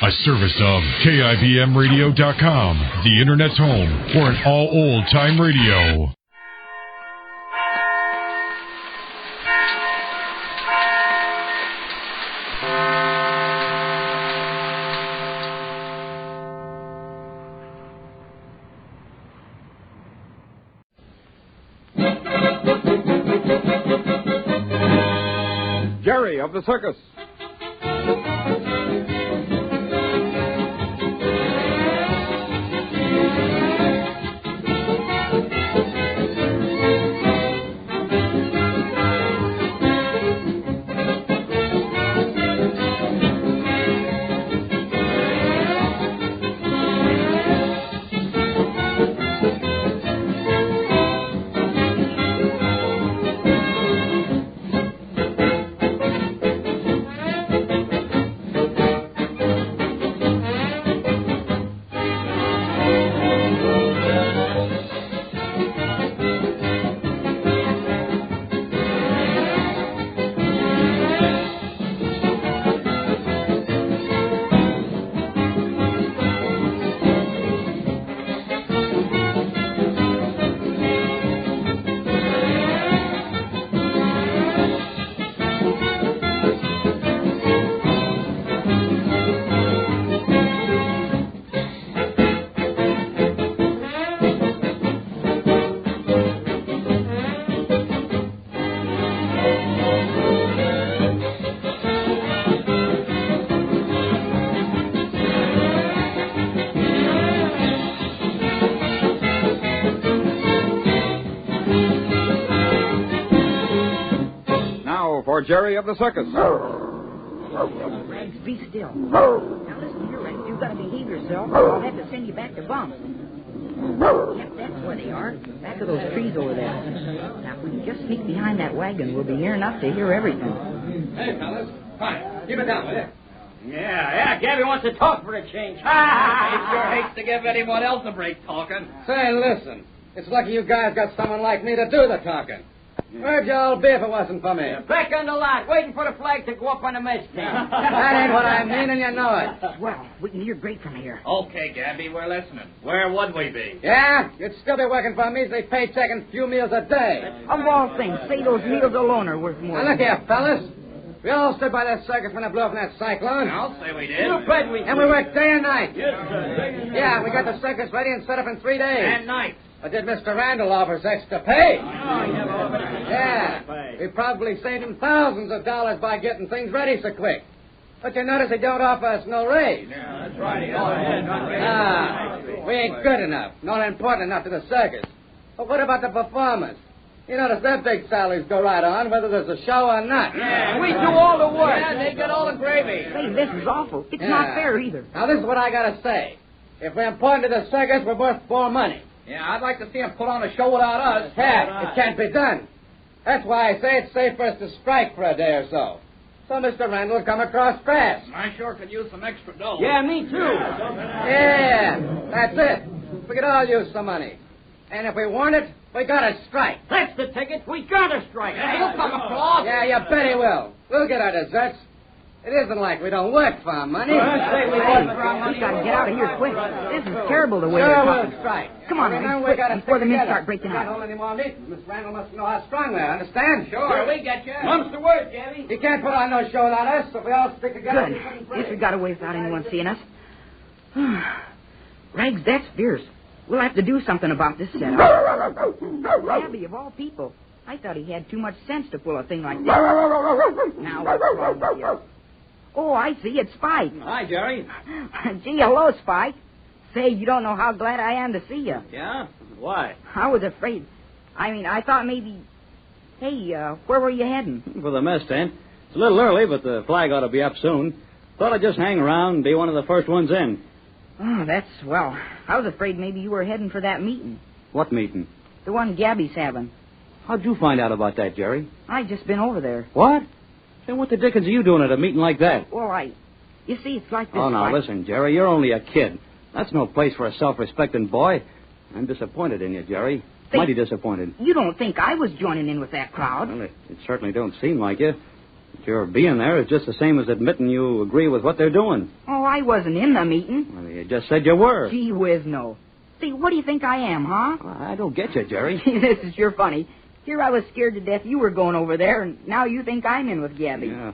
A service of KIBMradio.com, the Internet's home for an all old-time radio. Jerry of the Circus. For Jerry of the Circus. Rags, be still. Now listen here, Rags. You've got to behave yourself, or I'll have to send you back to bunk. Yep, that's where they are. Back of those trees over there. Now, if we can just sneak behind that wagon, we'll be near enough to hear everything. Hey, fellas. Fine. Keep it down, will you? Yeah, Gabby wants to talk for a change. He sure hates to give anyone else a break talking. Say, listen. It's lucky you guys got someone like me to do the talking. Where'd y'all be if it wasn't for me? Back on the lot, waiting for the flag to go up on the mess tent. That ain't what I mean, and you know it. Well, we can hear great from here. Okay, Gabby, we're listening. Where would we be? Yeah? You'd still be working for a measly paycheck and few meals a day. Of all things, say those meals alone are worth more. Now, look here, fellas. We all stood by that circus when it blew up in that cyclone. I'll say we did. You bet we did. And we worked day and night. Yes, sir. Yeah, we got the circus ready and set up in 3 days. And night. But did Mr. Randall offer us extra pay? Yeah. We probably saved him thousands of dollars by getting things ready so quick. But you notice he don't offer us no raise. Yeah, that's right. We ain't good enough, not important enough to the circus. But what about the performers? You notice their big salaries go right on, whether there's a show or not. Yeah, we do all the work. Yeah, they get all the gravy. Say, this is awful. It's not fair either. Now, this is what I gotta say. If we're important to the circus, we're worth more money. Yeah, I'd like to see him put on a show without us. Yeah, it can't be done. That's why I say it's safe for us to strike for a day or so. So Mr. Randall will come across fast. I sure could use some extra dough. Yeah, me too. Yeah, that's it. We could all use some money. And if we want it, we gotta strike. That's the ticket. We gotta strike. He'll come across. Yeah, you bet he will. We'll get our deserts. It isn't like we don't work for our money. We gotta get out of here quick. This is terrible the way they're talking. We'll strike. Come on, Rags, quick, before the men start breaking out. We can't hold any more meetings. Miss Randall must know how strong we are, understand? Sure, we get you. Mum's the word, Gabby. He can't put on no show without us, so if we all stick together... Good. Guess we got away without anyone seeing us. Rags, that's fierce. We'll have to do something about this setup. Gabby, of all people. I thought he had too much sense to pull a thing like this. Now, what's wrong with you? Oh, I see. It's Spike. Hi, Jerry. Gee, hello, Spike. Say, you don't know how glad I am to see you. Yeah? Why? I was afraid. I thought maybe... Hey, where were you heading? For the mess tent. It's a little early, but the flag ought to be up soon. Thought I'd just hang around and be one of the first ones in. Oh, that's swell. I was afraid maybe you were heading for that meeting. What meeting? The one Gabby's having. How'd you find out about that, Jerry? I just been over there. What? Say, what the dickens are you doing at a meeting like that? Well, you see, it's like this. Oh, now, Spike. listen, Jerry, you're only a kid. That's no place for a self-respecting boy. I'm disappointed in you, Jerry. Say, Mighty disappointed. You don't think I was joining in with that crowd? Well, it certainly don't seem like you. But your being there is just the same as admitting you agree with what they're doing. Oh, I wasn't in the meeting. Well, you just said you were. Gee whiz, no. See, what do you think I am, huh? I don't get you, Jerry. This is sure funny. Here I was scared to death you were going over there, and now you think I'm in with Gabby. Yeah.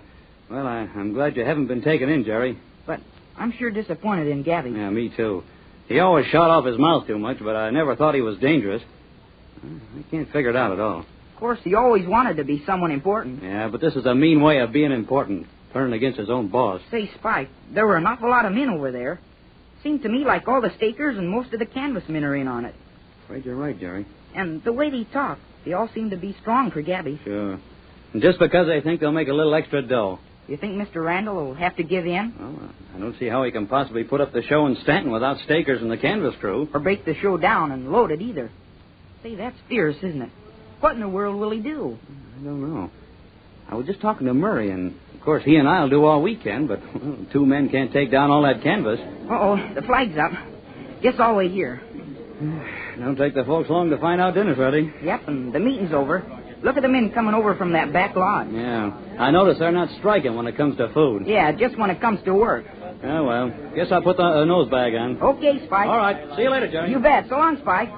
Well, I'm glad you haven't been taken in, Jerry. But I'm sure disappointed in Gabby. Yeah, me too. He always shot off his mouth too much, but I never thought he was dangerous. I can't figure it out at all. Of course, he always wanted to be someone important. Yeah, but this is a mean way of being important, turning against his own boss. Say, Spike, there were an awful lot of men over there. Seemed to me like all the stakers and most of the canvas men are in on it. Afraid you're right, Jerry. And the way they talk, they all seem to be strong for Gabby. Sure. And just because they think they'll make a little extra dough. You think Mr. Randall will have to give in? Well, I don't see how he can possibly put up the show in Stanton without stakers and the canvas crew. Or break the show down and load it either. Say, that's fierce, isn't it? What in the world will he do? I don't know. I was just talking to Murray, and, of course, he and I'll do all we can, but well, two men can't take down all that canvas. Uh-oh, the flag's up. Guess I'll wait here. Don't take the folks long to find out dinner's ready. Yep, and the meeting's over. Look at the men coming over from that back lodge. Yeah. I notice they're not striking when it comes to food. Yeah, just when it comes to work. Oh, well. Guess I'll put the nose bag on. Okay, Spike. All right. See you later, Jerry. You bet. So long, Spike.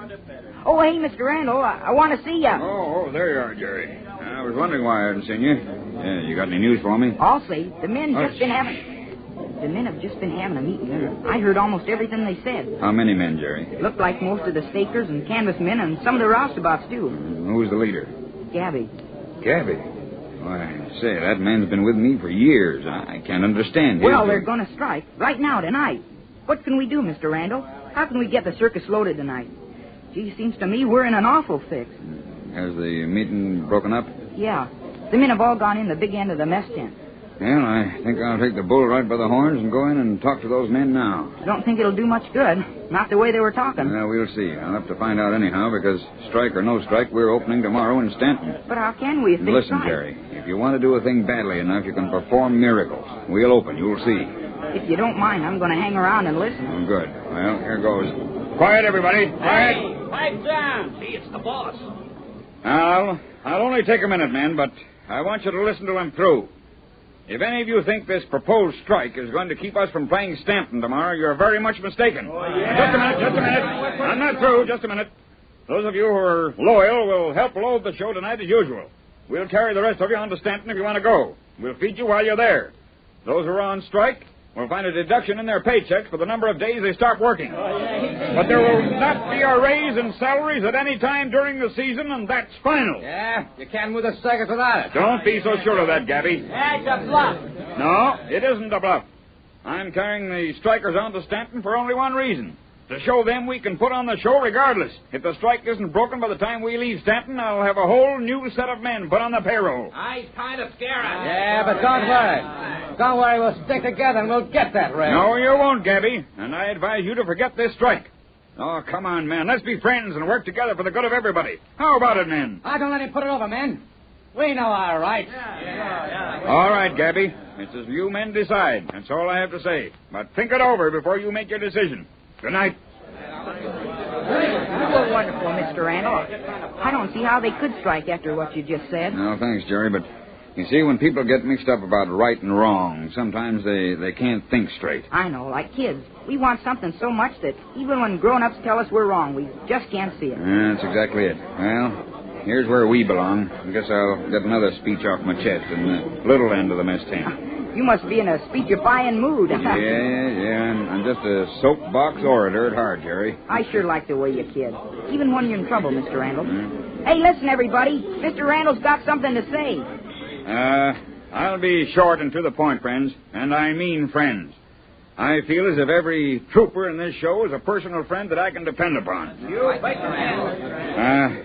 Oh, hey, Mr. Randall, I want to see you. Oh, there you are, Jerry. I was wondering why I hadn't seen you. Yeah, you got any news for me? I'll see. The men have just been having a meeting. I heard almost everything they said. How many men, Jerry? Looked like most of the stakers and canvas men and some of the roustabouts, too. Who's the leader? Gabby. Gabby. Why, say, that man's been with me for years. I can't understand his... Well, they're going to strike right now, tonight. What can we do, Mr. Randall? How can we get the circus loaded tonight? Gee, seems to me we're in an awful fix. Has the meeting broken up? Yeah. The men have all gone in the big end of the mess tent. Well, I think I'll take the bull right by the horns and go in and talk to those men now. Don't think it'll do much good. Not the way they were talking. We'll see. I'll have to find out anyhow, because strike or no strike, we're opening tomorrow in Stanton. But how can we if they Listen, strike? Jerry, if you want to do a thing badly enough, you can perform miracles. We'll open, you'll see. If you don't mind, I'm going to hang around and listen. Oh, good. Well, here goes. Quiet, everybody. Quiet. Hey, pipe down. See, it's the boss. I'll only take a minute, men, but I want you to listen till I'm through. If any of you think this proposed strike is going to keep us from playing Stanton tomorrow, you're very much mistaken. Oh, yeah. Just a minute. I'm not through. Just a minute. Those of you who are loyal will help load the show tonight as usual. We'll carry the rest of you on to Stanton if you want to go. We'll feed you while you're there. Those who are on strike will find a deduction in their paychecks for the number of days they stop working. But there will not be a raise in salaries at any time during the season, and that's final. Yeah, you can't move the circus without it. Don't be so sure of that, Gabby. That's a bluff. No, it isn't a bluff. I'm carrying the strikers on to Stanton for only one reason. To show them we can put on the show regardless. If the strike isn't broken by the time we leave Stanton, I'll have a whole new set of men put on the payroll. I kind of scare us. Yeah, but don't worry. Don't worry, we'll stick together and we'll get that raise. No, you won't, Gabby. And I advise you to forget this strike. Oh, come on, man. Let's be friends and work together for the good of everybody. How about it, men? I don't let him put it over, men. We know our rights. All right, Gabby. It's as you men decide. That's all I have to say. But think it over before you make your decision. Good night. You were wonderful, Mr. Randall. I don't see how they could strike after what you just said. No, thanks, Jerry, but you see, when people get mixed up about right and wrong, sometimes they can't think straight. I know, like kids. We want something so much that even when grown-ups tell us we're wrong, we just can't see it. That's exactly it. Well, here's where we belong. I guess I'll get another speech off my chest in the little end of the mess tent. You must be in a speechifying mood. Yeah. I'm just a soapbox orator at heart, Jerry. I sure like the way you kid, even when you're in trouble, Mr. Randall. Hey, listen, everybody. Mr. Randall's got something to say. I'll be short and to the point, friends, and I mean friends. I feel as if every trooper in this show is a personal friend that I can depend upon.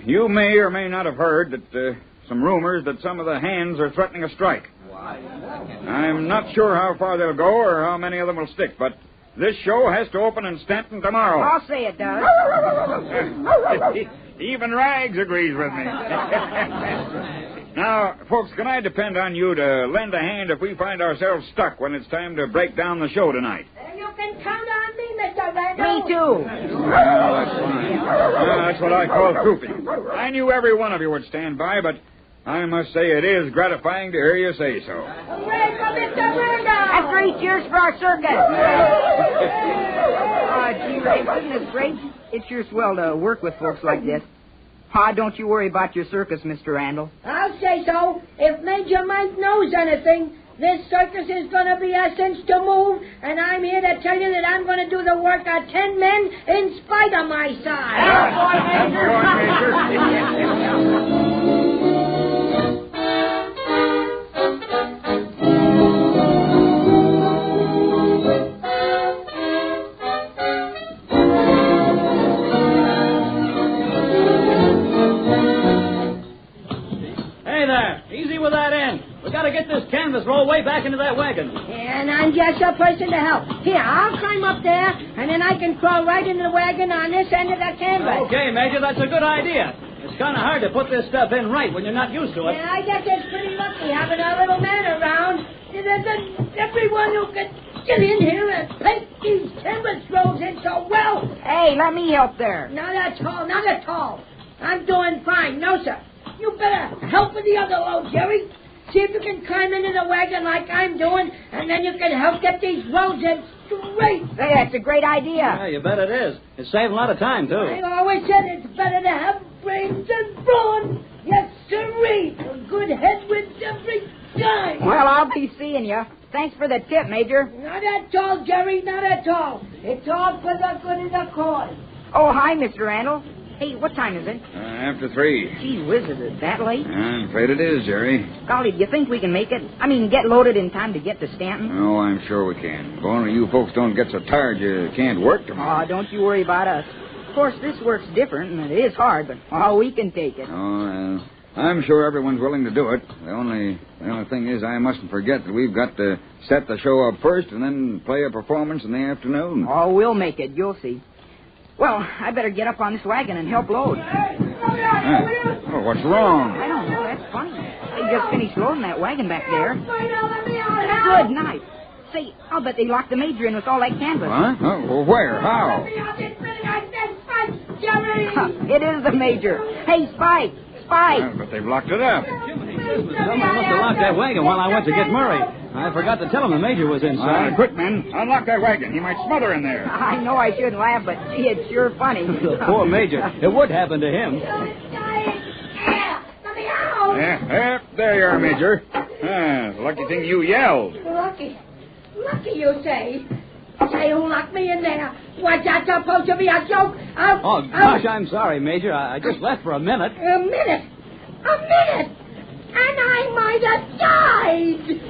You may or may not have heard that some rumors that some of the hands are threatening a strike. I'm not sure how far they'll go or how many of them will stick, but this show has to open in Stanton tomorrow. I'll say it does. Even Rags agrees with me. Now, folks, can I depend on you to lend a hand if we find ourselves stuck when it's time to break down the show tonight? You can count on me, Mr. Randall. Me too. Well, that's fine. That's what I call trooping. I knew every one of you would stand by, but I must say it is gratifying to hear you say so. Hooray for Mr. Randall! After Three cheers for our circus. Gee, Ray, isn't this great? It's sure swell to work with folks like this. Don't you worry about your circus, Mr. Randall. I'll say so. If Major Mike knows anything, this circus is going to be a cinch to move, and I'm here to tell you that I'm going to do the work of 10 men in spite of my size. With that end. We got to get this canvas rolled way back into that wagon. And I'm just a person to help. Here, I'll climb up there, and then I can crawl right into the wagon on this end of the canvas. Okay, Major, that's a good idea. It's kind of hard to put this stuff in right when you're not used to it. Yeah, I guess it's pretty lucky having a little man around. There's everyone who can get in here and paint these canvas rolls in so well. Hey, let me help there. Not at all, not at all. I'm doing fine. No, sir. You better help with the other load, Jerry. See if you can climb into the wagon like I'm doing, and then you can help get these rolls in straight. Hey, that's a great idea. Yeah, you bet it is. It's saving a lot of time, too. I always said it's better to have brains than brawn. Yes, sirree. A good head wins every time. Well, I'll be seeing you. Thanks for the tip, Major. Not at all, Jerry, not at all. It's all for the good of the cause. Oh, hi, Mr. Randall. Hey, what time is it? After 3. Gee whiz, is it that late? I'm afraid it is, Jerry. Golly, do you think we can make it? I mean, get loaded in time to get to Stanton? Oh, I'm sure we can. If only you folks don't get so tired you can't work tomorrow. Oh, don't you worry about us. Of course, this work's different, and it is hard, but we can take it. Oh, I'm sure everyone's willing to do it. The only thing is I mustn't forget that we've got to set the show up first and then play a performance in the afternoon. Oh, we'll make it. You'll see. Well, I better get up on this wagon and help load. Oh, what's wrong? I don't know. That's funny. They just finished loading that wagon back there. Good night. Say, I'll bet they locked the Major in with all that canvas. Huh? Oh, well, where? How? It is the Major. Hey, Spike! Spike! But they've locked it up. Someone must have locked that wagon while I went to get Murray. I forgot to tell him the Major was inside. Quick, men. Unlock that wagon. He might smother in there. I know I shouldn't laugh, but gee, it's sure funny. The poor Major. It would happen to him. Yeah, there you are, Major. Lucky thing you yelled. Lucky. Lucky, you say? Say, who locked me in there? Was that supposed to be a joke? Oh, gosh, I'm sorry, Major. I just left for a minute. A minute? A minute? And I might have died!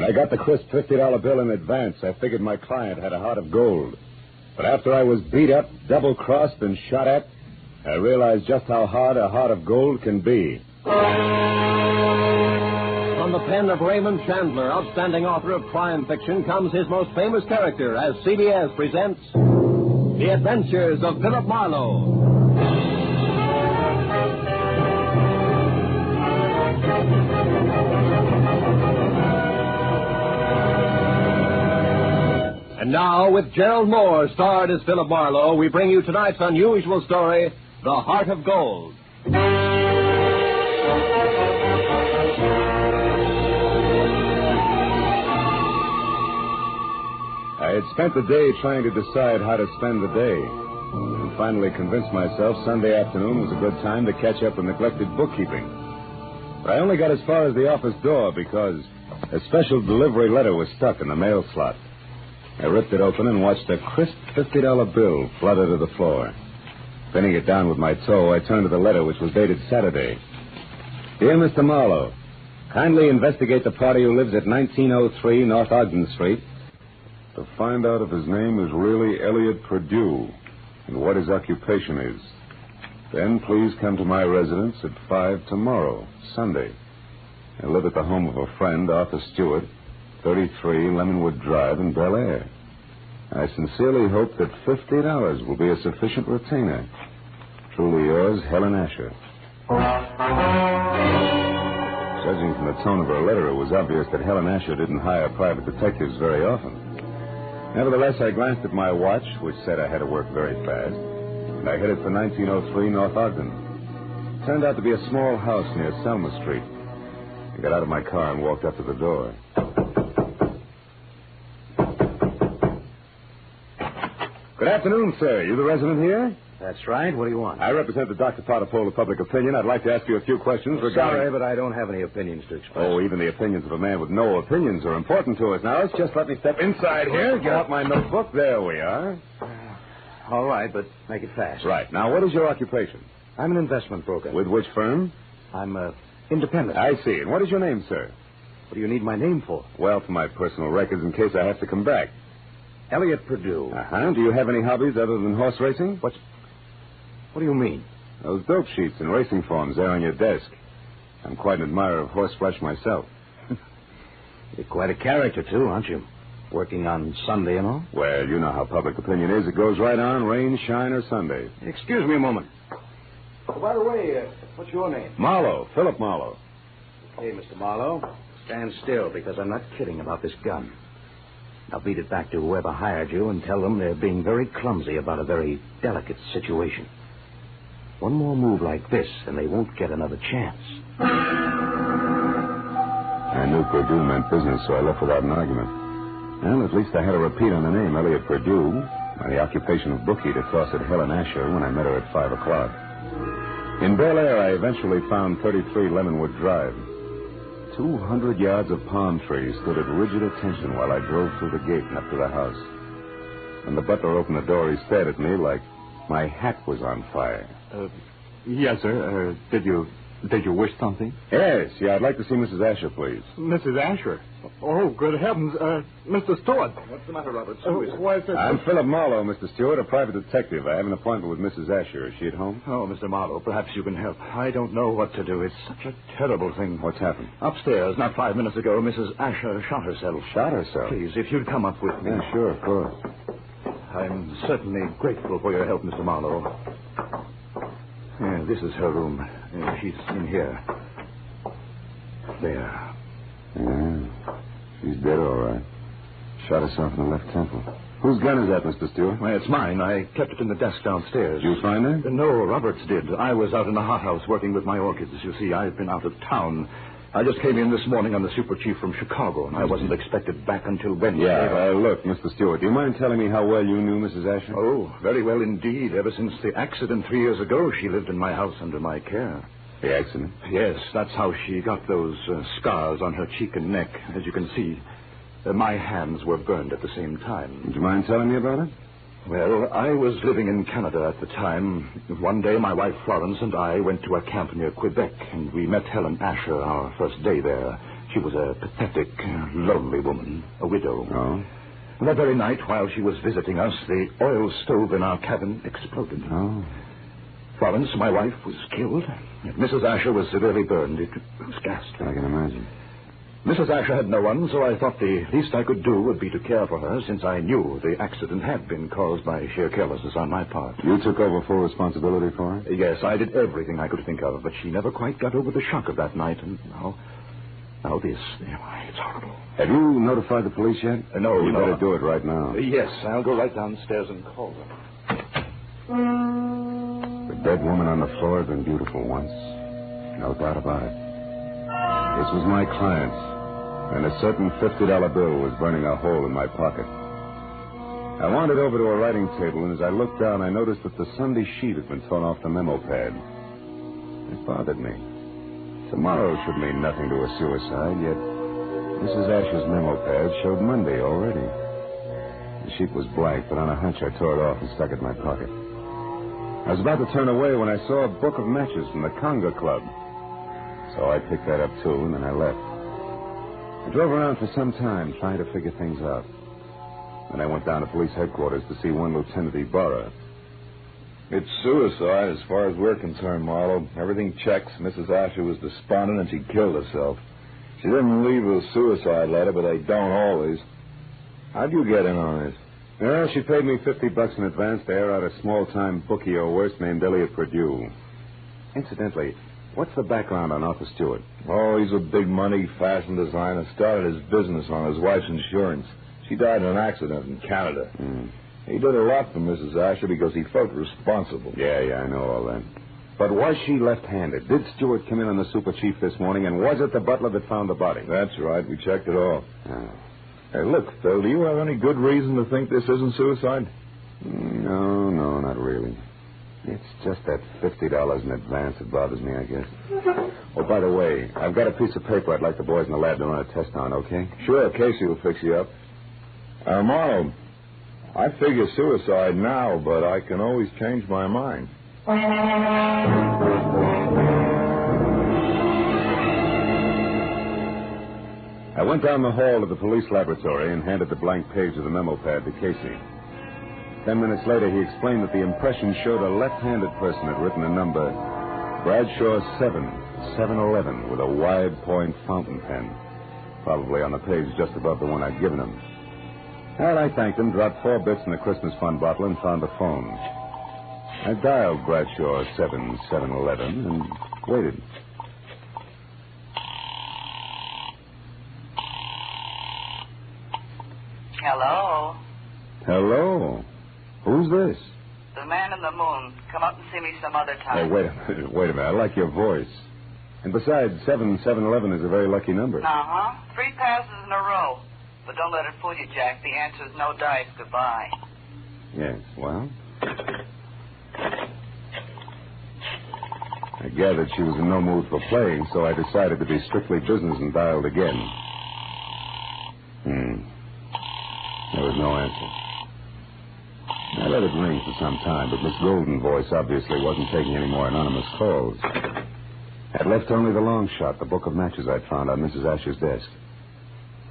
I got the crisp $50 bill in advance. I figured my client had a heart of gold. But after I was beat up, double-crossed, and shot at, I realized just how hard a heart of gold can be. From From the pen of Raymond Chandler, outstanding author of crime fiction, comes his most famous character as CBS presents The Adventures of Philip Marlowe. And now, with Gerald Moore, starred as Philip Marlowe, we bring you tonight's unusual story, The Heart of Gold. I had spent the day trying to decide how to spend the day, and finally convinced myself Sunday afternoon was a good time to catch up with neglected bookkeeping. But I only got as far as the office door because a special delivery letter was stuck in the mail slot. I ripped it open and watched a crisp $50 bill flutter to the floor. Pinning it down with my toe, I turned to the letter, which was dated Saturday. Dear Mr. Marlowe, kindly investigate the party who lives at 1903 North Ogden Street to find out if his name is really Elliot Perdue and what his occupation is. Then please come to my residence at 5 tomorrow, Sunday. I live at the home of a friend, Arthur Stewart, 33 Lemonwood Drive in Bel Air. I sincerely hope that $50 will be a sufficient retainer. Truly yours, Helen Asher. Judging from the tone of her letter, it was obvious that Helen Asher didn't hire private detectives very often. Nevertheless, I glanced at my watch, which said I had to work very fast, and I headed for 1903 North Ogden. It turned out to be a small house near Selma Street. I got out of my car and walked up to the door. Good afternoon, sir. You the resident here? That's right. What do you want? I represent the Dr. Potter poll of public opinion. I'd like to ask you a few questions regarding... Sorry, but I don't have any opinions to express. Oh, even the opinions of a man with no opinions are important to us. Now, let's just let me step inside here, get out my notebook. There we are. All right, but make it fast. Right. Now, what is your occupation? I'm an investment broker. With which firm? I'm independent. I see. And what is your name, sir? What do you need my name for? Well, for my personal records in case I have to come back. Elliot Perdue. Uh-huh. Do you have any hobbies other than horse racing? What do you mean? Those dope sheets and racing forms there on your desk. I'm quite an admirer of horseflesh myself. You're quite a character, too, aren't you? Working on Sunday and all? Well, you know how public opinion is. It goes right on, rain, shine, or Sunday. Excuse me a moment. Oh, by the way, what's your name? Marlowe. Philip Marlowe. Okay, Mr. Marlowe. Stand still, because I'm not kidding about this gun. Now beat it back to whoever hired you and tell them they're being very clumsy about a very delicate situation. One more move like this, and they won't get another chance. I knew Perdue meant business, so I left without an argument. Well, at least I had a repeat on the name, Elliot Perdue, and the occupation of bookie to toss at Helen Asher when I met her at 5 o'clock. In Bel Air, I eventually found 33 Lemonwood Drive. 200 yards of palm trees stood at rigid attention while I drove through the gate and up to the house. When the butler opened the door, he stared at me like my hat was on fire. Yes, sir. Did you wish something? Yes, I'd like to see Mrs. Asher, please. Mrs. Asher? Oh, good heavens. Mr. Stewart. What's the matter, Robert? Why is it... I'm Philip Marlowe, Mr. Stewart, a private detective. I have an appointment with Mrs. Asher. Is she at home? Oh, Mr. Marlowe, perhaps you can help. I don't know what to do. It's such a terrible thing. What's happened? Upstairs, not 5 minutes ago, Mrs. Asher shot herself. Shot herself? Please, if you'd come up with me. Yeah, sure, of course. I'm certainly grateful for your help, Mr. Marlowe. Yeah, this is her room. She's in here. There. Yeah, she's dead, all right. Shot herself in the left temple. Whose gun is that, Mr. Stewart? Well, it's mine. I kept it in the desk downstairs. Did you find her? No, Roberts did. I was out in the hothouse working with my orchids. You see, I've been out of town. I just came in this morning on the super chief from Chicago, and I wasn't expected back until Wednesday. Yeah, look, Mr. Stewart, do you mind telling me how well you knew Mrs. Asher? Oh, very well indeed. Ever since the accident 3 years ago, she lived in my house under my care. The accident? Yes, that's how she got those scars on her cheek and neck. As you can see, my hands were burned at the same time. Would you mind telling me about it? Well, I was living in Canada at the time. One day, my wife Florence and I went to a camp near Quebec, and we met Helen Asher our first day there. She was a pathetic, lonely woman, a widow. Oh? That very night, while she was visiting us, the oil stove in our cabin exploded. Oh. Florence, my wife, was killed. Mrs. Asher was severely burned. It was ghastly. I can imagine. Mrs. Asher had no one, so I thought the least I could do would be to care for her, since I knew the accident had been caused by sheer carelessness on my part. You took over full responsibility for her? Yes, I did everything I could think of, but she never quite got over the shock of that night, and now this. It's horrible. Have you notified the police yet? No, You better do it right now. Yes, I'll go right downstairs and call them. The dead woman on the floor had been beautiful once. No doubt about it. This was my client, and a certain $50 bill was burning a hole in my pocket. I wandered over to a writing table, and as I looked down, I noticed that the Sunday sheet had been torn off the memo pad. It bothered me. Tomorrow should mean nothing to a suicide, yet Mrs. Asher's memo pad showed Monday already. The sheet was blank, but on a hunch I tore it off and stuck it in my pocket. I was about to turn away when I saw a book of matches from the Conga Club. So I picked that up, too, and then I left. I drove around for some time trying to figure things out. Then I went down to police headquarters to see one Lieutenant Ibarra. It's suicide as far as we're concerned, Marlowe. Everything checks. Mrs. Asher was despondent and she killed herself. She didn't leave a suicide letter, but they don't always. How'd you get in on this? Well, she paid me $50 in advance to air out a small-time bookie or worse named Elliot Purdue. Incidentally, what's the background on Arthur Stewart? Oh, he's a big-money fashion designer. Started his business on his wife's insurance. She died in an accident in Canada. He did a lot for Mrs. Asher because he felt responsible. Yeah, I know all that. But was she left-handed? Did Stewart come in on the super chief this morning, and was it the butler that found the body? That's right. We checked it all. Oh. Hey, look, Phil, do you have any good reason to think this isn't suicide? No, not really. It's just that $50 in advance that bothers me, I guess. Oh, by the way, I've got a piece of paper I'd like the boys in the lab to run a test on, okay? Sure, Casey will fix you up. Marlowe, I figure suicide now, but I can always change my mind. I went down the hall to the police laboratory and handed the blank page of the memo pad to Casey. 10 minutes later, he explained that the impression showed a left-handed person had written a number, Bradshaw 711, with a wide-point fountain pen, probably on the page just above the one I'd given him. Well, I thanked him, dropped 4 bits in the Christmas fund bottle, and found the phone. I dialed Bradshaw 711 and waited. Hello? Hello? Who's this? The man in the moon. Come up and see me some other time. Hey, wait a minute. I like your voice. And besides, 711 is a very lucky number. 3 passes in a row. But don't let it fool you, Jack. The answer is no dice. Goodbye. Yes, well? I gathered she was in no mood for playing, so I decided to be strictly business and dialed again. There was no answer. I let it ring for some time, but Miss Golden's voice obviously wasn't taking any more anonymous calls. I'd left only the long shot, the book of matches I'd found on Mrs. Asher's desk.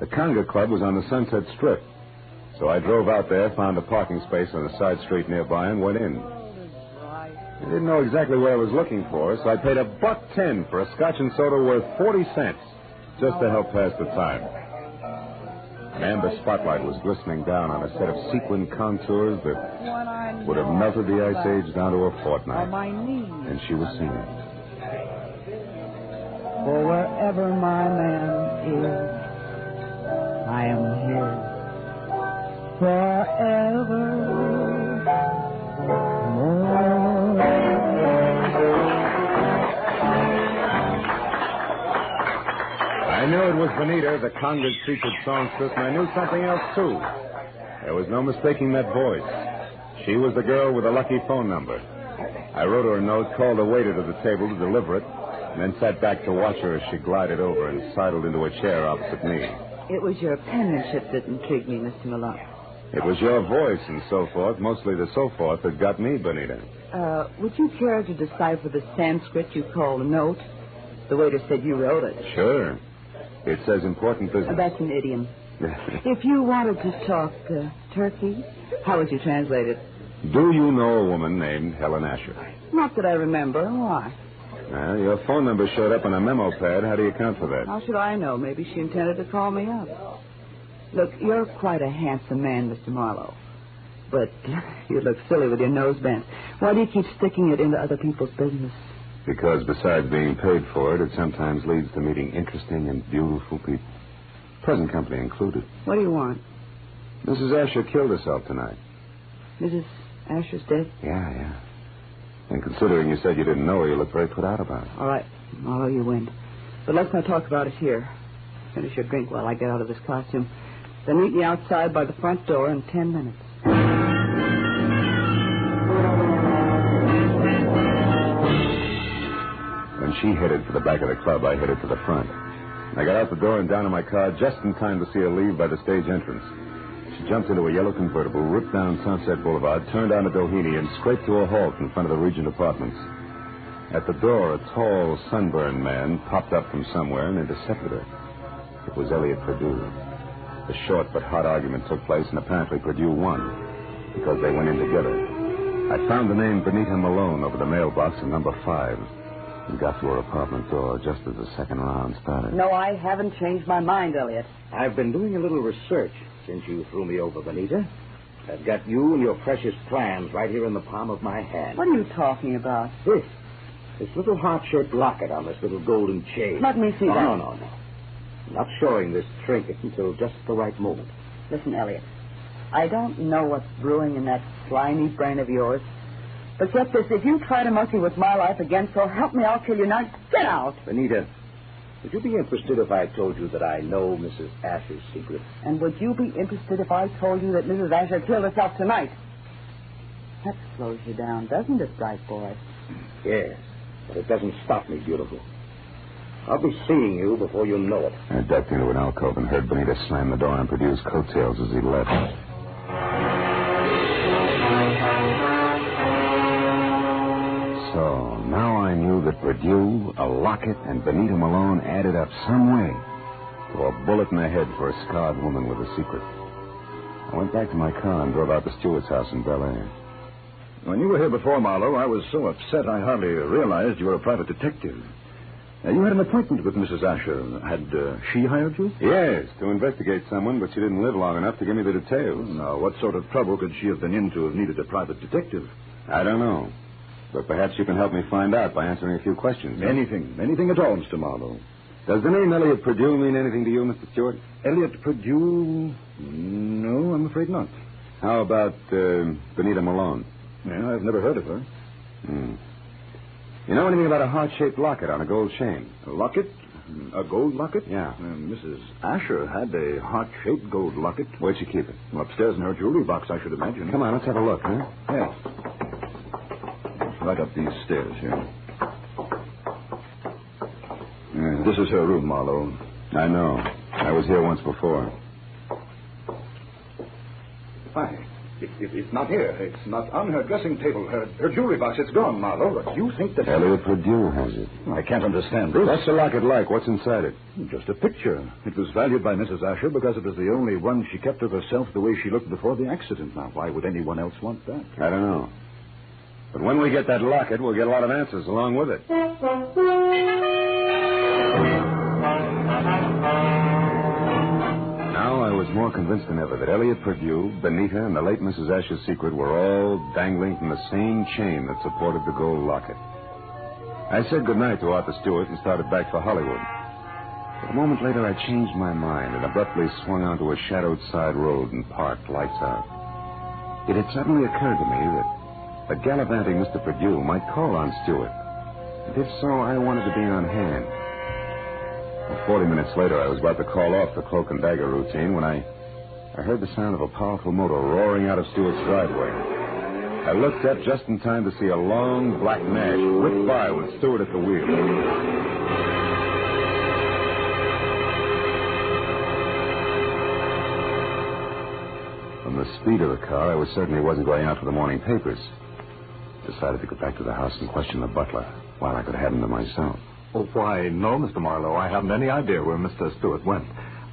The Conga Club was on the Sunset Strip, so I drove out there, found a parking space on a side street nearby, and went in. I didn't know exactly what I was looking for, so I paid $1.10 for a scotch and soda worth 40 cents, just to help pass the time. An amber spotlight was glistening down on a set of sequin contours that would have melted the Ice Age down to a fortnight. And she was singing. For wherever my man is, I am his forevermore. I knew it was Benita, the Conga's featured songstress, and I knew something else, too. There was no mistaking that voice. She was the girl with the lucky phone number. I wrote her a note, called the waiter to the table to deliver it, and then sat back to watch her as she glided over and sidled into a chair opposite me. It was your penmanship that intrigued me, Mr. Malone. It was your voice and so forth, mostly the so forth, that got me, Benita. Would you care to decipher the Sanskrit you call a note? The waiter said you wrote it. Sure. It says important business. That's an idiom. If you wanted to talk turkey, how would you translate it? Do you know a woman named Helen Asher? Not that I remember. Why? Well, your phone number showed up on a memo pad. How do you account for that? How should I know? Maybe she intended to call me up. Look, you're quite a handsome man, Mr. Marlowe. But you look silly with your nose bent. Why do you keep sticking it into other people's business? Because besides being paid for it, it sometimes leads to meeting interesting and beautiful people. Present company included. What do you want? Mrs. Asher killed herself tonight. Mrs. Asher's dead? Yeah. And considering you said you didn't know her, you look very put out about it. All right, Marlowe, you win. But let's not talk about it here. Finish your drink while I get out of this costume. Then meet me outside by the front door in 10 minutes. When she headed for the back of the club, I headed for the front. I got out the door and down in my car just in time to see her leave by the stage entrance. She jumped into a yellow convertible, ripped down Sunset Boulevard, turned onto Doheny, and scraped to a halt in front of the Regent Apartments. At the door, a tall, sunburned man popped up from somewhere and intercepted her. It was Elliot Perdue. A short but hot argument took place, and apparently Perdue won, because they went in together. I found the name Benita Malone over the mailbox in number 5, and got to her apartment door just as the second round started. No, I haven't changed my mind, Elliot. I've been doing a little research since you threw me over, Benita. I've got you and your precious plans right here in the palm of my hand. What are you talking about? This little heart-shaped locket on this little golden chain. Let me see that. No. I'm not showing this trinket until just the right moment. Listen, Elliot, I don't know what's brewing in that slimy brain of yours. But get this, if you try to monkey with my life again, so help me, I'll kill you. Now, get out. Benita, would you be interested if I told you that I know Mrs. Asher's secret? And would you be interested if I told you that Mrs. Asher killed herself tonight? That slows you down, doesn't it, bright boy? Yes, but it doesn't stop me, beautiful. I'll be seeing you before you know it. I ducked into an alcove and heard Benita slam the door on Perdue's coattails as he left. So, now I knew that Perdue, a locket, and Benita Malone added up some way to a bullet in the head for a scarred woman with a secret. I went back to my car and drove out to Stewart's house in Bel Air. When you were here before, Marlowe, I was so upset I hardly realized you were a private detective. You had an appointment with Mrs. Asher. Had she hired you? Yes, to investigate someone, but she didn't live long enough to give me the details. Now, what sort of trouble could she have been in to have needed a private detective? I don't know. But perhaps you can help me find out by answering a few questions. Anything at all, Mr. Marlowe. Does the name Elliot Perdue mean anything to you, Mr. Stewart? Elliot Perdue? No, I'm afraid not. How about Benita Malone? Yeah, I've never heard of her. You know anything about a heart-shaped locket on a gold chain? A locket? A gold locket? Yeah. Mrs. Asher had a heart-shaped gold locket. Where'd she keep it? Well, upstairs in her jewelry box, I should imagine. Come on, let's have a look, huh? Yes. Right up these stairs here. This is her room, Marlowe. I know. I was here once before. Why? It's not here. It's not on her dressing table. Her jewelry box, it's gone, Marlowe. But you think that... Elliot Perdue has it. I can't understand this. What's the locket like? What's inside it? Just a picture. It was valued by Mrs. Asher because it was the only one she kept of herself the way she looked before the accident. Now, why would anyone else want that? I don't know. But when we get that locket, we'll get a lot of answers along with it. Now I was more convinced than ever that Elliot Perdue, Benita, and the late Mrs. Asher's secret were all dangling from the same chain that supported the gold locket. I said goodnight to Arthur Stewart and started back for Hollywood. But a moment later, I changed my mind and abruptly swung onto a shadowed side road and parked, lights out. It had suddenly occurred to me that a gallivanting Mr. Perdue might call on Stewart. And if so, I wanted to be on hand. 40 minutes later, I was about to call off the cloak and dagger routine when I heard the sound of a powerful motor roaring out of Stewart's driveway. I looked up just in time to see a long black Nash whip by with Stewart at the wheel. From the speed of the car, I was certain he wasn't going out for the morning papers. Decided to go back to the house and question the butler while I could have him to myself. Oh, why, no, Mr. Marlowe. I haven't any idea where Mr. Stewart went.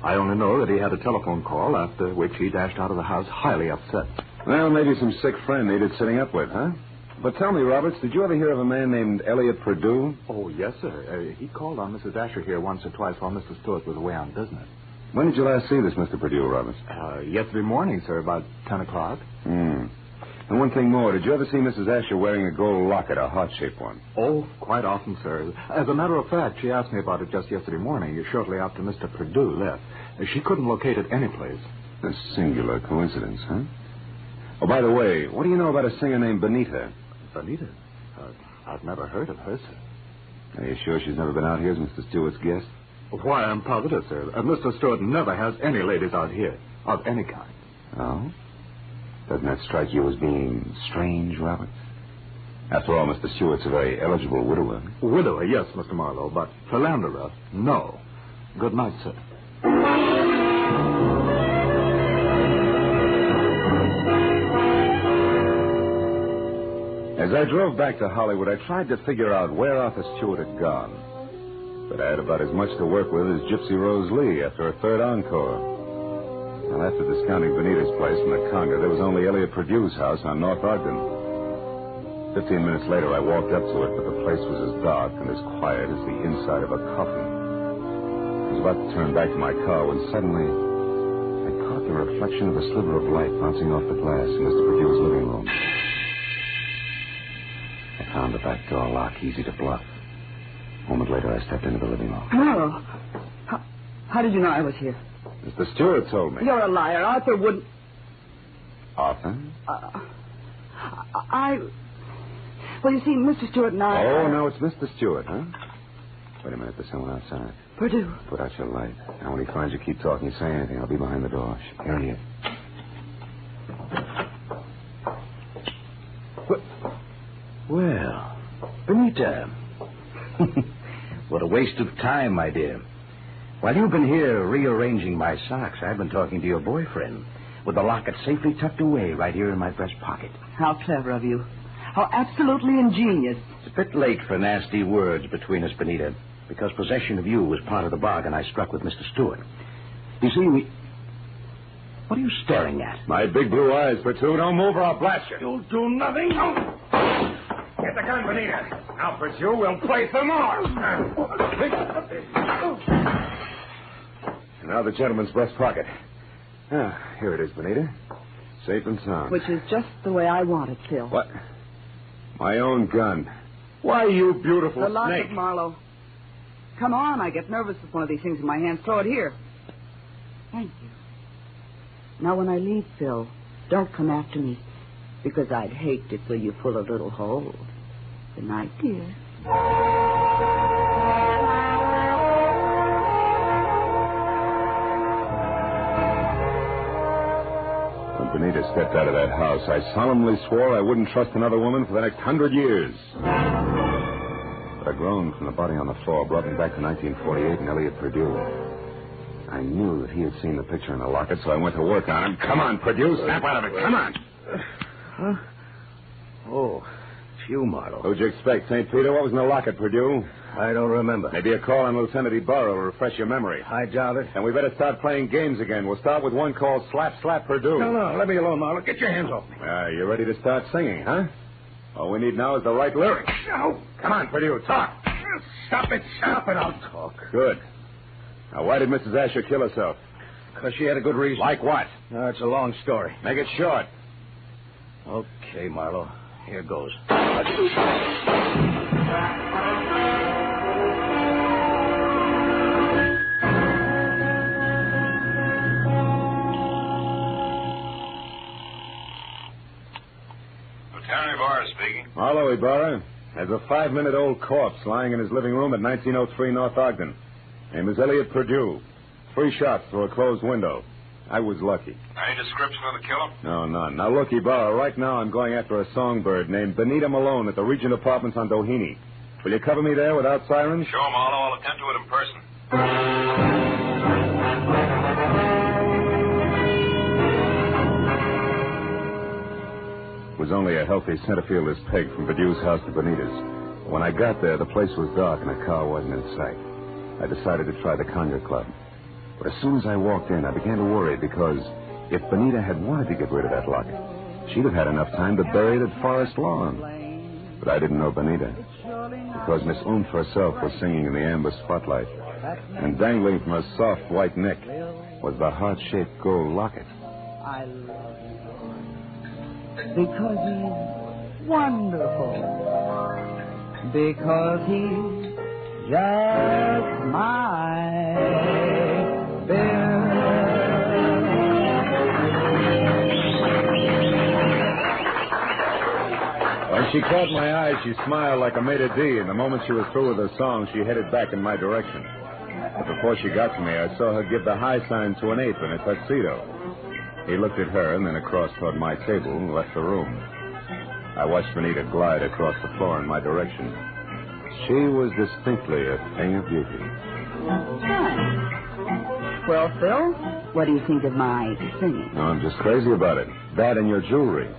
I only know that he had a telephone call, after which he dashed out of the house highly upset. Well, maybe some sick friend needed sitting up with, huh? But tell me, Roberts, did you ever hear of a man named Elliot Perdue? Oh, yes, sir. He called on Mrs. Asher here once or twice while Mr. Stewart was away on business. When did you last see this Mr. Perdue, Roberts? Yesterday morning, sir, about 10 o'clock. And one thing more, did you ever see Mrs. Asher wearing a gold locket, a heart-shaped one? Oh, quite often, sir. As a matter of fact, she asked me about it just yesterday morning, shortly after Mr. Perdue left. She couldn't locate it anyplace. A singular coincidence, huh? Oh, by the way, what do you know about a singer named Benita? Benita? I've never heard of her, sir. Are you sure she's never been out here as Mr. Stewart's guest? Why, I'm positive, sir. Mr. Stewart never has any ladies out here, of any kind. Oh? Doesn't that strike you as being strange, Roberts? After all, Mr. Stewart's a very eligible widower. Widower, yes, Mr. Marlowe, but philanderer, no. Good night, sir. As I drove back to Hollywood, I tried to figure out where Arthur Stewart had gone. But I had about as much to work with as Gypsy Rose Lee after a third encore. Well, after discounting Benita's place in the conga, there was only Elliot Perdue's house on North Ogden. 15 minutes later, I walked up to it, but the place was as dark and as quiet as the inside of a coffin. I was about to turn back to my car when suddenly I caught the reflection of a sliver of light bouncing off the glass in Mr. Perdue's living room. I found the back door lock easy to bluff. A moment later, I stepped into the living room. Marlowe, how did you know I was here? Mr. Stewart told me. You're a liar. Arthur wouldn't... Arthur? Well, you see, Mr. Stewart and I... Oh, no, it's Mr. Stewart, huh? Wait a minute, there's someone outside. Perdue. Put out your light. Now, when he finds you, keep talking. Say anything. I'll be behind the door. Here he is. Well, Benita. What a waste of time, my dear. While you've been here rearranging my socks, I've been talking to your boyfriend with the locket safely tucked away right here in my breast pocket. How clever of you. How absolutely ingenious. It's a bit late for nasty words between us, Benita, because possession of you was part of the bargain I struck with Mr. Stewart. You see, What are you staring at? My big blue eyes, Perdue. Don't move or I'll blast you. You'll do nothing. Get the gun, Benita. Now, Perdue, we'll play some more. Now the gentleman's breast pocket. Ah, here it is, Benita. Safe and sound. Which is just the way I want it, Phil. What? My own gun. Why, you beautiful The locket, snake. Marlowe. Come on, I get nervous with one of these things in my hand. Throw it here. Thank you. Now, when I leave, Phil, don't come after me, because I'd hate to fill you full of little holes. Good night, dear. When Benita stepped out of that house, I solemnly swore I wouldn't trust another woman for the next 100 years. But a groan from the body on the floor brought me back to 1948 and Elliot Perdue. I knew that he had seen the picture in the locket, so I went to work on him. Come on, Perdue, snap out of it. Come on. Huh? Oh, it's you, Marlowe. Who'd you expect, St. Peter? What was in the locket, Perdue? I don't remember. Maybe a call on Lieutenant Ibarra will refresh your memory. I doubt it. And we better start playing games again. We'll start with one called Slap, Slap, Perdue. No, let me alone, Marlowe. Get your hands off me. You ready to start singing, huh? All we need now is the right lyrics. No. Come on, Perdue, talk. Stop it, I'll talk. Good. Now, why did Mrs. Asher kill herself? Because she had a good reason. Like what? It's a long story. Make it short. Okay, Marlowe. Here goes. Lieutenant Ibarra speaking. Marlowe, Ibarra. There's a 5-minute-old corpse lying in his living room at 1903 North Ogden. Name is Elliot Perdue. 3 shots through a closed window. I was lucky. Any description of the killer? No, none. Now, look, Ibarra, right now I'm going after a songbird named Benita Malone at the Regent Apartments on Doheny. Will you cover me there without sirens? Sure, Marlowe. I'll attend to it in person. It was only a healthy centerfielder's peg from Perdue's house to Benita's. When I got there, the place was dark and a car wasn't in sight. I decided to try the conga club. But as soon as I walked in, I began to worry because if Benita had wanted to get rid of that locket, she'd have had enough time to bury it at Forest Lawn. But I didn't know Benita, because Miss Oomph herself was singing in the amber spotlight, and dangling from her soft white neck was the heart-shaped gold locket. I love him. Because he's wonderful. Because he's just my Bill. When she caught my eye, she smiled like a maitre d', and the moment she was through with her song, she headed back in my direction. But before she got to me, I saw her give the high sign to an ape in a tuxedo. He looked at her and then across toward my table and left the room. I watched Benita glide across the floor in my direction. She was distinctly a thing of beauty. Well, Phil, what do you think of my singing? No, I'm just crazy about it. That and your jewelry.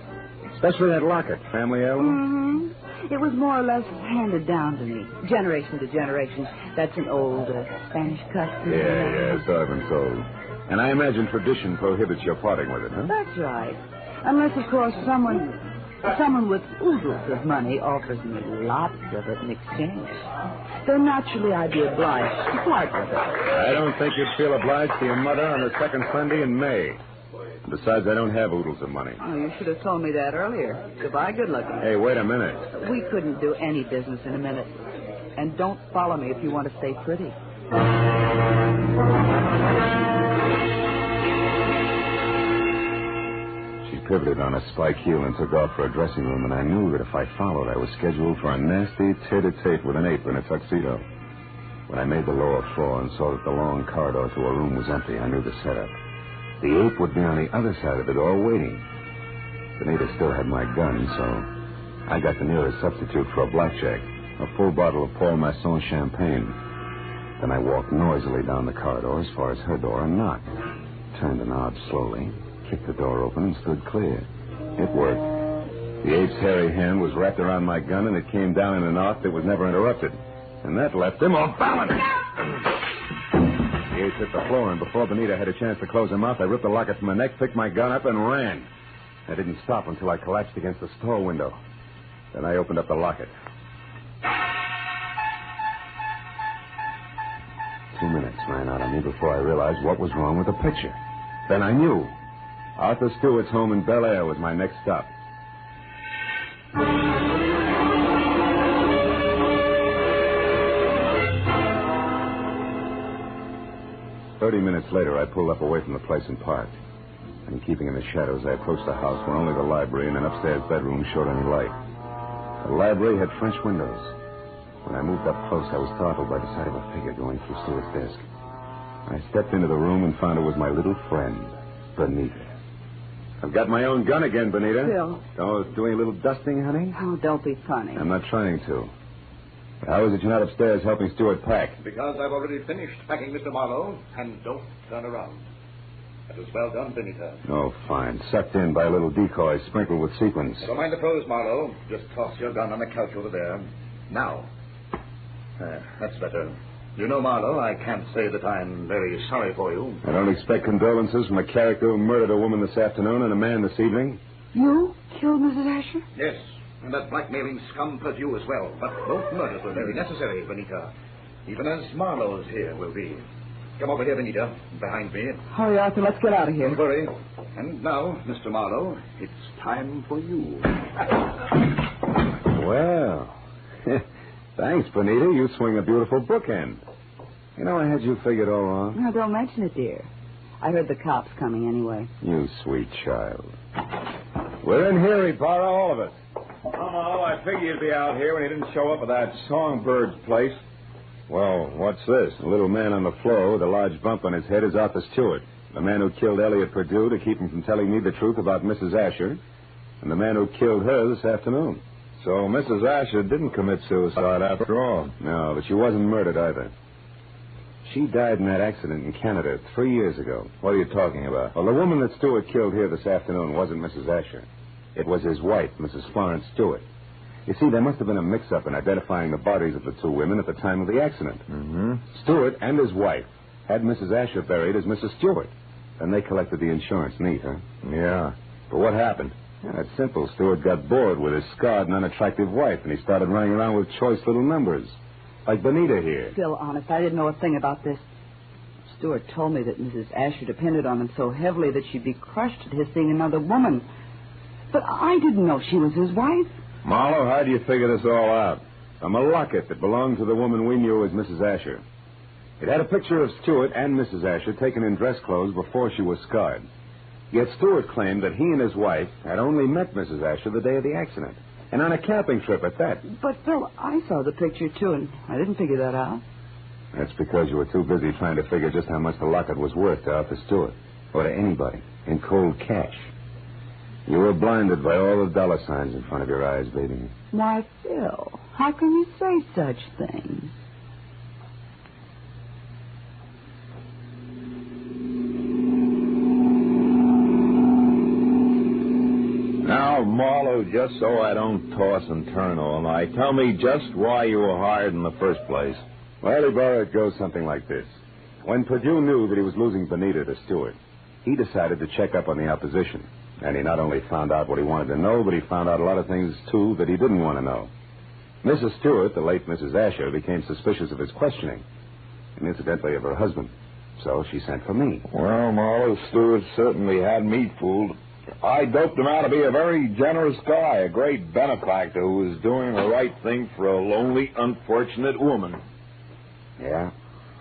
Especially that locket, family heirloom. Mm-hmm. It was more or less handed down to me, generation to generation. That's an old Spanish custom. Yeah, so I've been told. And I imagine tradition prohibits your parting with it, huh? That's right. Unless, of course, someone with oodles of money offers me lots of it in exchange. Then naturally I'd be obliged to part with it. I don't think you'd feel obliged to your mother on the second Sunday in May. Besides, I don't have oodles of money. Oh, you should have told me that earlier. Goodbye, good looking. Hey, wait a minute. We couldn't do any business in a minute. And don't follow me if you want to stay pretty. She pivoted on a spike heel and took off for a dressing room, and I knew that if I followed, I was scheduled for a nasty tete-a-tete with an ape in a tuxedo. When I made the lower floor and saw that the long corridor to a room was empty, I knew the setup. The ape would be on the other side of the door waiting. Benita still had my gun, so I got the nearest substitute for a blackjack, a full bottle of Paul Masson champagne. Then I walked noisily down the corridor as far as her door and knocked. Turned the knob slowly, kicked the door open, and stood clear. It worked. The ape's hairy hand was wrapped around my gun, and it came down in an arc that was never interrupted. And that left him off balance. The ape hit the floor, and before Benita had a chance to close her mouth, I ripped the locket from her neck, picked my gun up, and ran. I didn't stop until I collapsed against the store window. Then I opened up the locket. 2 minutes ran out on me before I realized what was wrong with the picture. Then I knew. Arthur Stewart's home in Bel Air was my next stop. 30 minutes later, I pulled up away from the place and parked. And keeping in the shadows, I approached the house where only the library and an upstairs bedroom showed any light. The library had French windows. When I moved up close, I was startled by the sight of a figure going through Stewart's desk. I stepped into the room and found it was my little friend, Benita. I've got my own gun again, Benita. Phil. Oh, doing a little dusting, honey? Oh, don't be funny. I'm not trying to. How is it you're not upstairs helping Stewart pack? Because I've already finished packing Mr. Marlowe, and don't turn around. That was well done, Benita. Oh, fine. Sucked in by a little decoy sprinkled with sequins. Never mind the pose, Marlowe. Just toss your gun on the couch over there. Now. That's better. You know, Marlowe, I can't say that I'm very sorry for you. I don't expect condolences from a character who murdered a woman this afternoon and a man this evening. You killed Mrs. Asher? Yes, and that blackmailing scum Purdue as well. But both murders were very necessary, Benita. Even as Marlowe's here will be. Come over here, Benita, behind me. Hurry, Arthur, let's get out of here. Don't worry. And now, Mr. Marlowe, it's time for you. Well, thanks, Benita. You swing a beautiful bookend. You know, I had you figured all wrong. No, don't mention it, dear. I heard the cops coming anyway. You sweet child. We're in here, Ibarra, all of us. Oh, I figured you'd be out here when you didn't show up at that Songbird's place. Well, what's this? The little man on the floor with a large bump on his head is Arthur Stewart, the man who killed Elliot Purdue to keep him from telling me the truth about Mrs. Asher, and the man who killed her this afternoon. So Mrs. Asher didn't commit suicide after all. No, but she wasn't murdered either. She died in that accident in Canada 3 years ago. What are you talking about? Well, the woman that Stewart killed here this afternoon wasn't Mrs. Asher. It was his wife, Mrs. Florence Stewart. You see, there must have been a mix-up in identifying the bodies of the two women at the time of the accident. Mm-hmm. Stewart and his wife had Mrs. Asher buried as Mrs. Stewart. Then they collected the insurance neat, huh? Yeah. But what happened? Yeah, it's simple. Stewart got bored with his scarred and unattractive wife, and he started running around with choice little numbers. Like Benita here. Phil, honest, I didn't know a thing about this. Stewart told me that Mrs. Asher depended on him so heavily that she'd be crushed at his seeing another woman. But I didn't know she was his wife. Marlowe, how do you figure this all out? From a locket that belonged to the woman we knew as Mrs. Asher. It had a picture of Stewart and Mrs. Asher taken in dress clothes before she was scarred. Yet Stewart claimed that he and his wife had only met Mrs. Asher the day of the accident. And on a camping trip at that. But, Phil, I saw the picture, too, and I didn't figure that out. That's because you were too busy trying to figure just how much the locket was worth to Arthur Stewart. Or to anybody. In cold cash. You were blinded by all the dollar signs in front of your eyes, baby. Why, Phil, how can you say such things? Now, Marlowe, just so I don't toss and turn all night, tell me just why you were hired in the first place. Well, Ibarra, it goes something like this. When Perdue knew that he was losing Benita to Stewart, he decided to check up on the opposition. And he not only found out what he wanted to know, but he found out a lot of things, too, that he didn't want to know. Mrs. Stewart, the late Mrs. Asher, became suspicious of his questioning, and incidentally of her husband. So she sent for me. Well, Marlowe, Stewart certainly had me fooled. I doped him out to be a very generous guy, a great benefactor who was doing the right thing for a lonely, unfortunate woman. Yeah,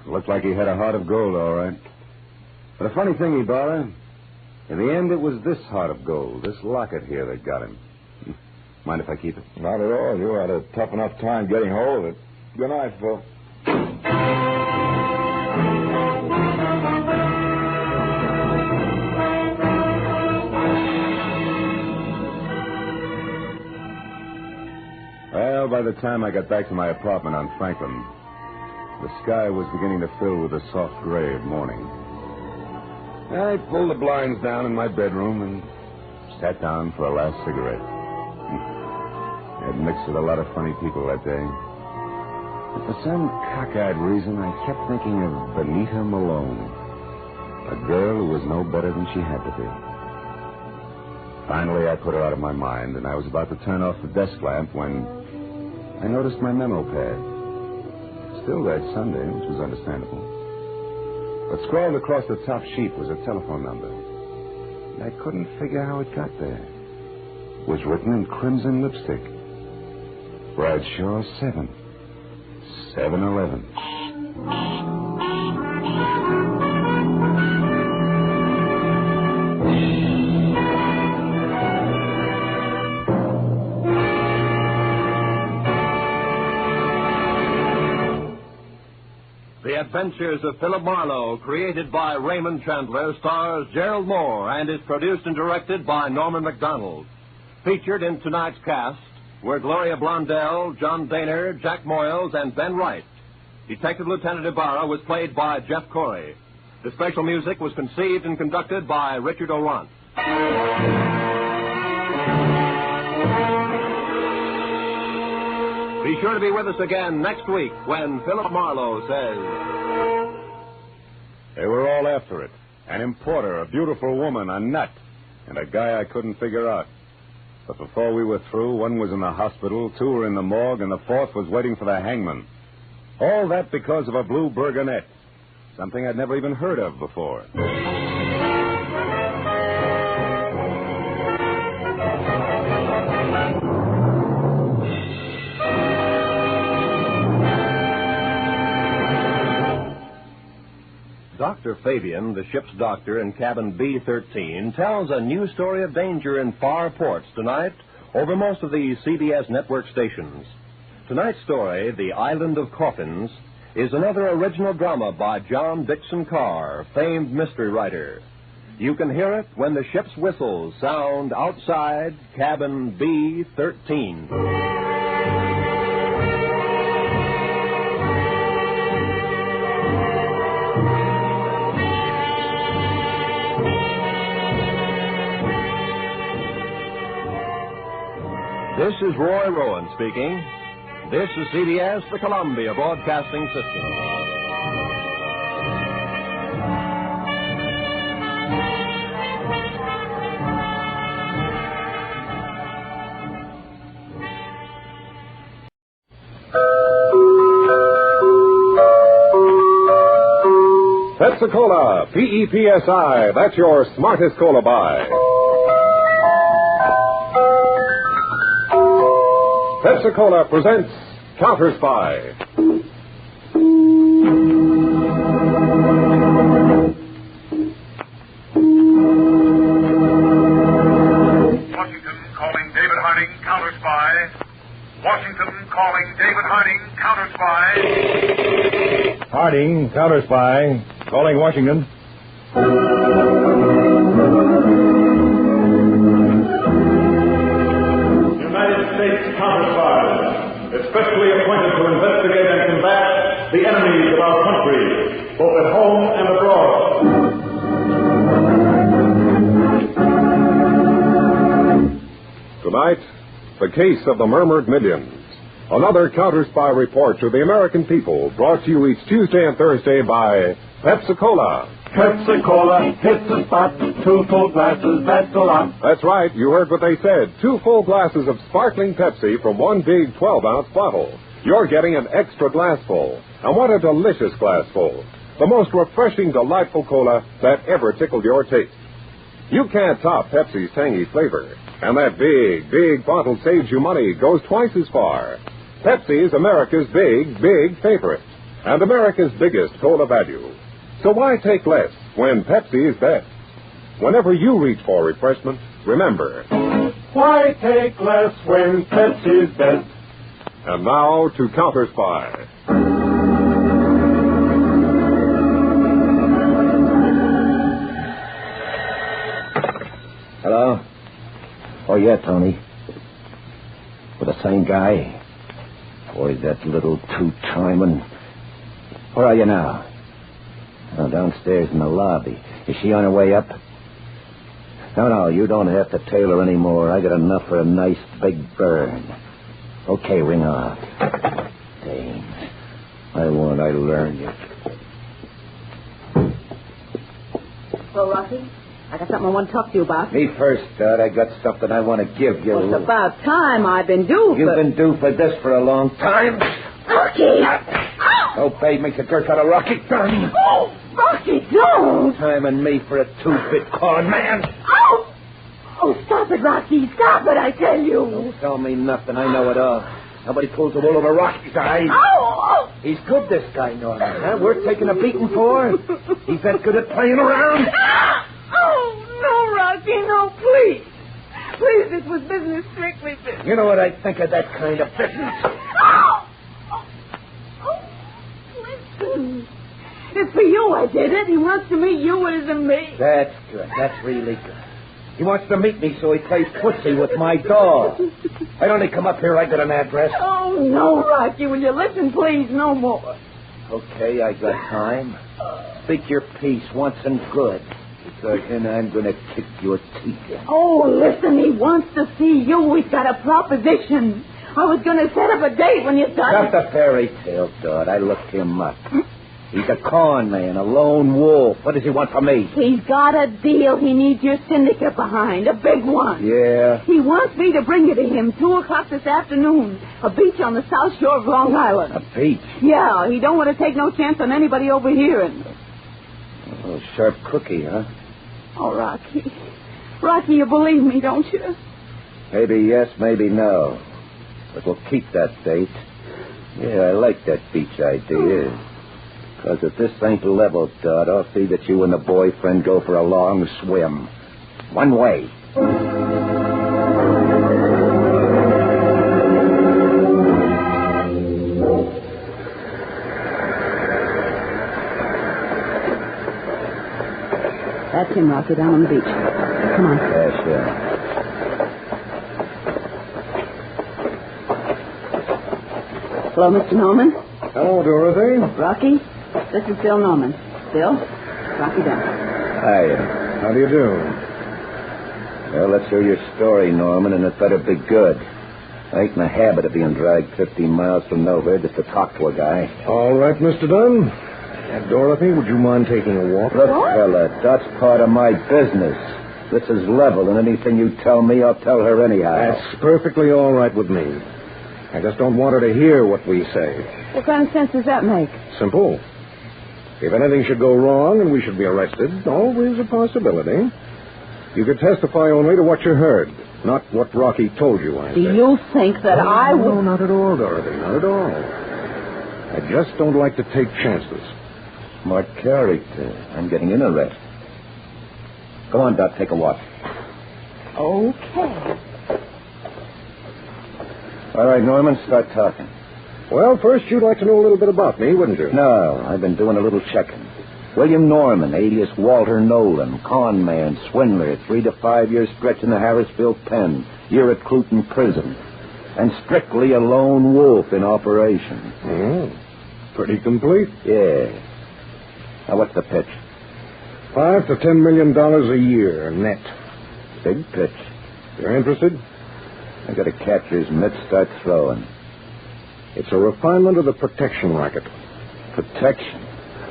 looked like he had a heart of gold, all right. But a funny thing, Ibarra, in the end, it was this heart of gold, this locket here, that got him. Mind if I keep it? Not at all. You had a tough enough time getting hold of it. Good night, Phil. Well, by the time I got back to my apartment on Franklin, the sky was beginning to fill with the soft gray of morning. I pulled the blinds down in my bedroom and sat down for a last cigarette. I had mixed with a lot of funny people that day. But for some cockeyed reason, I kept thinking of Benita Malone, a girl who was no better than she had to be. Finally, I put her out of my mind, and I was about to turn off the desk lamp when I noticed my memo pad. Still read Sunday, which was understandable. But scrawled across the top sheet was a telephone number. And I couldn't figure how it got there. It was written in crimson lipstick. Bradshaw 7. 7-Eleven. The Adventures of Philip Marlowe, created by Raymond Chandler, stars Gerald Moore and is produced and directed by Norman MacDonald. Featured in tonight's cast were Gloria Blondell, John Daner, Jack Moyles, and Ben Wright. Detective Lieutenant Ibarra was played by Jeff Corey. The special music was conceived and conducted by Richard Orant. Be sure to be with us again next week when Philip Marlowe says... They were all after it. An importer, a beautiful woman, a nut, and a guy I couldn't figure out. But before we were through, one was in the hospital, two were in the morgue, and the fourth was waiting for the hangman. All that because of a blue burgonet. Something I'd never even heard of before. Dr. Fabian, the ship's doctor in cabin B-13, tells a new story of danger in far ports tonight over most of the CBS network stations. Tonight's story, The Island of Coffins, is another original drama by John Dixon Carr, famed mystery writer. You can hear it when the ship's whistles sound outside cabin B-13. This is Roy Rowan speaking. This is CBS, the Columbia Broadcasting System. Pepsi-Cola, P-E-P-S-I. That's your smartest cola buy. Pepsi-Cola presents Counterspy. Washington calling David Harding, Counterspy. Washington calling David Harding, Counterspy. Harding, Counterspy. Calling Washington. United States Counterspy, especially appointed to investigate and combat the enemies of our country, both at home and abroad. Tonight, the case of the Murmured Million. Another Counterspy report to the American people, brought to you each Tuesday and Thursday by Pepsi-Cola. Pepsi-Cola hits the spot, 2 full glasses, that's a lot. That's right, you heard what they said. 2 full glasses of sparkling Pepsi from one big 12-ounce bottle. You're getting an extra glassful. And what a delicious glassful. The most refreshing, delightful cola that ever tickled your taste. You can't top Pepsi's tangy flavor. And that big, big bottle saves you money, goes twice as far. Pepsi is America's big, big favorite. And America's biggest cola value. So why take less when Pepsi is best? Whenever you reach for refreshment, remember. Why take less when Pepsi's best? And now to Counterspy. Hello? Oh, yeah, Tony. With the same guy? Boy, that little two-timing. Where are you now? Oh, downstairs in the lobby. Is she on her way up? No, you don't have to tail her anymore. I got enough for a nice big burn. Okay, ring off. Dang. I learn you. Well, Rocky, I got something I want to talk to you about. Me first, Dad. I got something I want to give you. Well, it's about time. I've been due for... You've been due for this for a long time. Rocky! Obey makes a jerk out of Rocky. Gun. Oh, Rocky, don't! Time and me for a 2-bit con man. Oh! Oh, stop it, Rocky. Stop it, I tell you. Don't tell me nothing. I know it all. Nobody pulls the wool over Rocky's eyes. Oh! He's good, this guy, Norman. Huh? Worth taking a beating for? He's that good at playing around? Oh, no, Rocky, no, please. Please, this was business, strictly business. You know what I think of that kind of business? Oh! Listen. It's for you I did it. He wants to meet you, it isn't me. That's good. That's really good. He wants to meet me so he plays footsie with my dog. I'd only come up here, I got an address. Oh, no, Rocky. Will you listen, please? No more. Okay, I got time. Speak your piece once and good. Because then I'm going to kick your teeth in. Oh, listen, he wants to see you. He's got a proposition. I was going to set up a date when you started. Not the fairy tale, Dad. I looked him up. He's a con man, a lone wolf. What does he want from me? He's got a deal. He needs your syndicate behind, a big one. Yeah? He wants me to bring you to him 2:00 this afternoon. A beach on the south shore of Long Island. A beach? Yeah, he don't want to take no chance on anybody overhearing. Oh, sharp cookie, huh? Oh, Rocky. Rocky, you believe me, don't you? Maybe yes, maybe no. But we'll keep that date. Yeah, I like that beach idea. Because if this ain't level, Dot, I'll see that you and the boyfriend go for a long swim. One way. That's him, Rocky, down on the beach. Come on. Yeah, sure. Hello, Mr. Norman. Hello, Dorothy. Rocky, this is Bill Norman. Bill, Rocky Dunn. Hiya. How do you do? Well, let's hear your story, Norman, and it better be good. I ain't in the habit of being dragged 50 miles from nowhere just to talk to a guy. All right, Mr. Dunn. Dorothy, would you mind taking a walk? Look, fella, that's part of my business. This is level, and anything you tell me, I'll tell her anyhow. That's perfectly all right with me. I just don't want her to hear what we say. What kind of sense does that make? Simple. If anything should go wrong and we should be arrested, always a possibility. You could testify only to what you heard, not what Rocky told you, I Do said. you think that I would... No, not at all, Dorothy, not at all. I just don't like to take chances. Smart character. I'm getting in arrest. Go on, Doc, take a watch. Okay. All right, Norman, start talking. Well, first, you'd like to know a little bit about me, wouldn't you? No, I've been doing a little checking. William Norman, alias Walter Nolan, con man, swindler, 3 to 5 year stretch in the Harrisville pen, year at Cluton prison, and strictly a lone wolf in operation. Pretty complete. Yeah. Now, what's the pitch? $5 to $10 million a year, net. Big pitch. You're interested? I got a catcher's mitt, start throwing. It's a refinement of the protection racket. Protection?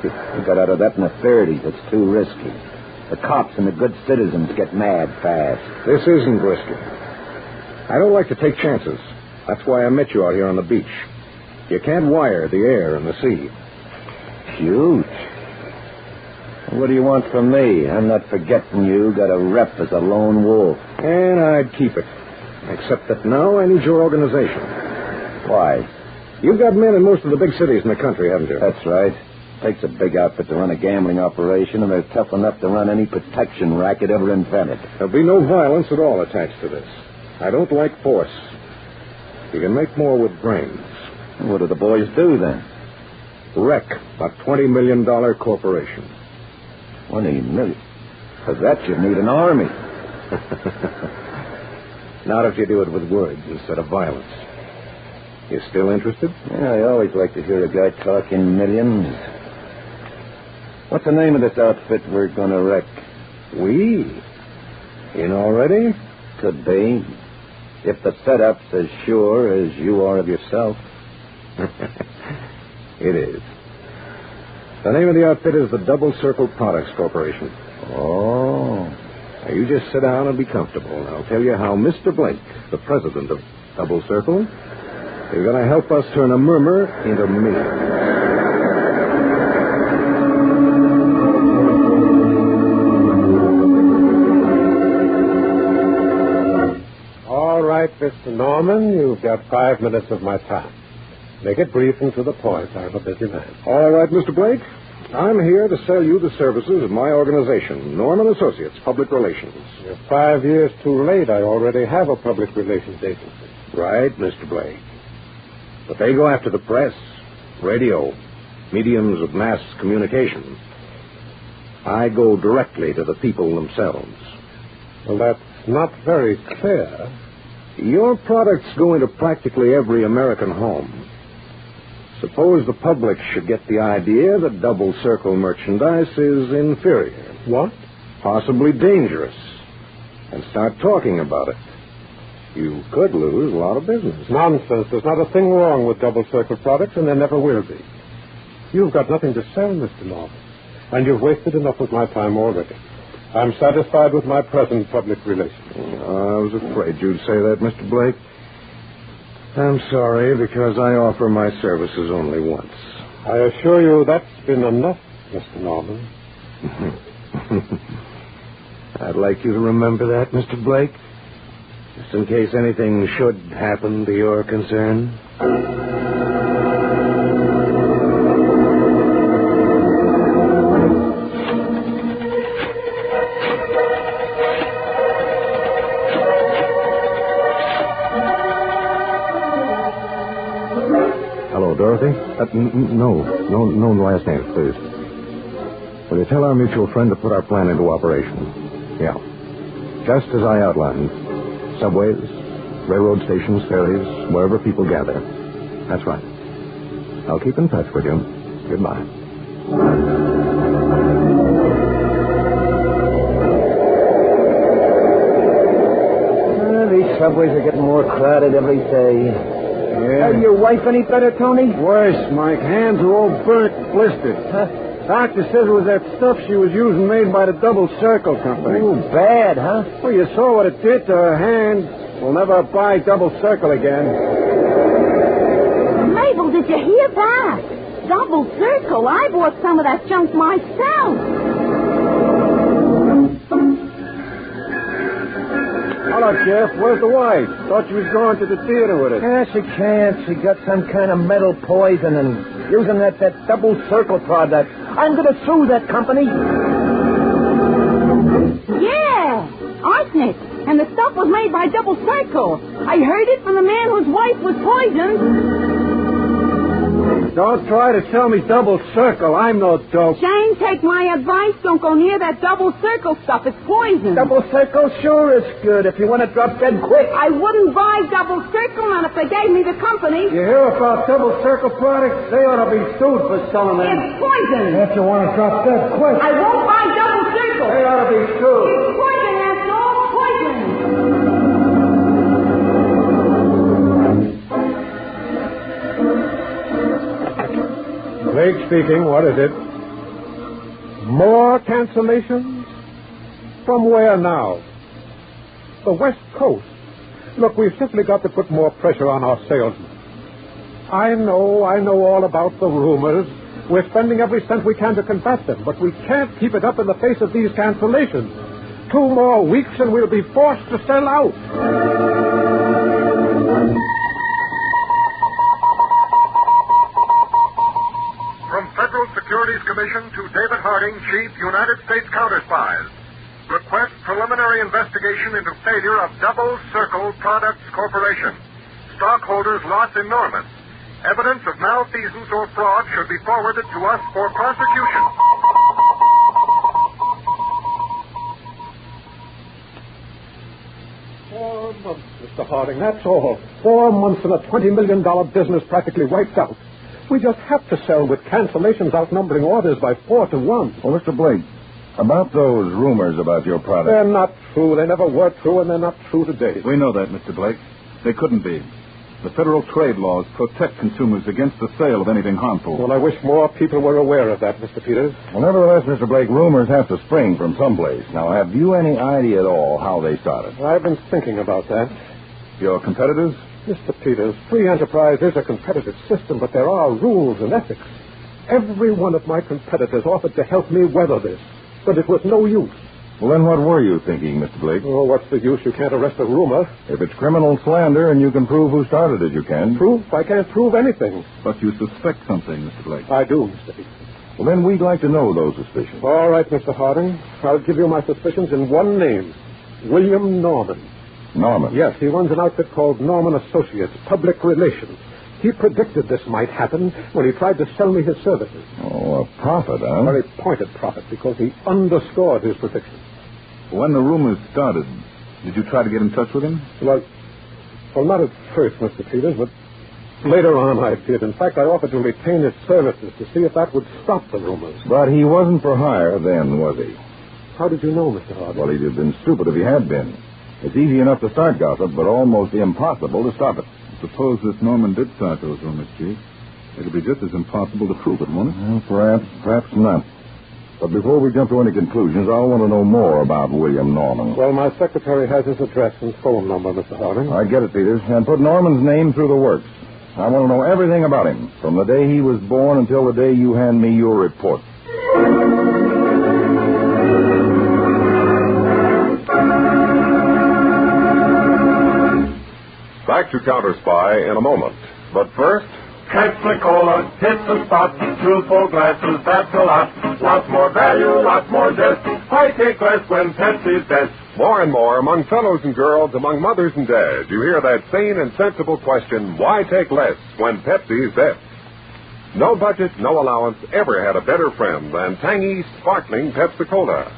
You got out of that in the 30s. It's too risky. The cops and the good citizens get mad fast. This isn't risky. I don't like to take chances. That's why I met you out here on the beach. You can't wire the air and the sea. Huge. What do you want from me? I'm not forgetting you got a rep as a lone wolf. And I'd keep it. Except that now I need your organization. Why? You've got men in most of the big cities in the country, haven't you? That's right. Takes a big outfit to run a gambling operation, and they're tough enough to run any protection racket ever invented. There'll be no violence at all attached to this. I don't like force. You can make more with brains. What do the boys do, then? Wreck a $20 million corporation. 20 million? For that, you need an army. Not if you do it with words instead of violence. You still interested? Yeah, I always like to hear a guy talk in millions. What's the name of this outfit we're going to wreck? We? In already? Could be. If the setup's as sure as you are of yourself. It is. The name of the outfit is the Double Circle Products Corporation. Oh. Now, you just sit down and be comfortable, and I'll tell you how Mr. Blake, the president of Double Circle, is going to help us turn a murmur into millions. All right, Mr. Norman, you've got 5 minutes of my time. Make it brief and to the point. I'm a busy man. All right, Mr. Blake. I'm here to sell you the services of my organization, Norman Associates, Public Relations. You're 5 years too late. I already have a public relations agency. Right, Mr. Blake. But they go after the press, radio, mediums of mass communication. I go directly to the people themselves. Well, that's not very clear. Your products go into practically every American home. Suppose the public should get the idea that Double Circle merchandise is inferior. What? Possibly dangerous. And start talking about it. You could lose a lot of business. Nonsense. There's not a thing wrong with Double Circle products, and there never will be. You've got nothing to sell, Mr. Norman. And you've wasted enough of my time already. I'm satisfied with my present public relations. I was afraid you'd say that, Mr. Blake. I'm sorry, because I offer my services only once. I assure you that's been enough, Mr. Norman. I'd like you to remember that, Mr. Blake. Just in case anything should happen to your concern. Dorothy? No last names, please. Will you tell our mutual friend to put our plan into operation? Yeah. Just as I outlined. Subways, railroad stations, ferries, wherever people gather. That's right. I'll keep in touch with you. Goodbye. These subways are getting more crowded every day. Yeah. Your wife any better, Tony? Worse, Mike. Hands are all burnt, blistered. Huh? Doctor says it was that stuff she was using made by the Double Circle Company. Ooh, bad, huh? Well, you saw what it did to her hands. We'll never buy Double Circle again. Mabel, did you hear that? Double Circle. I bought some of that junk myself. Hello, Jeff. Where's the wife? Thought you was going to the theater with us. Yeah, she can't. She got some kind of metal poison and using that Double Circle product. I'm going to sue that company. Yeah, arsenic. And the stuff was made by Double Circle. I heard it from the man whose wife was poisoned. Don't try to sell me Double Circle. I'm no dope. Jane, take my advice. Don't go near that Double Circle stuff. It's poison. Double Circle sure is good if you want to drop dead quick. I wouldn't buy Double Circle, not if they gave me the company. You hear about Double Circle products? They ought to be sued for selling them. It's poison. If you want to drop dead quick. I won't buy Double Circle. They ought to be sued. It's poison, asshole. Poison. Blake speaking. What is it? More cancellations? From where now? The West Coast. Look, we've simply got to put more pressure on our salesmen. I know all about the rumors. We're spending every cent we can to combat them, but we can't keep it up in the face of these cancellations. 2 more weeks and we'll be forced to sell out. From Federal Securities Commission to David Harding, Chief, United States Counterspies. Request preliminary investigation into failure of Double Circle Products Corporation. Stockholders' loss enormous. Evidence of malfeasance or fraud should be forwarded to us for prosecution. 4 months, Mr. Harding, that's all. 4 months and a $20 million business practically wiped out. We just have to sell with cancellations outnumbering orders by 4 to 1. Well, Mr. Blake, about those rumors about your product. They're not true. They never were true, and they're not true today. We know that, Mr. Blake. They couldn't be. The federal trade laws protect consumers against the sale of anything harmful. Well, I wish more people were aware of that, Mr. Peters. Well, nevertheless, Mr. Blake, rumors have to spring from someplace. Now, have you any idea at all how they started? I've been thinking about that. Your competitors? Mr. Peters, free enterprise is a competitive system, but there are rules and ethics. Every one of my competitors offered to help me weather this, but it was no use. Well, then what were you thinking, Mr. Blake? Oh, what's the use? You can't arrest a rumor. If it's criminal slander and you can prove who started it, you can. Proof? I can't prove anything. But you suspect something, Mr. Blake. I do, Mr. Peters. Well, then we'd like to know those suspicions. All right, Mr. Harding. I'll give you my suspicions in one name. William Norman. Norman? Yes, he runs an outfit called Norman Associates, Public Relations. He predicted this might happen when he tried to sell me his services. Oh, a prophet, huh? A very pointed prophet, because he underscored his prediction. When the rumors started, did you try to get in touch with him? Well, not at first, Mr. Peters, but later on I did. In fact, I offered to retain his services to see if that would stop the rumors. But he wasn't for hire then, was he? How did you know, Mr. Harding? Well, he'd have been stupid if he had been. It's easy enough to start gossip, but almost impossible to stop it. Suppose this Norman did start those rumors, Chief. It'd be just as impossible to prove it, won't it? Well, perhaps not. But before we jump to any conclusions, I want to know more about William Norman. Well, my secretary has his address and phone number, Mr. Harding. I get it, Peters. And put Norman's name through the works. I want to know everything about him, from the day he was born until the day you hand me your report. Back to Counterspy in a moment. But first... Pepsi-Cola, hits the spot, truthful glasses, that's a lot. Lots more value, lots more zest. Why take less when Pepsi's best? More and more, among fellows and girls, among mothers and dads, you hear that sane and sensible question, why take less when Pepsi's best? No budget, no allowance ever had a better friend than tangy, sparkling Pepsi-Cola.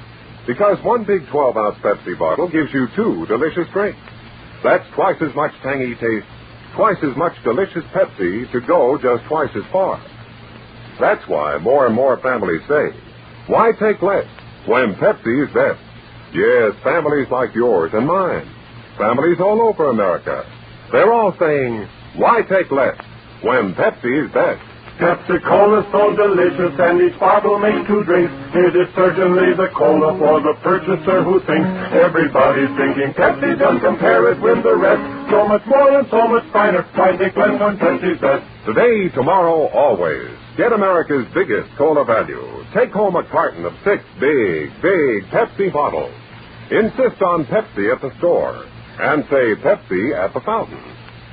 Because one big 12-ounce Pepsi bottle gives you 2 delicious drinks. That's twice as much tangy taste, twice as much delicious Pepsi to go just twice as far. That's why more and more families say, why take less when Pepsi is best? Yes, families like yours and mine. Families all over America. They're all saying, why take less when Pepsi is best? Pepsi-Cola's so delicious, and each bottle makes 2 drinks. It is certainly the cola for the purchaser who thinks everybody's drinking Pepsi. Just compare it with the rest. So much more and so much finer. Why take less when Pepsi's best? Today, tomorrow, always. Get America's biggest cola value. Take home a carton of 6 big Pepsi bottles. Insist on Pepsi at the store. And say Pepsi at the fountain.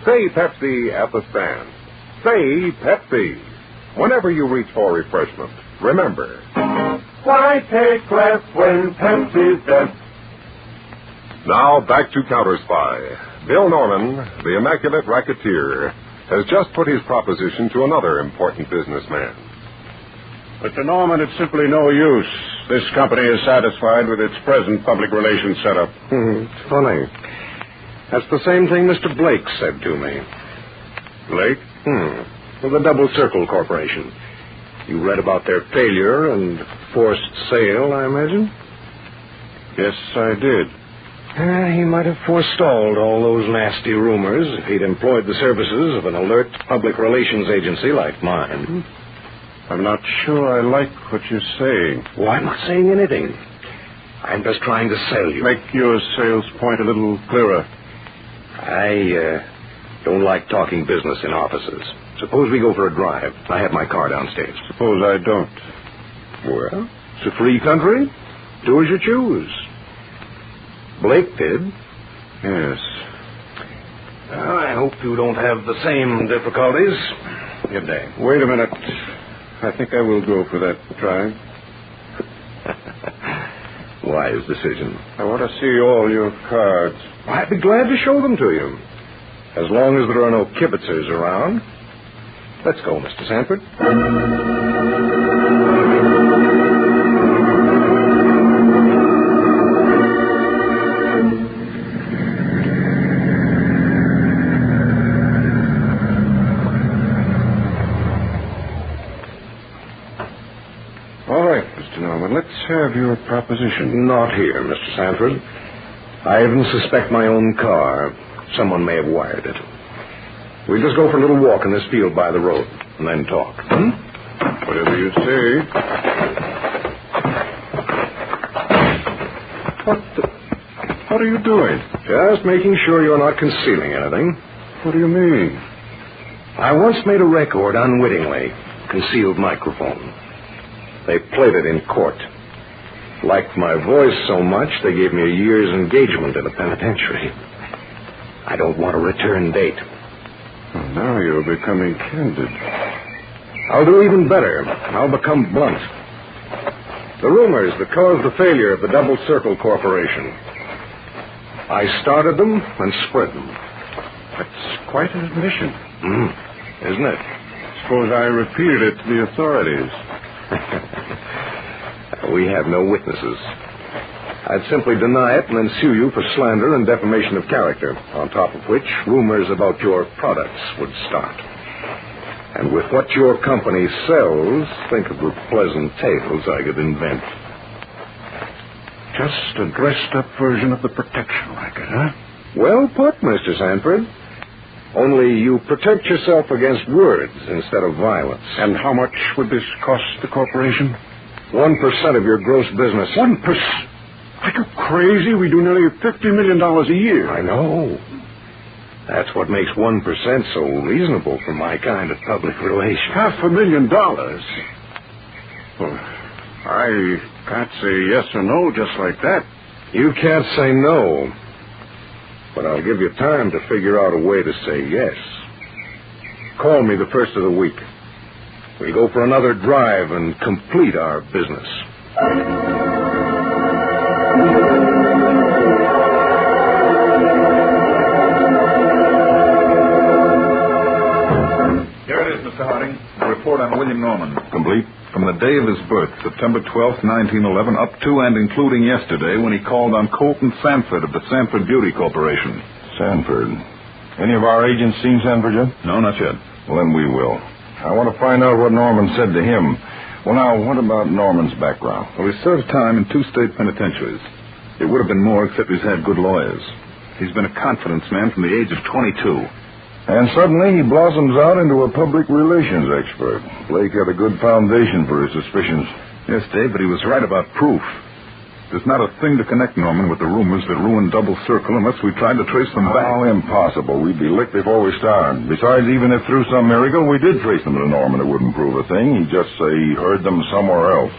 Say Pepsi at the stand. Say Pepsi. Whenever you reach for refreshment, remember, why take less when Pepsi's best? Now back to Counterspy. Bill Norman, the immaculate racketeer, has just put his proposition to another important businessman. Mr. Norman, it's simply no use. This company is satisfied with its present public relations setup. It's funny. That's the same thing Mr. Blake said to me. Blake? Well, the Double Circle Corporation. You read about their failure and forced sale, I imagine? Yes, I did. He might have forestalled all those nasty rumors if he'd employed the services of an alert public relations agency like mine. I'm not sure I like what you're saying. Well, I'm not saying anything. I'm just trying to sell you. Make your sales point a little clearer. I don't like talking business in offices. Suppose we go for a drive. I have my car downstairs. Suppose I don't. Well, it's a free country. Do as you choose. Blake did. Yes. Well, I hope you don't have the same difficulties. Good day. Wait a minute. I think I will go for that drive. Wise decision. I want to see all your cards. I'd be glad to show them to you. As long as there are no kibitzers around. Let's go, Mr. Sanford. Let's have your proposition. Not here, Mr. Sanford. I even suspect my own car. Someone may have wired it. We'll just go for a little walk in this field by the road and then talk. Whatever you say. What are you doing? Just making sure you're not concealing anything. What do you mean? I once made a record unwittingly. Concealed microphone. They played it in court. Liked my voice so much, they gave me a year's engagement in a penitentiary. I don't want a return date. Well, now you're becoming candid. I'll do even better. I'll become blunt. The rumors that caused the failure of the Double Circle Corporation. I started them and spread them. That's quite an admission. Isn't it? Suppose I repeated it to the authorities. We have no witnesses. I'd simply deny it and then sue you for slander and defamation of character, on top of which rumors about your products would start. And with what your company sells, think of the pleasant tales I could invent. Just a dressed-up version of the protection racket, huh? Well put, Mr. Sanford. Only you protect yourself against words instead of violence. And how much would this cost the corporation? 1% of your gross business. 1%? Are you crazy? We do nearly $50 million a year. I know. That's what makes 1% so reasonable for my kind of public relations. $500,000? Well, I can't say yes or no just like that. You can't say no. But I'll give you time to figure out a way to say yes. Call me the first of the week. We'll go for another drive and complete our business. Here it is, Mr. Harding. A report on William Norman. Complete. From the day of his birth, September 12th, 1911, up to and including yesterday when he called on Colton Sanford of the Sanford Beauty Corporation. Sanford. Any of our agents seen Sanford yet? No, not yet. Well, then we will. I want to find out what Norman said to him. Well, now, what about Norman's background? Well, he served time in 2 state penitentiaries. It would have been more except he's had good lawyers. He's been a confidence man from the age of 22. And suddenly he blossoms out into a public relations expert. Blake had a good foundation for his suspicions. Yes, Dave, but he was right about proof. There's not a thing to connect Norman with the rumors that ruined Double Circle unless we tried to trace them back. Oh, impossible. We'd be licked before we started. Besides, even if through some miracle we did trace them to Norman, it wouldn't prove a thing. He'd just say he heard them somewhere else.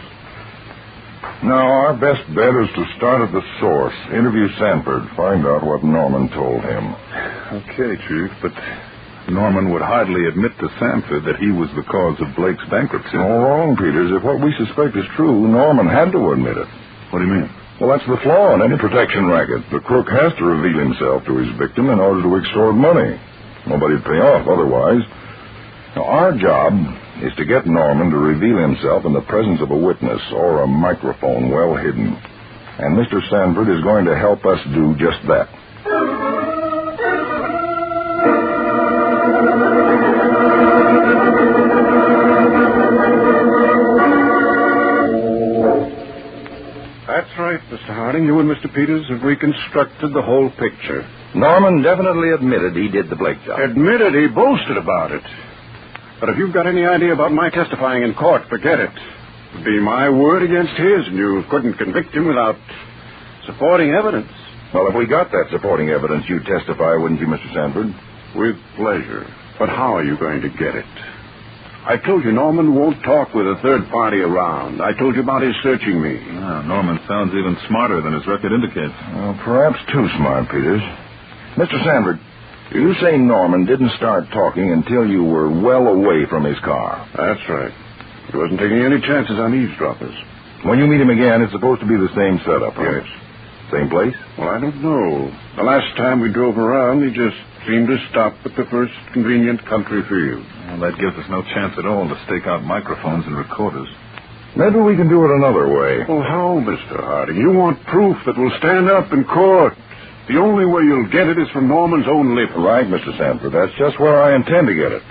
No, our best bet is to start at the source. Interview Sanford. Find out what Norman told him. Okay, Chief, but Norman would hardly admit to Sanford that he was the cause of Blake's bankruptcy. All wrong, Peters. If what we suspect is true, Norman had to admit it. What do you mean? Well, that's the flaw in any protection racket. The crook has to reveal himself to his victim in order to extort money. Nobody'd pay off otherwise. Now, our job is to get Norman to reveal himself in the presence of a witness or a microphone well hidden. And Mr. Sanford is going to help us do just that. That's right, Mr. Harding. You and Mr. Peters have reconstructed the whole picture. Norman definitely admitted he did the Blake job. Admitted? He boasted about it. But if you've got any idea about my testifying in court, forget it. It would be my word against his, and you couldn't convict him without supporting evidence. Well, if we got that supporting evidence, you'd testify, wouldn't you, Mr. Sanford? With pleasure. But how are you going to get it? I told you Norman won't talk with a third party around. I told you about his searching me. Norman sounds even smarter than his record indicates. Well, perhaps too smart, Peters. Mr. Sanford, you say Norman didn't start talking until you were well away from his car. That's right. He wasn't taking any chances on eavesdroppers. When you meet him again, it's supposed to be the same setup, huh? Yes. Same place? Well, I don't know. The last time we drove around, he just seemed to stop at the first convenient country field. Well, that gives us no chance at all to stake out microphones and recorders. Maybe we can do it another way. Well, how, Mr. Harding? You want proof that will stand up in court. The only way you'll get it is from Norman's own lips. Right, Mr. Sanford. That's just where I intend to get it.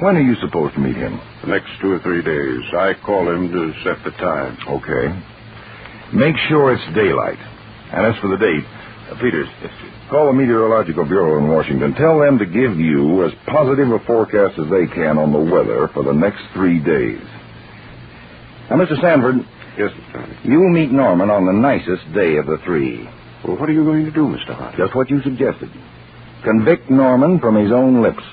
When are you supposed to meet him? The next 2 or 3 days. I call him to set the time. Okay. Make sure it's daylight. And as for the date, Peters, call the Meteorological Bureau in Washington. Tell them to give you as positive a forecast as they can on the weather for the next 3 days. Now, Mr. Sanford. Yes, Mr. Harding. You'll meet Norman on the nicest day of the 3. Well, what are you going to do, Mr. Harding? Just what you suggested. Convict Norman from his own lips.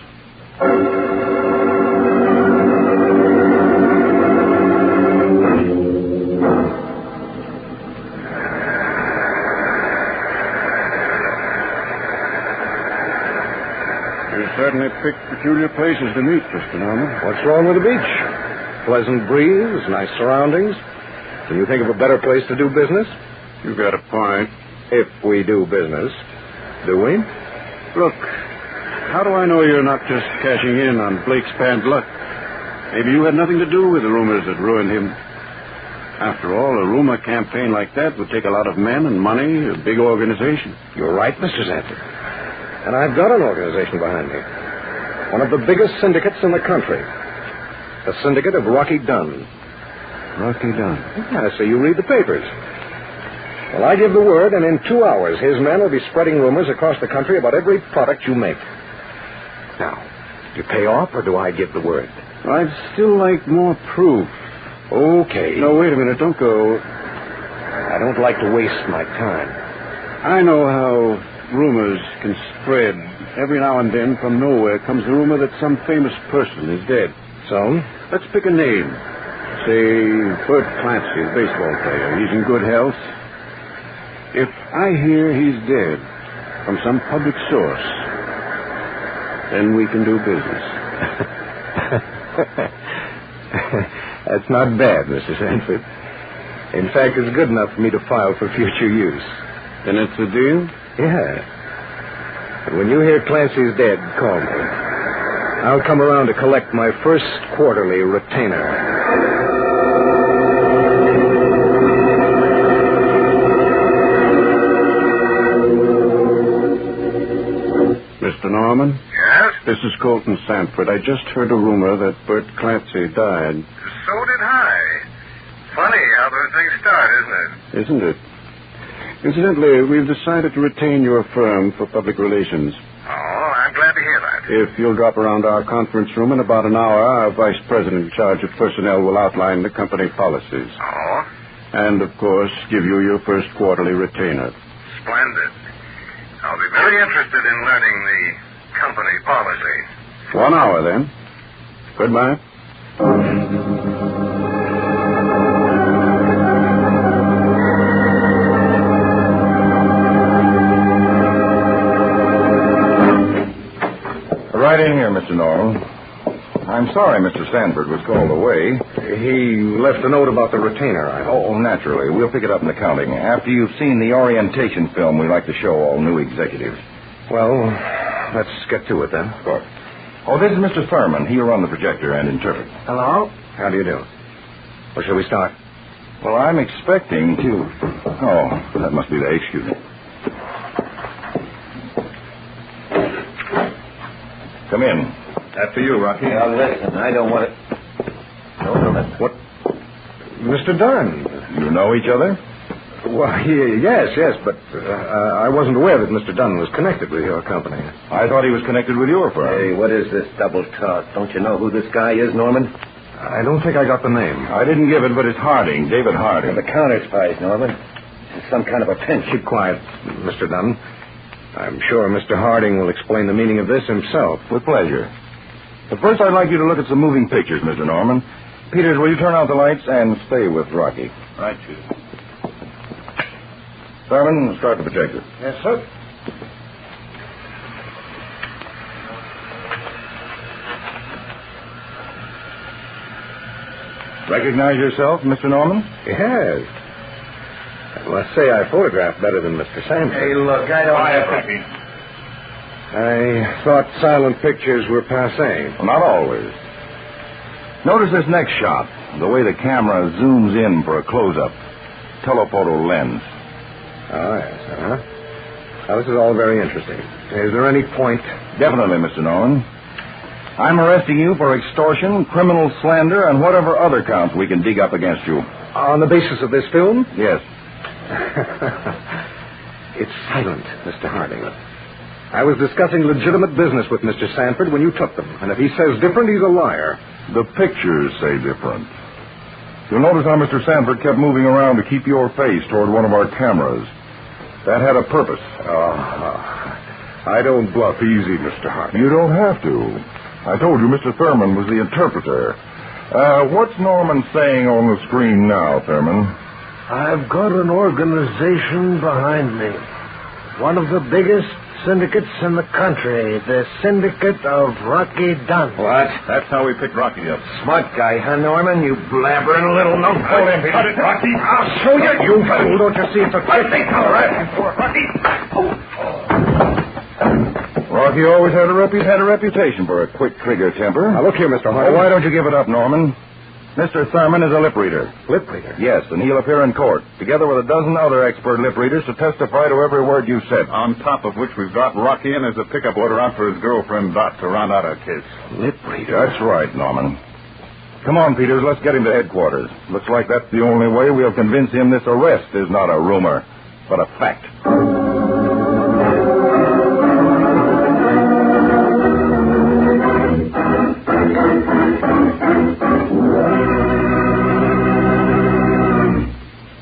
You certainly picked peculiar places to meet, Mr. Norman. What's wrong with the beach? Pleasant breeze, nice surroundings. Can you think of a better place to do business? You've got a point. If we do business. Do we? Look, how do I know you're not just cashing in on Blake's bad luck? Maybe you had nothing to do with the rumors that ruined him. After all, a rumor campaign like that would take a lot of men and money, a big organization. You're right, Mr. Sanford. And I've got an organization behind me. One of the biggest syndicates in the country. The Syndicate of Rocky Dunn. Rocky Dunn? Yeah, so you read the papers. Well, I give the word, and in 2 hours, his men will be spreading rumors across the country about every product you make. Now, do you pay off, or do I give the word? I'd still like more proof. Okay. No, wait a minute. Don't go. I don't like to waste my time. I know how rumors can spread. Every now and then, from nowhere, comes the rumor that some famous person is dead. So? Let's pick a name. Say, Bert Clancy, the baseball player. He's in good health. If I hear he's dead from some public source, then we can do business. That's not bad, Mr. Sanford. In fact, it's good enough for me to file for future use. Then it's a deal? Yeah. And when you hear Clancy's dead, call me. I'll come around to collect my first quarterly retainer. Mr. Norman? Yes? This is Colton Sanford. I just heard a rumor that Bert Clancy died. So did I. Funny how those things start, isn't it? Isn't it? Incidentally, we've decided to retain your firm for public relations. Oh, I'm glad to hear that. If you'll drop around our conference room in about an hour, our vice president in charge of personnel will outline the company policies. Oh? And, of course, give you your first quarterly retainer. Splendid. I'll be very interested in learning the company policy. 1 hour, then. Goodbye. Right in here, Mr. Norman. I'm sorry Mr. Sanford was called away. He left a note about the retainer, I hope. Oh, naturally. We'll pick it up in accounting. After you've seen the orientation film we like to show all new executives. Well, let's get to it then. Of course. Oh, this is Mr. Thurman. He'll run the projector and interpret. Hello? How do you do? Well, shall we start? Well, I'm expecting to... Oh, that must be the... Excuse me. Come in. After you, Rocky. Now, listen, I don't want it. What? Mr. Dunn. You know each other? Well, yes, but I wasn't aware that Mr. Dunn was connected with your company. I thought he was connected with your firm. Hey, what is this double talk? Don't you know who this guy is, Norman? I don't think I got the name. I didn't give it, but it's Harding, David Harding. The Counterspy, Norman. It's some kind of a pinch. Keep quiet, Mr. Dunn. I'm sure Mr. Harding will explain the meaning of this himself. With pleasure. But first, I'd like you to look at some moving pictures, Mr. Norman. Peters, will you turn out the lights and stay with Rocky? Right, Chief. Thurman, start the projector. Yes, sir. Recognize yourself, Mr. Norman? Yes. I must say I photographed better than Mr. Sanford. Hey, look, I don't have to... I thought silent pictures were passé. Well, not always. Notice this next shot, the way the camera zooms in for a close-up. Telephoto lens. Oh, yes, Now, this is all very interesting. Is there any point? Definitely, Mr. Norman. I'm arresting you for extortion, criminal slander, and whatever other counts we can dig up against you. On the basis of this film? Yes. It's silent, Mr. Harding. I was discussing legitimate business with Mr. Sanford when you took them. And if he says different, he's a liar. The pictures say different. You'll notice how Mr. Sanford kept moving around to keep your face toward one of our cameras. That had a purpose. I don't bluff easy, Mr. Harding. You don't have to. I told you Mr. Thurman was the interpreter. What's Norman saying on the screen now, Thurman? I've got an organization behind me. One of the biggest syndicates in the country. The Syndicate of Rocky Dunn. What? That's how we picked Rocky up. Smart guy, huh, Norman? You blabbering little no. Hold him, Peter. Cut it, Rocky. I'll show you, you fool. Don't you see it's a trick? Rocky always had a reputation for a quick trigger temper. Now, look here, Mr. Harding. Why don't you give it up, Norman? Mr. Thurman is a lip reader. Lip reader? Yes, and he'll appear in court, together with a dozen other expert lip readers to testify to every word you said. On top of which we've got Rocky in as a pickup order out for his girlfriend, Dot, to round out our case. Lip reader? That's right, Norman. Come on, Peters, let's get him to headquarters. Looks like that's the only way we'll convince him this arrest is not a rumor, but a fact.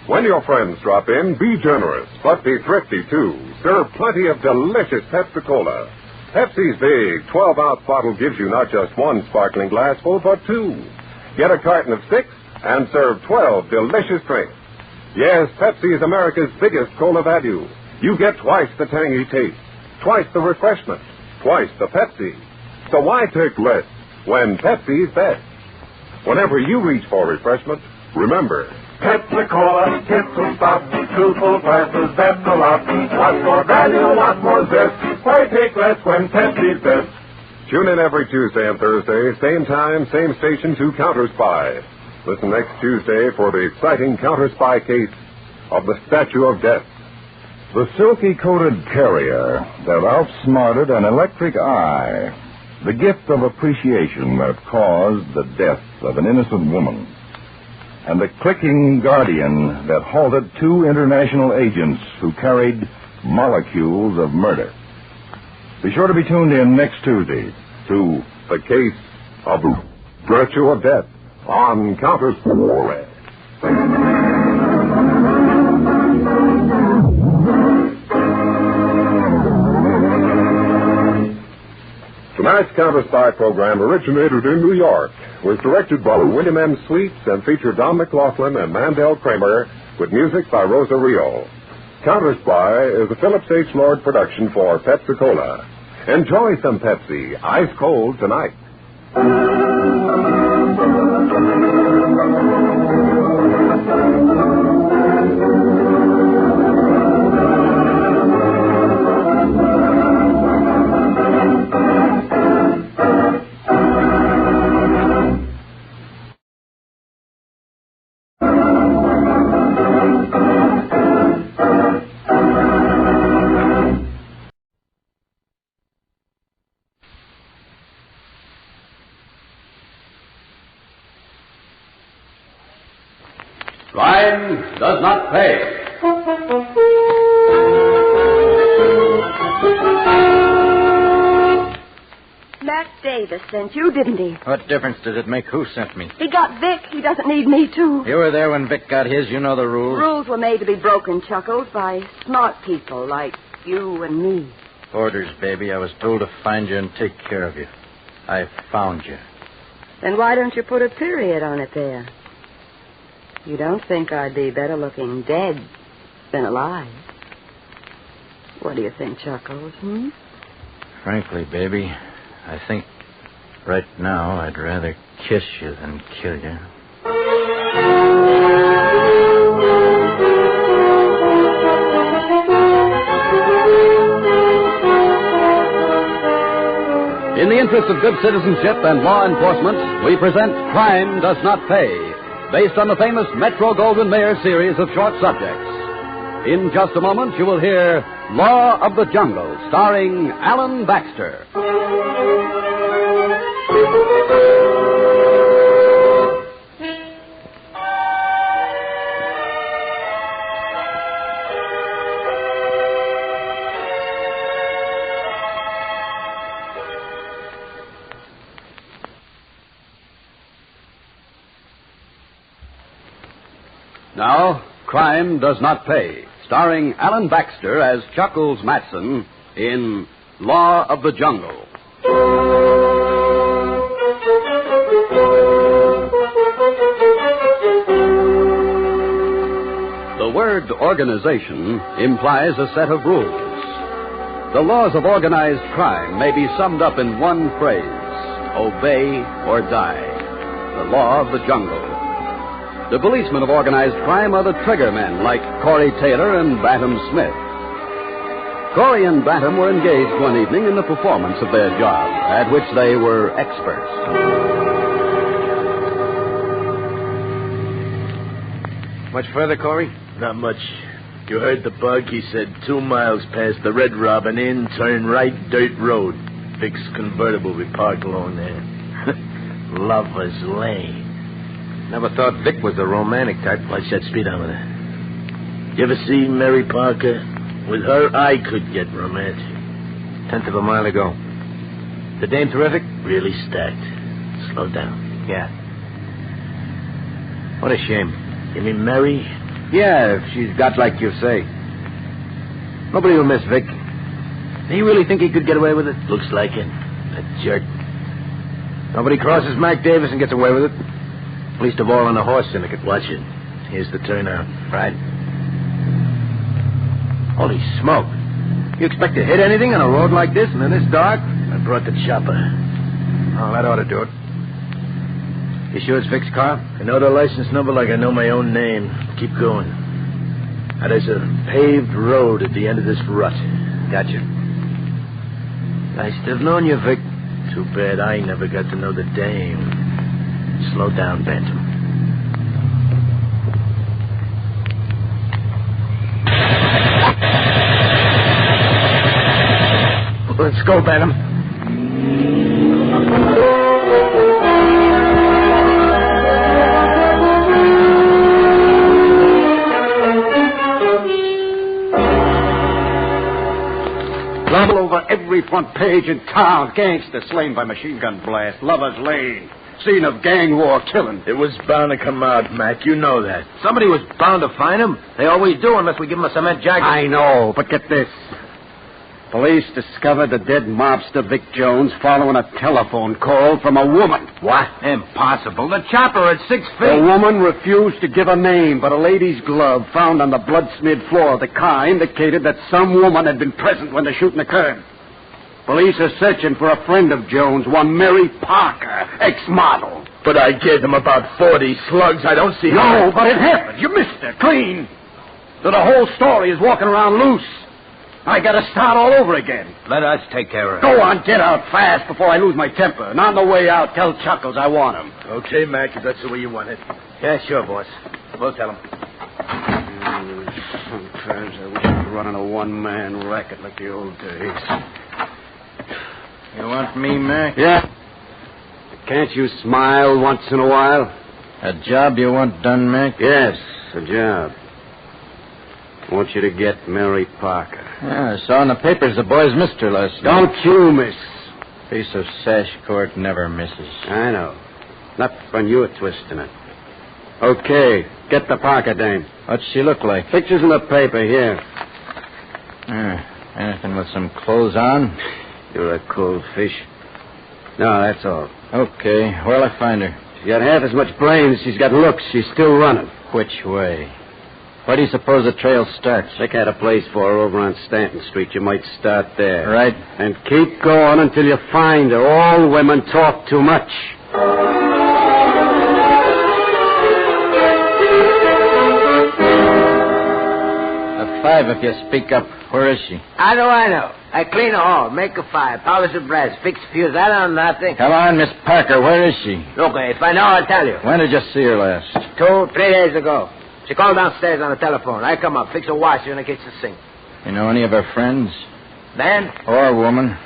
When your friends drop in, be generous, but be thrifty, too. Serve plenty of delicious Pepsi-Cola. Pepsi's big 12-ounce bottle gives you not just one sparkling glass full, but two. Get a carton of 6 and serve 12 delicious drinks. Yes, Pepsi is America's biggest cola value. You get twice the tangy taste, twice the refreshment, twice the Pepsi. So why take less when Pepsi's best? Whenever you reach for refreshment, remember... Pepsi-Cola, get to stop. Truthful prices, that's a lot. What more value, what more zest? Why take less when Pepsi's best? Tune in every Tuesday and Thursday, same time, same station to Counterspy. Listen next Tuesday for the exciting Counterspy case of the Statue of Death. The silky-coated carrier that outsmarted an electric eye. The gift of appreciation that caused the death of an innocent woman. And the clicking guardian that halted 2 international agents who carried molecules of murder. Be sure to be tuned in next Tuesday to the case of the Statue of Death on Counterspy. Tonight's Counterspy program originated in New York, was directed by William M. Sleets, and featured Don McLaughlin and Mandel Kramer, with music by Rosa Rio. Counterspy is a Phillips H. Lord production for Pepsi-Cola. Enjoy some Pepsi, ice cold tonight. Crime does not pay. Mac Davis sent you, didn't he? What difference does it make who sent me? He got Vic. He doesn't need me, too. You were there when Vic got his. You know the rules. Rules were made to be broken, Chuckles, by smart people like you and me. Orders, baby. I was told to find you and take care of you. I found you. Then why don't you put a period on it there? You don't think I'd be better looking dead than alive? What do you think, Chuckles, Frankly, baby, I think right now I'd rather kiss you than kill you. In the interest of good citizenship and law enforcement, we present Crime Does Not Pay, based on the famous Metro-Goldwyn-Mayer series of short subjects. In just a moment, you will hear Law of the Jungle, starring Alan Baxter. Now, Crime Does Not Pay, starring Alan Baxter as Chuckles Matson in Law of the Jungle. The word organization implies a set of rules. The laws of organized crime may be summed up in one phrase: obey or die. The law of the jungle. The policemen of organized crime are the trigger men, like Corey Taylor and Bantam Smith. Corey and Bantam were engaged one evening in the performance of their job, at which they were experts. Much further, Corey? Not much. You heard the bug. He said 2 miles past the Red Robin Inn, turn right, dirt road. Vic's convertible we parked along there. Lover's Lane. Never thought Vic was the romantic type. Watch that speedometer. You ever see Mary Parker? With her, I could get romantic. 1/10 of a mile to go. The dame terrific? Really stacked. Slow down. Yeah. What a shame. You mean Mary? Yeah, if she's got like you say. Nobody will miss Vic. Do you really think he could get away with it? Looks like it. That jerk. Nobody crosses Mac Davis and gets away with it. Least of all on the horse syndicate. Watch it. Here's the turnout. Right. Holy smoke. You expect to hit anything on a road like this and in this dark? I brought the chopper. Oh, that ought to do it. You sure it's Vic's car? I know the license number like I know my own name. Keep going. Now, there's a paved road at the end of this rut. Gotcha. Nice to have known you, Vic. Too bad I never got to know the dame. Slow down, Bantam. Let's go, Bantam. All over every front page in town. Gangster slain by machine gun blast. Lover's Lane. Scene of gang war killing. It was bound to come out, Mac. You know that. Somebody was bound to find him. They always do unless we give them a cement jacket. I know, but get this. Police discovered the dead mobster Vic Jones following a telephone call from a woman. What? Impossible. The chopper at 6 feet. The woman refused to give a name, but a lady's glove found on the blood-smeared floor of the car indicated that some woman had been present when the shooting occurred. Police are searching for a friend of Jones, one Mary Parker, ex-model. But I gave them about 40 slugs. I don't see how... No, but it happened. You missed her, clean. So the whole story is walking around loose. I gotta start all over again. Let us take care of it. Go on, get out fast before I lose my temper. And on the way out, tell Chuckles I want him. Okay, Mac, if that's the way you want it. Yeah, sure, boss. We'll tell him. Sometimes I wish I was running a one-man racket like the old days. You want me, Mac? Yeah. Can't you smile once in a while? A job you want done, Mac? Yes, a job. I want you to get Mary Parker. Yeah, I saw in the papers the boys missed her last night. Don't you miss. Piece of sash cord never misses. I know. Not when you're twisting it. Okay, get the Parker dame. What's she look like? Pictures in the paper, here. Anything with some clothes on? You're a cold fish. No, that's all. Okay, where'll I find her? She's got half as much brains as she's got looks. She's still running. Which way? Where do you suppose the trail starts? Check out a place for her over on Stanton Street. You might start there. Right. And keep going until you find her. All women talk too much. A 5 if you speak up. Where is she? I know. I clean the hall, make a fire, polish the brass, fix fuse. I don't know nothing. Come on, Miss Parker. Where is she? Look, if I know, I'll tell you. When did you see her last? 2-3 days ago. She called downstairs on the telephone. I come up, fix a washer in the kitchen sink. You know any of her friends? Man? Or woman?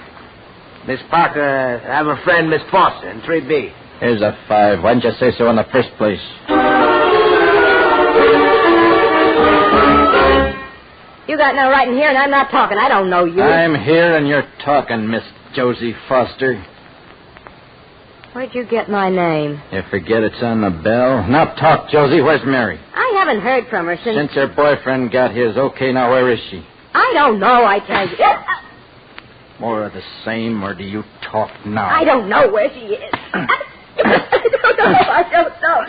Miss Parker, I have a friend, Miss Foster, in 3B. Here's a 5. Why didn't you say so in the first place? You got no right in here, and I'm not talking. I don't know you. I'm here, and you're talking, Miss Josie Foster. Where'd you get my name? You forget it's on the bell? Now talk, Josie. Where's Mary? I haven't heard from her since... Since her boyfriend got his. Okay, now where is she? I don't know, I tell you. More of the same, or do you talk now? I don't know where she is. I don't know.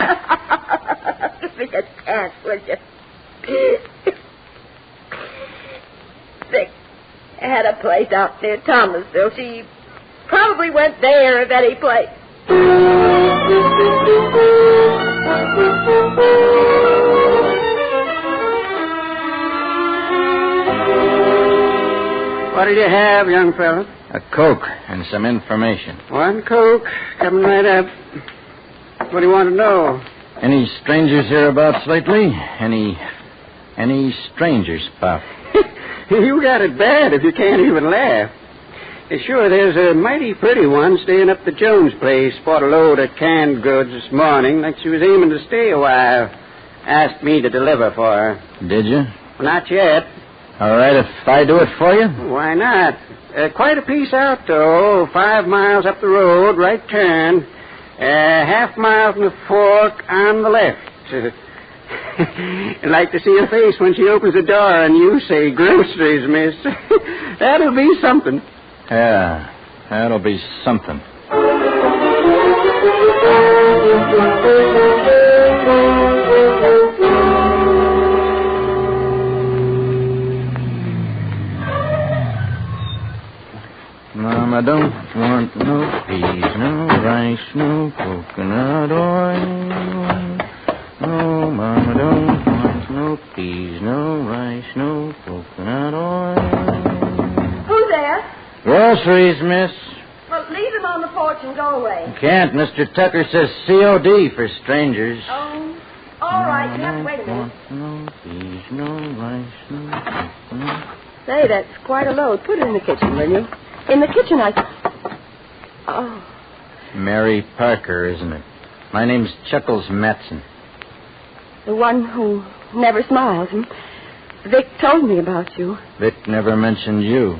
Give me a chance, will you? Vic had a place out near Thomasville. She probably went there if any place. What did you have, young fella? A Coke and some information. One Coke, coming right up. What do you want to know? Any strangers hereabouts lately? Any strangers, Pop? You got it bad if you can't even laugh. Sure, there's a mighty pretty one staying up the Jones place. Bought a load of canned goods this morning, like she was aiming to stay a while. Asked me to deliver for her. Did you? Well, not yet. All right, if I do it for you? Why not? Quite a piece out, though. 5 miles up the road, right turn. Half mile from the fork on the left. I'd like to see her face when she opens the door and you say, groceries, miss. That'll be something. Yeah, that'll be something. Mama don't want no peas, no rice, no coconut oil. No, Mama don't want no peas, no rice, no coconut oil. Who's there? Groceries, miss. Well, leave them on the porch and go away. Can't. Mr. Tucker says COD for strangers. Oh, all right. You have to wait a minute. No peas, no rice, no coconut. Say, that's quite a load. Put it in the kitchen, will you? In the kitchen, Oh. Mary Parker, isn't it? My name's Chuckles Matson. The one who never smiles. Vic told me about you. Vic never mentioned you.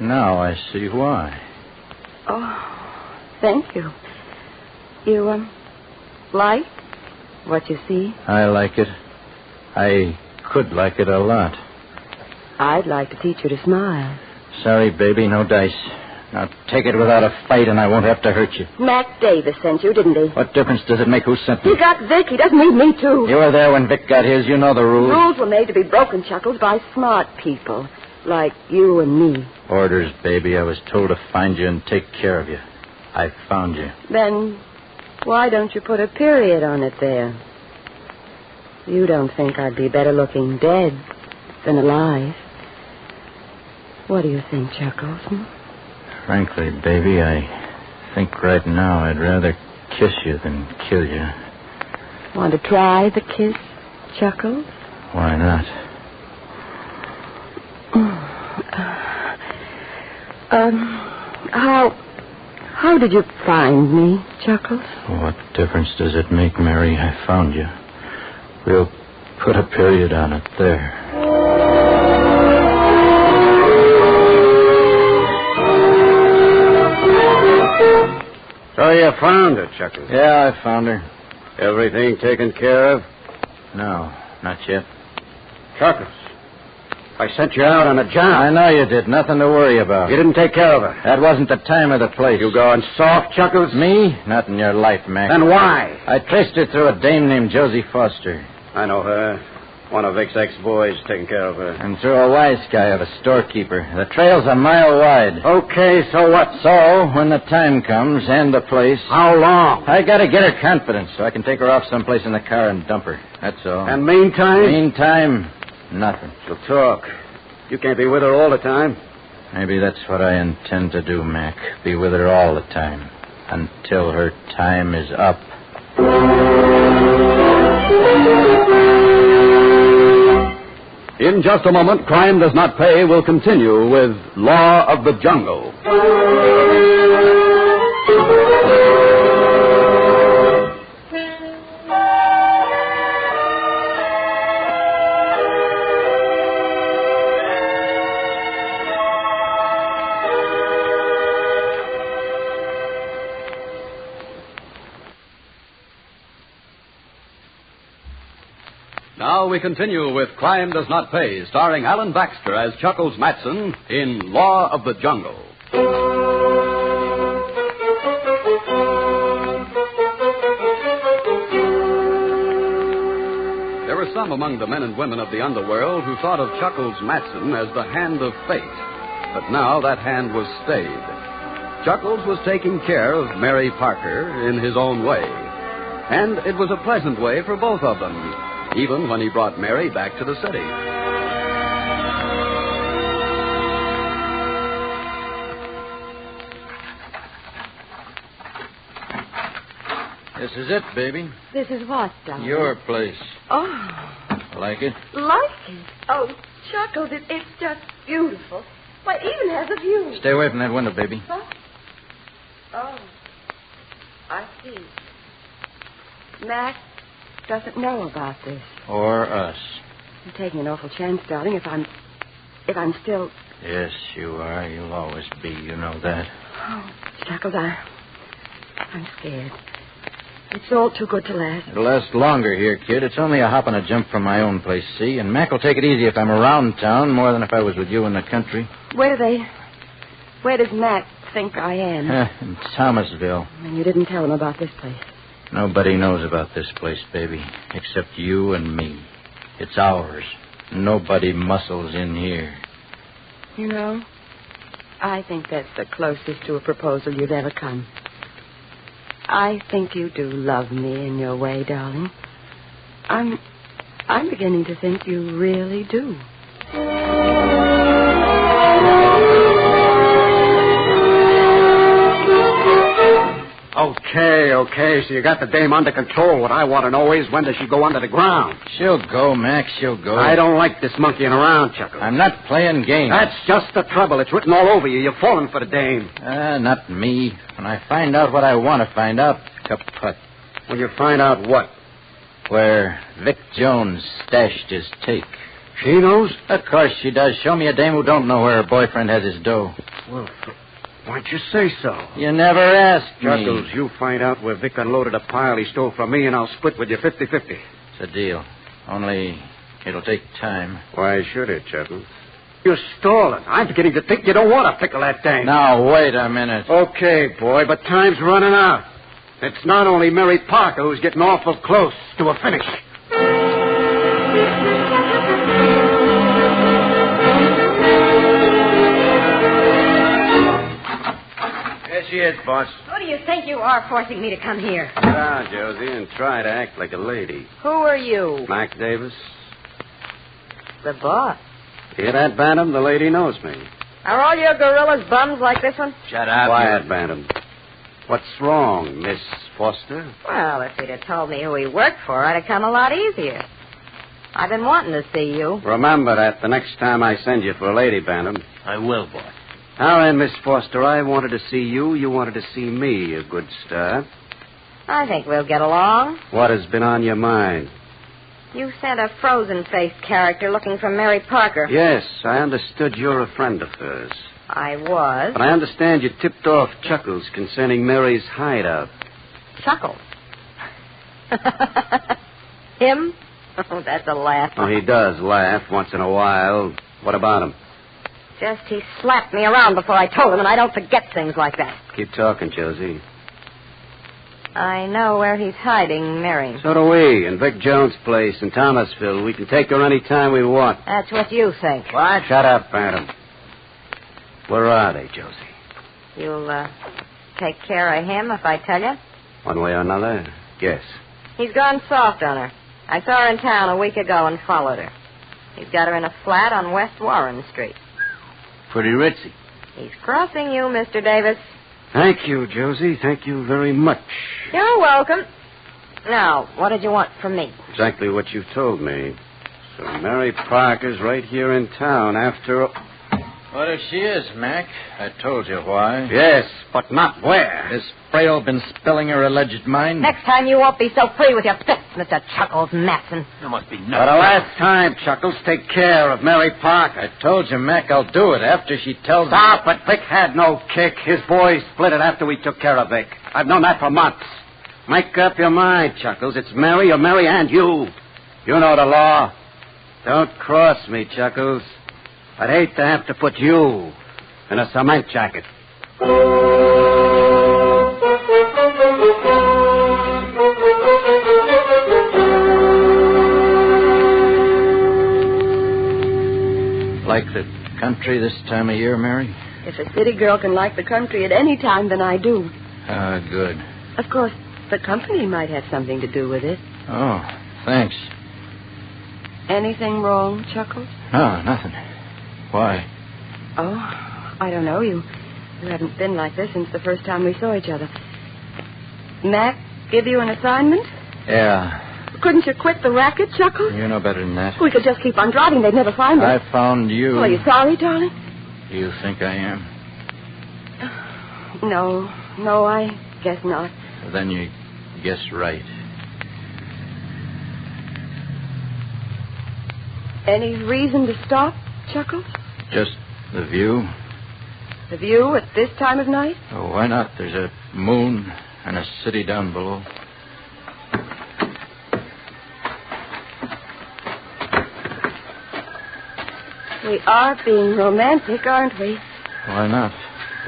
Now I see why. Oh, thank you. You, like what you see? I like it. I could like it a lot. I'd like to teach you to smile. Sorry, baby, no dice. Now take it without a fight and I won't have to hurt you. Mac Davis sent you, didn't he? What difference does it make who sent me? He got Vic. He doesn't need me, too. You were there when Vic got his. You know the rules. Rules were made to be broken, Chuckles, by smart people. Like you and me. Orders, baby. I was told to find you and take care of you. I found you. Then why don't you put a period on it there? You don't think I'd be better looking dead than alive. What do you think, Chuckles? Frankly, baby, I think right now I'd rather kiss you than kill you. Want to try the kiss, Chuckles? Why not? How did you find me, Chuckles? What difference does it make, Mary? I found you. We'll put a period on it there. So you found her, Chuckles? Yeah, I found her. Everything taken care of? No, not yet. Chuckles, I sent you out on a job. I know you did. Nothing to worry about. You didn't take care of her. That wasn't the time or the place. You going soft, Chuckles? Me? Not in your life, Mac. Then why? I traced her through a dame named Josie Foster. I know her. One of Vic's ex-boys taking care of her. And through a wise guy of a storekeeper. The trail's a mile wide. Okay, so what? So, when the time comes and the place... How long? I gotta get her confidence so I can take her off someplace in the car and dump her. That's all. And meantime? Meantime, nothing. So talk. You can't be with her all the time. Maybe that's what I intend to do, Mac. Be with her all the time. Until her time is up. In just a moment, Crime Does Not Pay will continue with Law of the Jungle. Now we continue with Crime Does Not Pay, starring Alan Baxter as Chuckles Matson in Law of the Jungle. There were some among the men and women of the underworld who thought of Chuckles Matson as the hand of fate. But now that hand was stayed. Chuckles was taking care of Mary Parker in his own way. And it was a pleasant way for both of them, even when he brought Mary back to the city. This is it, baby. This is what, darling? Your place. Oh. Like it? Like it? Oh, Chuckles, it's just beautiful. Why, it even has a view. Stay away from that window, baby. Huh? Oh. I see. Mac doesn't know about this. Or us. You're taking an awful chance, darling, if I'm still... Yes, you are. You'll always be. You know that. Oh, Chuckles, I'm scared. It's all too good to last. It'll last longer here, kid. It's only a hop and a jump from my own place, see? And Mac will take it easy if I'm around town more than if I was with you in the country. Where does Mac think I am? In Thomasville. And you didn't tell him about this place. Nobody knows about this place, baby, except you and me. It's ours. Nobody muscles in here. You know, I think that's the closest to a proposal you've ever come. I think you do love me in your way, darling. I'm beginning to think you really do. Okay, so you got the dame under control. What I want to know is, when does she go under the ground? She'll go, Max, she'll go. I don't like this monkeying around, Chuckles. I'm not playing games. That's just the trouble. It's written all over you. You're falling for the dame. Not me. When I find out what I want to find out, kaput. When you find out what? Where Vic Jones stashed his take. She knows? Of course she does. Show me a dame who don't know where her boyfriend has his dough. Well, why'd you say so? You never asked me. Chuckles, you find out where Vic unloaded a pile he stole from me, and I'll split with you 50-50. It's a deal. Only it'll take time. Why should it, Chuckles? You're stalling. I'm beginning to think you don't want to pickle that dame. Now, wait a minute. Okay, boy, but time's running out. It's not only Mary Parker who's getting awful close to a finish. There she is, boss. Who do you think you are forcing me to come here? Sit down, Josie, and try to act like a lady. Who are you? Mac Davis. The boss. Hear that, Bantam? The lady knows me. Are all your gorillas bums like this one? Shut up. Quiet, Bantam. What's wrong, Miss Foster? Well, if he'd have told me who he worked for, I'd have come a lot easier. I've been wanting to see you. Remember that the next time I send you for a lady, Bantam. I will, boss. Now then, Miss Foster, I wanted to see you. You wanted to see me. A good start. I think we'll get along. What has been on your mind? You sent a frozen-faced character looking for Mary Parker. Yes, I understood you're a friend of hers. I was. But I understand you tipped off Chuckles concerning Mary's hideout. Chuckles? Him? Oh, that's a laugh. Oh, he does laugh once in a while. What about him? Just he slapped me around before I told him, and I don't forget things like that. Keep talking, Josie. I know where he's hiding Mary. So do we, in Vic Jones' place in Thomasville. We can take her any time we want. That's what you think. What? Shut up, Bantam. Where are they, Josie? You'll, take care of him if I tell you? One way or another? Yes. He's gone soft on her. I saw her in town a week ago and followed her. He's got her in a flat on West Warren Street. Pretty ritzy. He's crossing you, Mr. Davis. Thank you, Josie. Thank you very much. You're welcome. Now, what did you want from me? Exactly what you told me. So Mary Parker's right here in town after... What if she is, Mac? I told you why. Yes, but not where. Has Frail been spilling her alleged mind? Next time you won't be so free with your fists, Mr. Chuckles Matson. There must be For the last time, Chuckles, take care of Mary Parker. I told you, Mac, I'll do it after she tells Stop it. Vic had no kick. His boys split it after we took care of Vic. I've known that for months. Make up your mind, Chuckles. It's Mary or Mary and you. You know the law. Don't cross me, Chuckles. I'd hate to have to put you in a cement jacket. Like the country this time of year, Mary? If a city girl can like the country at any time, then I do. Ah, good. Of course, the company might have something to do with it. Oh, thanks. Anything wrong, Chuckles? No, nothing. Why? Oh, I don't know. You haven't been like this since the first time we saw each other. Mac give you an assignment? Yeah. Couldn't you quit the racket, Chuckles? You know better than that. We could just keep on driving. They'd never find us. I found you. Oh, are you sorry, darling? You think I am? No, I guess not. Then you guess right. Any reason to stop, Chuckles? Just the view. The view at this time of night? Oh, why not? There's a moon and a city down below. We are being romantic, aren't we? Why not?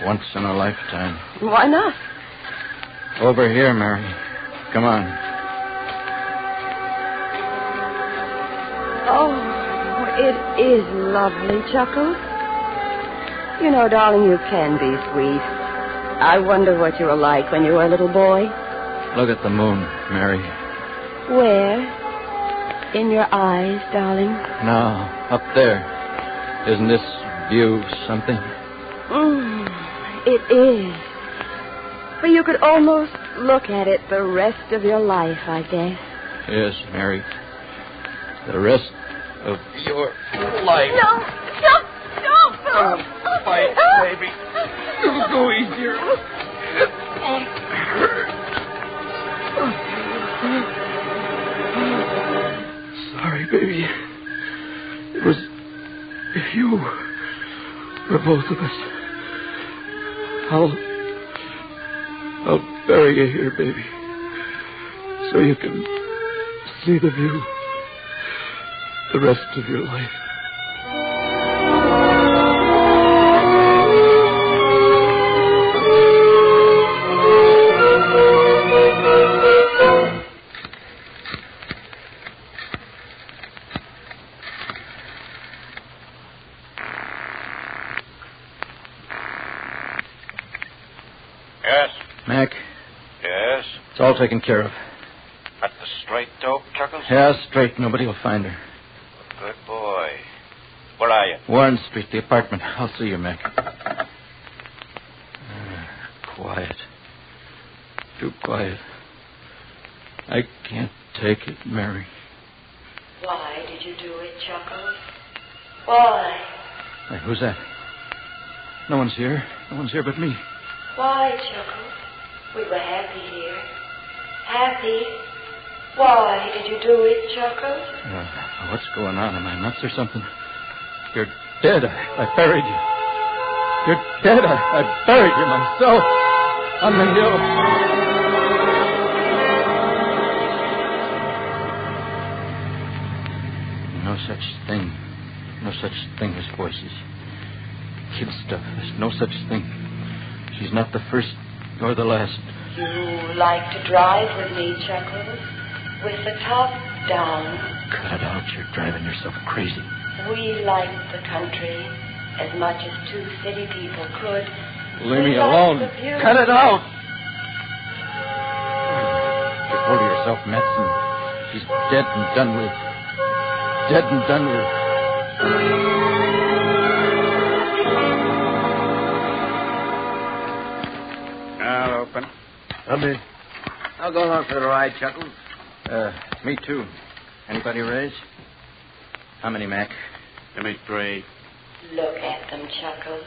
Once in a lifetime. Why not? Over here, Mary. Come on. Oh, it is lovely, Chuckles. You know, darling, you can be sweet. I wonder what you were like when you were a little boy. Look at the moon, Mary. Where? In your eyes, darling. No, up there. Isn't this view something? It is. But you could almost look at it the rest of your life, I guess. Yes, Mary. The rest of your life. No! Fight, baby. Go easier. Sorry, baby. It was you for both of us. I'll bury you here, baby, so you can see the view the rest of your life. Yes? Mac, Yes? it's all taken care of. Got the straight dope, Chuckles? Yeah, straight. Nobody will find her. Good boy. Where are you? Warren Street, the apartment. I'll see you, Mac. Quiet. Too quiet. I can't take it, Mary. Why did you do it, Chuckles? Why? Hey, who's that? No one's here. No one's here but me. Why, Chuckles? We were happy here. Happy? Why did you do it, Chuckles? What's going on? Am I nuts or something? You're dead. I buried you. You're dead. I buried you myself on the hill. No such thing. No such thing as voices. Kid stuff. There's no such thing. She's not the first nor the last. You like to drive with me, Chuckles? With the top down. Cut it out. You're driving yourself crazy. We like the country as much as two city people could. Leave me alone. Cut it out. Get hold of yourself, Matson. She's dead and done with. Dead and done with. I'll open. Come in. I'll go along for the ride, Chuckles. Me too. Anybody raise? How many, Mac? Give me 3. Look at them, Chuckles.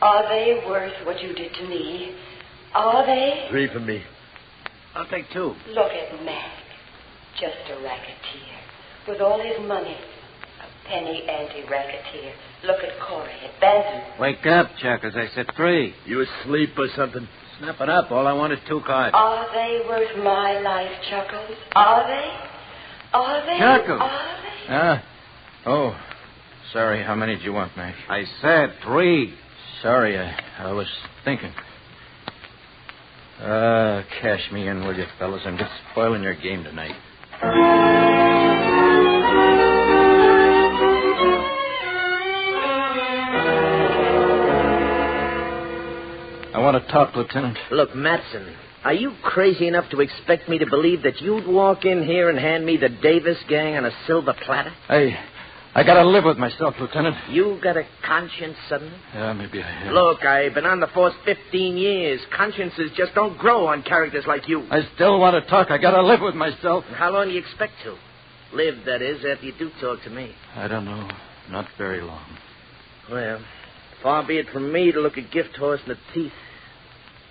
Are they worth what you did to me? Are they? 3 for me. I'll take 2. Look at Mac. Just a racketeer. With all his money. A penny anti-racketeer. Look at Corey, at Benton. Wake up, Chuckles. I said 3. You asleep or something? Snap it up. All I want is 2 cards. Are they worth my life, Chuckles? Are they? Are they? Chuckles. Are they? Oh. Sorry. How many did you want, Mac? I said 3. Sorry. I was thinking. Cash me in, will you, fellas? I'm just spoiling your game tonight. I want to talk, Lieutenant. Look, Matson, are you crazy enough to expect me to believe that you'd walk in here and hand me the Davis gang on a silver platter? I got to live with myself, Lieutenant. You got a conscience suddenly? Yeah, maybe I have. Look, I've been on the force 15 years. Consciences just don't grow on characters like you. I still want to talk. I got to live with myself. And how long do you expect to? Live, that is, after you do talk to me. I don't know. Not very long. Well, far be it from me to look a gift horse in the teeth.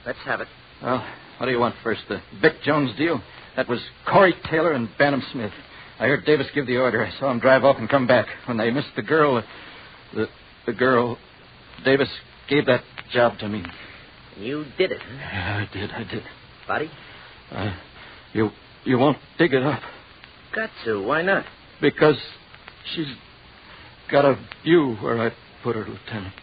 Let's have it. Well, what do you want first? The Vic Jones deal? That was Corey Taylor and Bantam Smith. I heard Davis give the order. I saw him drive off and come back. When they missed the girl, the girl, Davis gave that job to me. You did it, huh? Yeah, I did. Body? You won't dig it up. Got to. Why not? Because she's got a view where I put her, Lieutenant.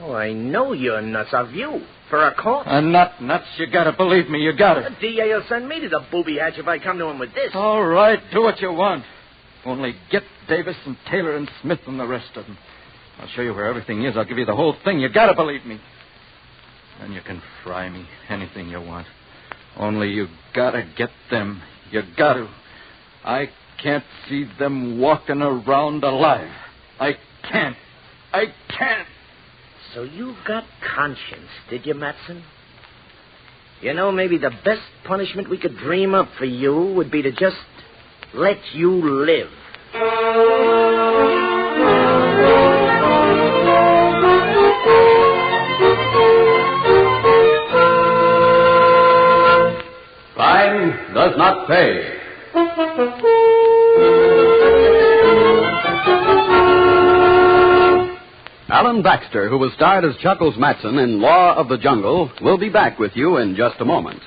Oh, I know you're nuts. A view. For a call? I'm not nuts. You gotta believe me. You got it. The DA will send me to the booby hatch if I come to him with this. All right. Do what you want. Only get Davis and Taylor and Smith and the rest of them. I'll show you where everything is. I'll give you the whole thing. You gotta believe me. Then you can fry me anything you want. Only you gotta get them. You gotta. I can't see them walking around alive. I can't. So you got conscience, did you, Matson? You know, maybe the best punishment we could dream up for you would be to just let you live. Crime does not pay. Alan Baxter, who was starred as Chuckles Matson in Law of the Jungle, will be back with you in just a moment.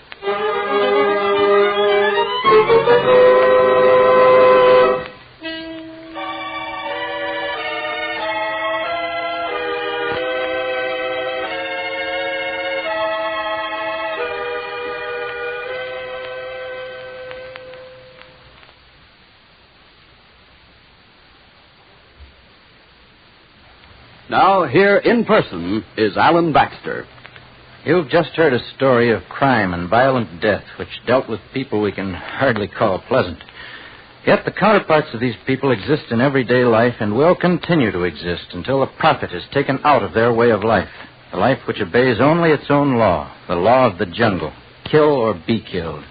Now, here in person is Alan Baxter. You've just heard a story of crime and violent death, which dealt with people we can hardly call pleasant. Yet the counterparts of these people exist in everyday life and will continue to exist until the profit is taken out of their way of life, the life which obeys only its own law, the law of the jungle, kill or be killed.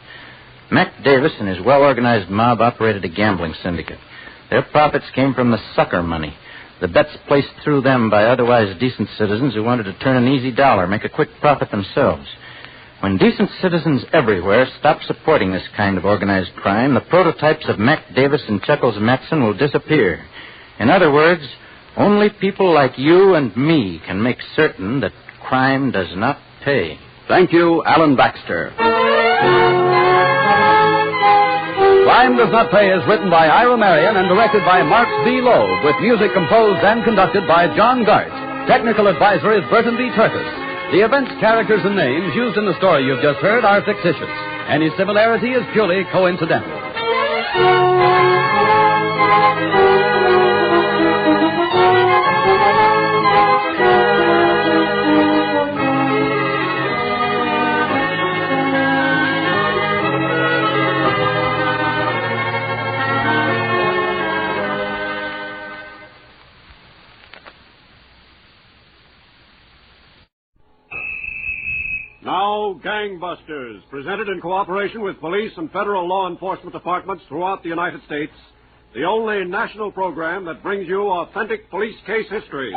Mac Davis and his well-organized mob operated a gambling syndicate. Their profits came from the sucker money, the bets placed through them by otherwise decent citizens who wanted to turn an easy dollar, make a quick profit themselves. When decent citizens everywhere stop supporting this kind of organized crime, the prototypes of Mac Davis and Chuckles Matson will disappear. In other words, only people like you and me can make certain that crime does not pay. Thank you, Alan Baxter. Crime Does Not Pay is written by Ira Marion and directed by Mark B. Loeb, with music composed and conducted by John Gart. Technical advisor is Burton B. Turtis. The events, characters, and names used in the story you've just heard are fictitious. Any similarity is purely coincidental. Now, Gangbusters, presented in cooperation with police and federal law enforcement departments throughout the United States, the only national program that brings you authentic police case history.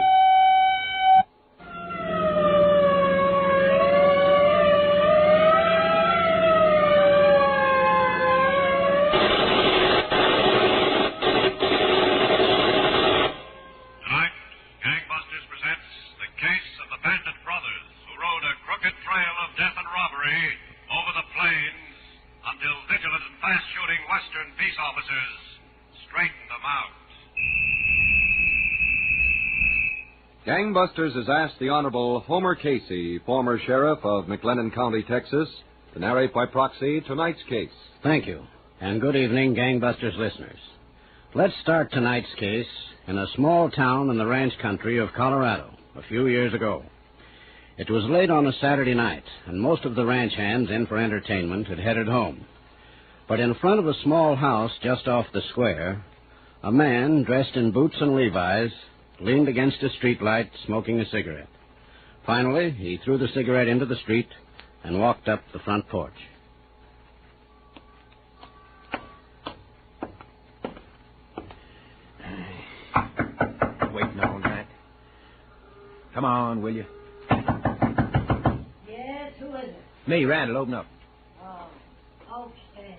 Tonight, Gangbusters presents the case of the Bandit Brothers, who rode a crooked trail of death and robbery over the plains until vigilant and fast-shooting Western peace officers straightened them out. Gangbusters has asked the Honorable Homer Casey, former sheriff of McLennan County, Texas, to narrate by proxy tonight's case. Thank you, and good evening, Gangbusters listeners. Let's start tonight's case in a small town in the ranch country of Colorado a few years ago. It was late on a Saturday night, and most of the ranch hands in for entertainment had headed home. But in front of a small house just off the square, a man dressed in boots and Levi's leaned against a streetlight smoking a cigarette. Finally, he threw the cigarette into the street and walked up the front porch. Waiting all night. Come on, will you? Yes, who is it? Me, Randall, open up. Oh, okay.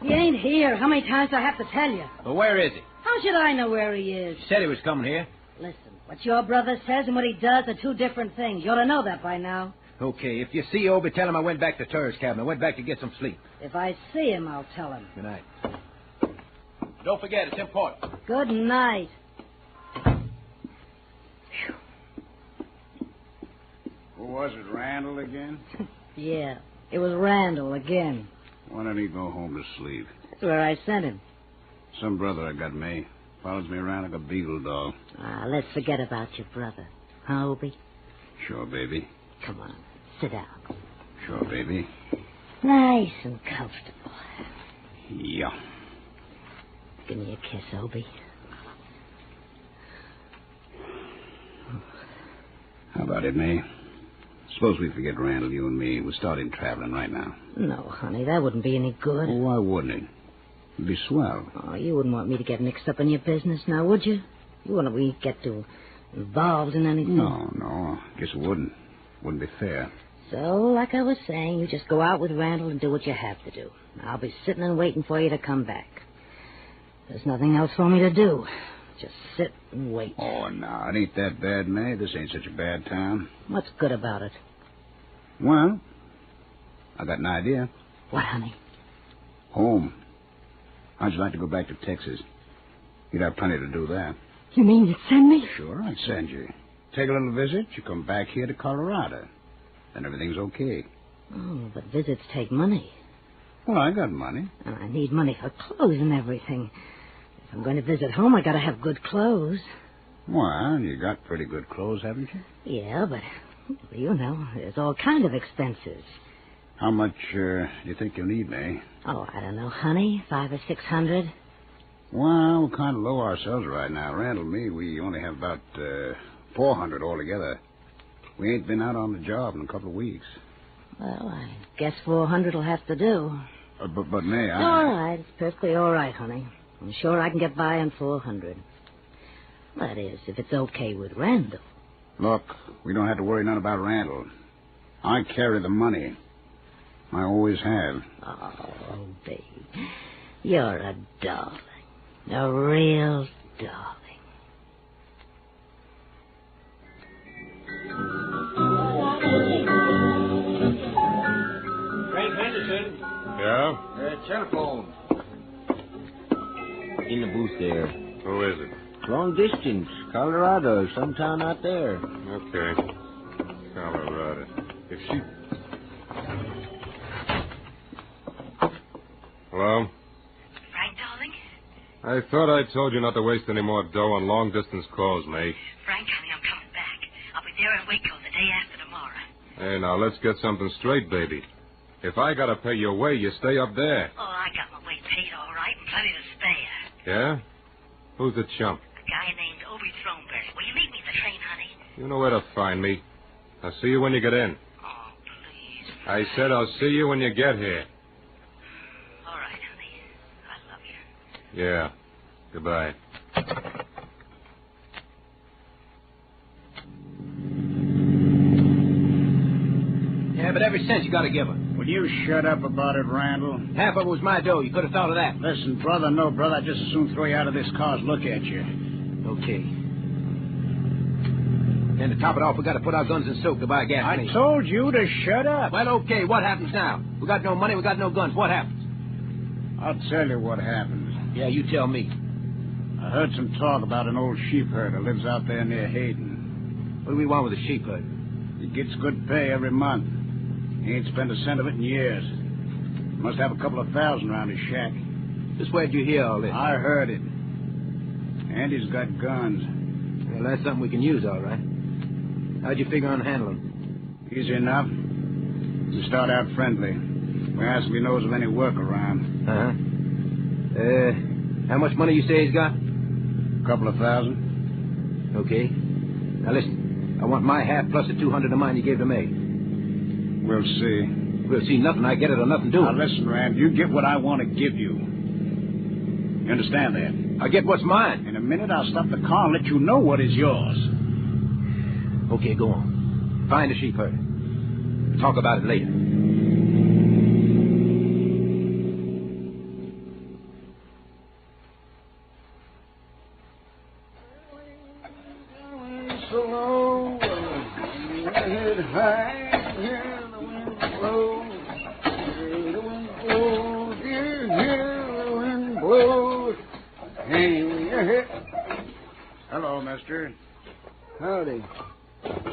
He ain't here. How many times do I have to tell you? Well, where is he? How should I know where he is? He said he was coming here. Listen, what your brother says and what he does are two different things. You ought to know that by now. Okay, if you see Obie, tell him I went back to Turr's cabin. I went back to get some sleep. If I see him, I'll tell him. Good night. Don't forget, it's important. Good night. Who was it, Randall again? Yeah, it was Randall again. Why don't he go home to sleep? That's where I sent him. Some brother I got me. Follows me around like a beagle dog. Let's forget about your brother. Huh, Obie? Sure, baby. Come on, sit down. Sure, baby. Nice and comfortable. Yeah. Give me a kiss, Obie. How about it, May? Suppose we forget Randall, you and me. We're starting traveling right now. No, honey, that wouldn't be any good. Well, why wouldn't it? It'd be swell. Oh, you wouldn't want me to get mixed up in your business now, would you? You wouldn't want me to get too involved in anything. No. Guess it wouldn't. Wouldn't be fair. So, like I was saying, you just go out with Randall and do what you have to do. I'll be sitting and waiting for you to come back. There's nothing else for me to do. Just sit and wait. Oh, no, it ain't that bad, May. This ain't such a bad town. What's good about it? Well, I got an idea. What, honey? Home. How'd you like to go back to Texas? You'd have plenty to do that. You mean you'd send me? Sure, I'd send you. Take a little visit, you come back here to Colorado. Then everything's okay. Oh, but visits take money. Well, I got money. And I need money for clothes and everything. If I'm going to visit home, I got to have good clothes. Well, you got pretty good clothes, haven't you? Yeah, but You know, there's all kind of expenses. How much do you think you'll need, May? Oh, I don't know, honey. $500 or $600. Well, we're kind of low ourselves right now. Randall and me, we only have about $400 altogether. We ain't been out on the job in a couple of weeks. Well, I guess $400 will have to do. But May, It's all right. It's perfectly all right, honey. I'm sure I can get by on $400. That is, if it's okay with Randall. Look, we don't have to worry none about Randall. I carry the money. I always have. Oh, babe. You're a darling. A real darling. Frank Henderson. Yeah? Telephone. In the booth there. Who is it? Long distance. Colorado. Some town out there. Okay. Colorado. If she... Hello? Frank, darling? I thought I told you not to waste any more dough on long-distance calls, May. Frank, honey, I'm coming back. I'll be there in Waco the day after tomorrow. Hey, now, let's get something straight, baby. If I gotta pay your way, you stay up there. Oh, I got my way paid all right and plenty to spare. Yeah? Who's the chump? A guy named Obie Thornberry. Will you meet me at the train, honey? You know where to find me. I'll see you when you get in. Oh, please. I said I'll see you when you get here. All right, honey. I love you. Yeah. Goodbye. Yeah, but every cent you got to give her. Will you shut up about it, Randall? Half of it was my dough. You could have thought of that. Listen, brother, no, brother. I'd just as soon throw you out of this car as look at you. Okay. And to top it off, we got to put our guns in soak to buy gasoline. I told you to shut up. Well, okay, what happens now? We got no money, we got no guns. What happens? I'll tell you what happens. Yeah, you tell me. I heard some talk about an old sheep herder lives out there near Hayden. What do we want with a sheep herd? He gets good pay every month. He ain't spent a cent of it in years. Must have a couple of thousand around his shack. Just where'd you hear all this? I heard it. And he's got guns. Well, that's something we can use, all right. How'd you figure on handling? Easy enough. We start out friendly. We ask if he knows of any work around. How much money you say he's got? A couple of thousand. Okay. Now listen, I want my half plus the 200 of mine you gave to May. We'll see. We'll see nothing. I get it or nothing doing. Now listen, Rand, you get what I want to give you. You understand that? I get what's mine. In a minute, I'll stop the car and let you know what is yours. Okay, go on. Find the sheep herder. Talk about it later. Hello, mister. Howdy.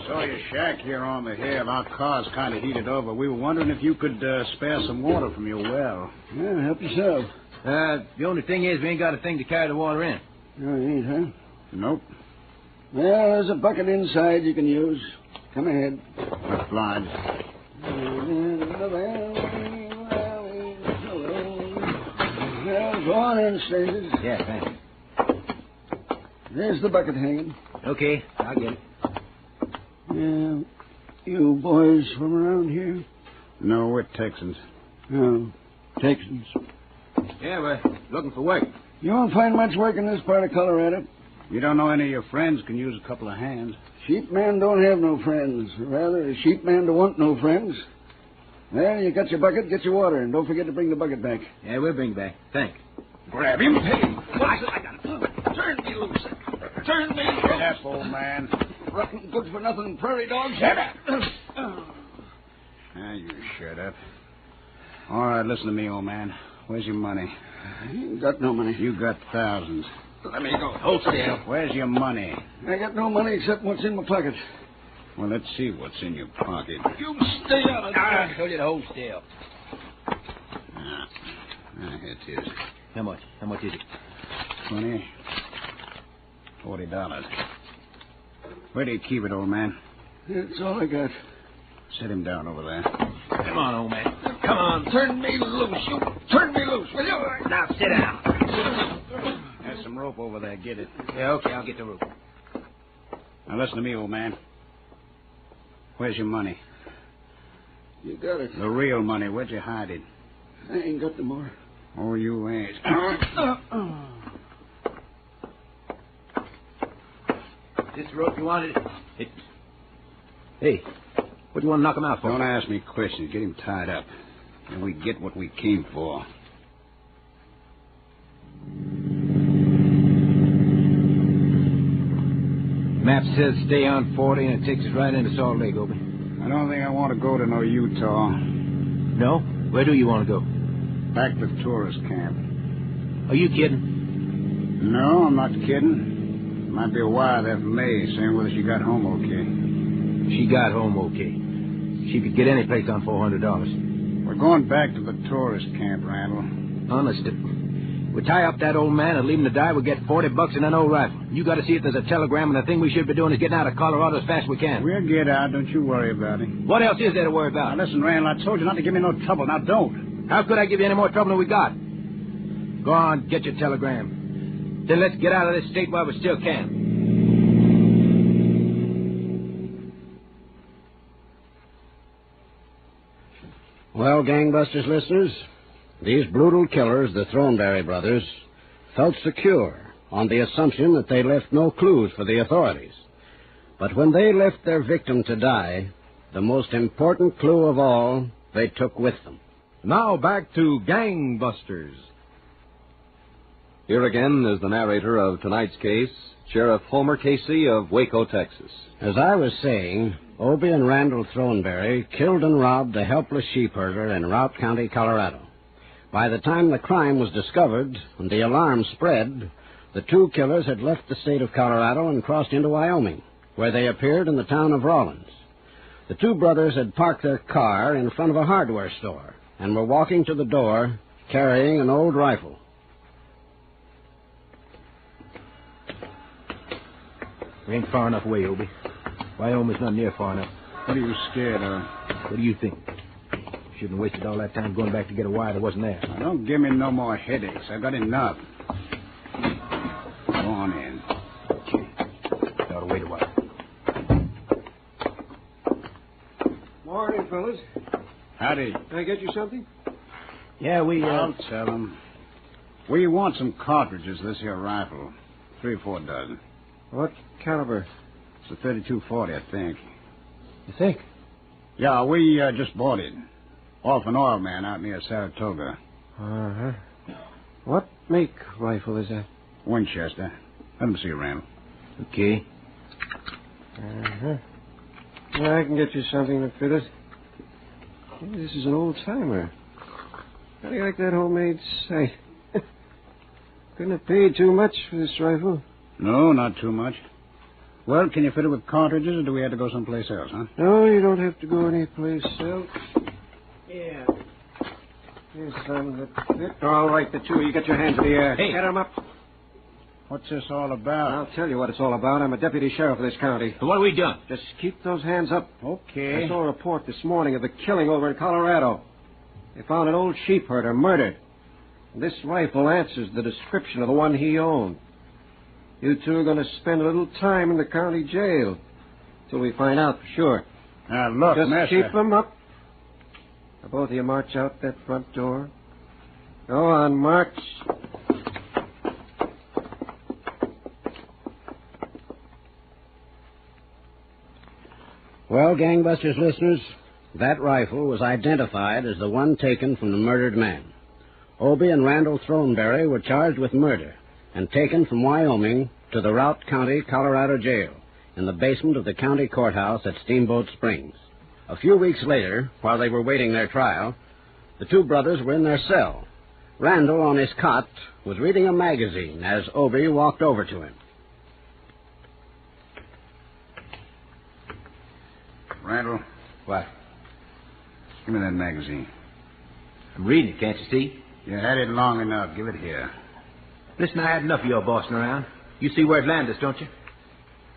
Saw your shack here on the hill. Our car's kind of heated over. We were wondering if you could spare some water from your well. Yeah, help yourself. The only thing is we ain't got a thing to carry the water in. Oh, you ain't, huh? Nope. Well, there's a bucket inside you can use. Come ahead. Obliged. Well, go on in, strangers. Yeah, thanks. There's the bucket hanging. Okay, I'll get it. Yeah, you boys from around here? No, we're Texans. Oh, Texans. Yeah, we're looking for work. You won't find much work in this part of Colorado. You don't know any of your friends can use a couple of hands. Sheep man don't have no friends. Rather, a sheep man don't want no friends. Well, you got your bucket, get your water, and don't forget to bring the bucket back. Yeah, we'll bring it back. Thanks. Grab him. Hey, I got it. Turn me loose. Turn me loose. Shut up, old man. Rotten, good-for-nothing prairie dogs. Shut up. Now, you shut up. All right, listen to me, old man. Where's your money? I ain't got no money. You got thousands. Let me go. Hold still. Where's your money? I got no money except what's in my pocket. Well, let's see what's in your pocket. You stay out of there. I told you to hold still. It is. How much? How much is it? $20. $40. Where do you keep it, old man? That's all I got. Set him down over there. Come on, old man. Come on, turn me loose. You turn me loose, will you? Now sit down. There's some rope over there. Get it. Yeah, okay, I'll get the rope. Now listen to me, old man. Where's your money? You got it. The real money. Where'd you hide it? I ain't got the more. Oh, you ain't. This rope you wanted? Hey, what do you want to knock him out for? Don't ask me questions. Get him tied up. And we get what we came for. Map says stay on 40, and it takes us right into Salt Lake, Obie. I don't think I want to go to no Utah. No? Where do you want to go? Back to the tourist camp. Are you kidding? No, I'm not kidding. Might be a wire there from May saying whether she got home okay. She got home okay. She could get any place on $400. We're going back to the tourist camp, Randall. Honest, if we tie up that old man and leave him to die, we'll get $40 and an old rifle. You got to see if there's a telegram, and the thing we should be doing is getting out of Colorado as fast as we can. We'll get out. Don't you worry about it. What else is there to worry about? Now, listen, Randall, I told you not to give me no trouble. Now, don't. How could I give you any more trouble than we got? Go on, get your telegram. Then let's get out of this state while we still can. Well, Gangbusters listeners, these brutal killers, the Thornberry brothers, felt secure on the assumption that they left no clues for the authorities. But when they left their victim to die, the most important clue of all they took with them. Now back to Gangbusters. Here again is the narrator of tonight's case, Sheriff Homer Casey of Waco, Texas. As I was saying, Obie and Randall Thornberry killed and robbed a helpless sheepherder in Routt County, Colorado. By the time the crime was discovered and the alarm spread, the two killers had left the state of Colorado and crossed into Wyoming, where they appeared in the town of Rawlins. The two brothers had parked their car in front of a hardware store and were walking to the door carrying an old rifle. We ain't far enough away, Obie. Wyoming's not near far enough. What are you scared of? What do you think? Shouldn't have wasted all that time going back to get a wire that wasn't there. Now, don't give me no more headaches. I've got enough. Go on in. Okay. Ought to wait a while. Morning, fellas. Howdy. Can I get you something? Yeah, I'll tell them. We want some cartridges, this here rifle. 3 or 4 dozen. What caliber? It's a 32-40, I think. You think? Yeah, we just bought it. Off an oil man out near Saratoga. Uh-huh. What make rifle is that? Winchester. Let me see, Randall. Okay. Uh-huh. Yeah, I can get you something that fit it. Hey, this is an old-timer. How do you like that homemade sight? Couldn't have paid too much for this rifle. No, not too much. Well, can you fit it with cartridges, or do we have to go someplace else, huh? No, you don't have to go anyplace else. Yeah. Here's some that fit. All right, the two of you get your hands in the air. Hey. Get 'em up. What's this all about? I'll tell you what it's all about. I'm a deputy sheriff of this county. So what have we done? Just keep those hands up. Okay. I saw a report this morning of the killing over in Colorado. They found an old sheep herder murdered. This rifle answers the description of the one he owned. You two are going to spend a little time in the county jail till we find out for sure. Now, look, Just mister. keep them up. Now, both of you march out that front door. Go on, march. Well, Gangbusters listeners, that rifle was identified as the one taken from the murdered man. Obie and Randall Thornberry were charged with murder and taken from Wyoming to the Routt County, Colorado jail in the basement of the county courthouse at Steamboat Springs. A few weeks later, while they were waiting their trial, the two brothers were in their cell. Randall, on his cot, was reading a magazine as Obie walked over to him. Randall. What? Give me that magazine. I'm reading it, can't you see? You had it long enough. Give it here. Listen, I had enough of your bossing around. You see where it landed us, don't you?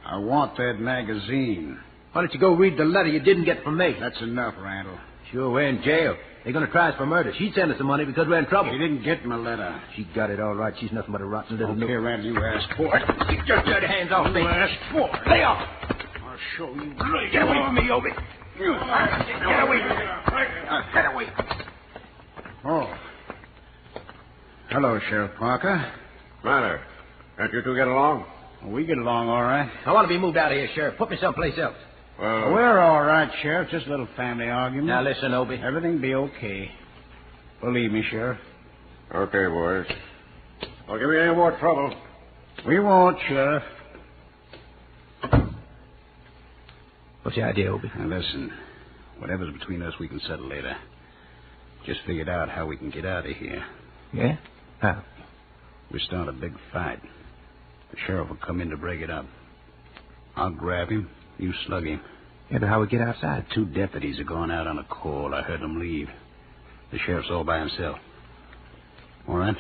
I want that magazine. Why don't you go read the letter you didn't get from me? That's enough, Randall. Sure, we're in jail. They're going to try us for murder. She'd send us the money because we're in trouble. She didn't get my letter. She got it all right. She's nothing but a rotten little... Okay, Randall, you asked for it. Get your dirty hands off me. You asked for it. Lay off. I'll show you. Get away from me, Obie. Get away. Get away. Oh. Hello, Sheriff Parker. Matter. Can't you two get along? Well, we get along all right. I want to be moved out of here, Sheriff. Put me someplace else. Well, We're all right, Sheriff. Just a little family argument. Now, listen, Obie. Everything be okay. Believe me, Sheriff. okay, boys. Don't give me any more trouble. We won't, Sheriff. What's your idea, Obie? Now, listen. Whatever's between us, we can settle later. Just figured out how we can get out of here. Yeah? How? We start a big fight. The sheriff will come in to break it up. I'll grab him. You slug him. Yeah, but how we get outside? 2 deputies are going out on a call. I heard them leave. The sheriff's all by himself. All right?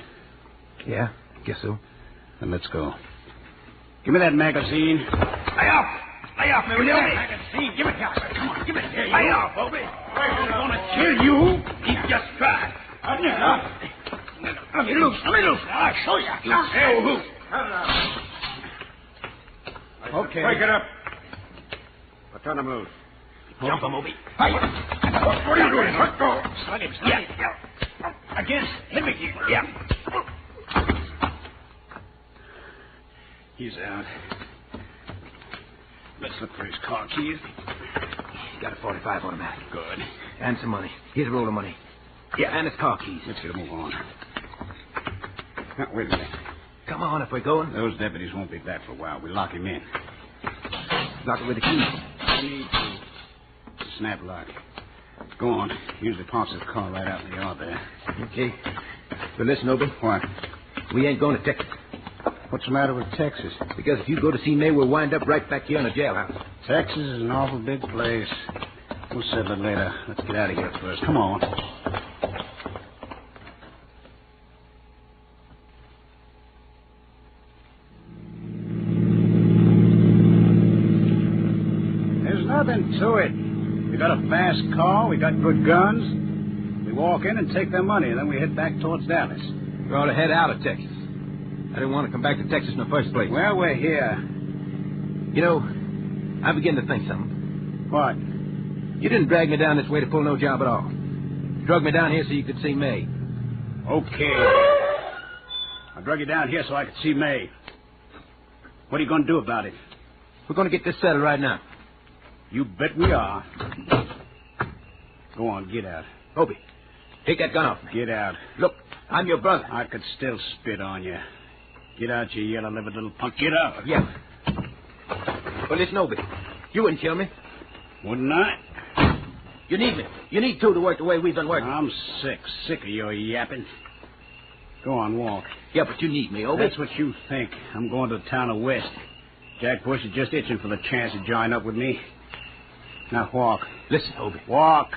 Yeah, guess so. Then let's go. Give me that magazine. Lay off! Lay off me, will you? Magazine, give it here. Come on, give it here. Lay off, Obie. I'm going to kill you. He just tried. Let me loose. Let me loose. I'll show you. I'll show who. Okay. Break it up. I'll turn him loose. Jump him, Obie. What are you doing? Let go. Slug him. Yeah. Again. Hit me. Yeah. He's out. Let's look for his car keys. He got a 45 automatic. Good. And some money. Here's a roll of money. Yeah, and his car keys. Let's get a move on. Now, wait a minute. Come on, if we're going. Those deputies won't be back for a while. We lock him in. Lock it with the key. Need to. It's a snap lock. Go on. Usually parks his car right out in the yard there. Okay. But listen, Obie. What? We ain't going to Texas. What's the matter with Texas? Because if you go to see May, we'll wind up right back here in a jailhouse. Texas is an awful big place. We'll settle it later. Let's get out of here first. Come on. There's nothing to it. We got a fast car. We got good guns. We walk in and take their money, and then we head back towards Dallas. We ought to head out of Texas. I didn't want to come back to Texas in the first place. Well, we're here. You know, I begin to think something. What? You didn't drag me down this way to pull no job at all. You drug me down here so you could see May. Okay. I drug you down here so I could see May. What are you going to do about it? We're going to get this settled right now. You bet we are. Go on, get out. Obie, take that gun off me. Get out. Look, I'm your brother. I could still spit on you. Get out, you yellow-livered little punk. Get out. Yeah. But listen, Obie, you wouldn't kill me. Wouldn't I? You need me. You need to work the way we've been working. I'm sick of your yapping. Go on, walk. Yeah, but you need me, Obie. That's what you think. I'm going to the town of West. Jack Bush is just itching for the chance to join up with me. Now walk. Listen, Obie. Walk.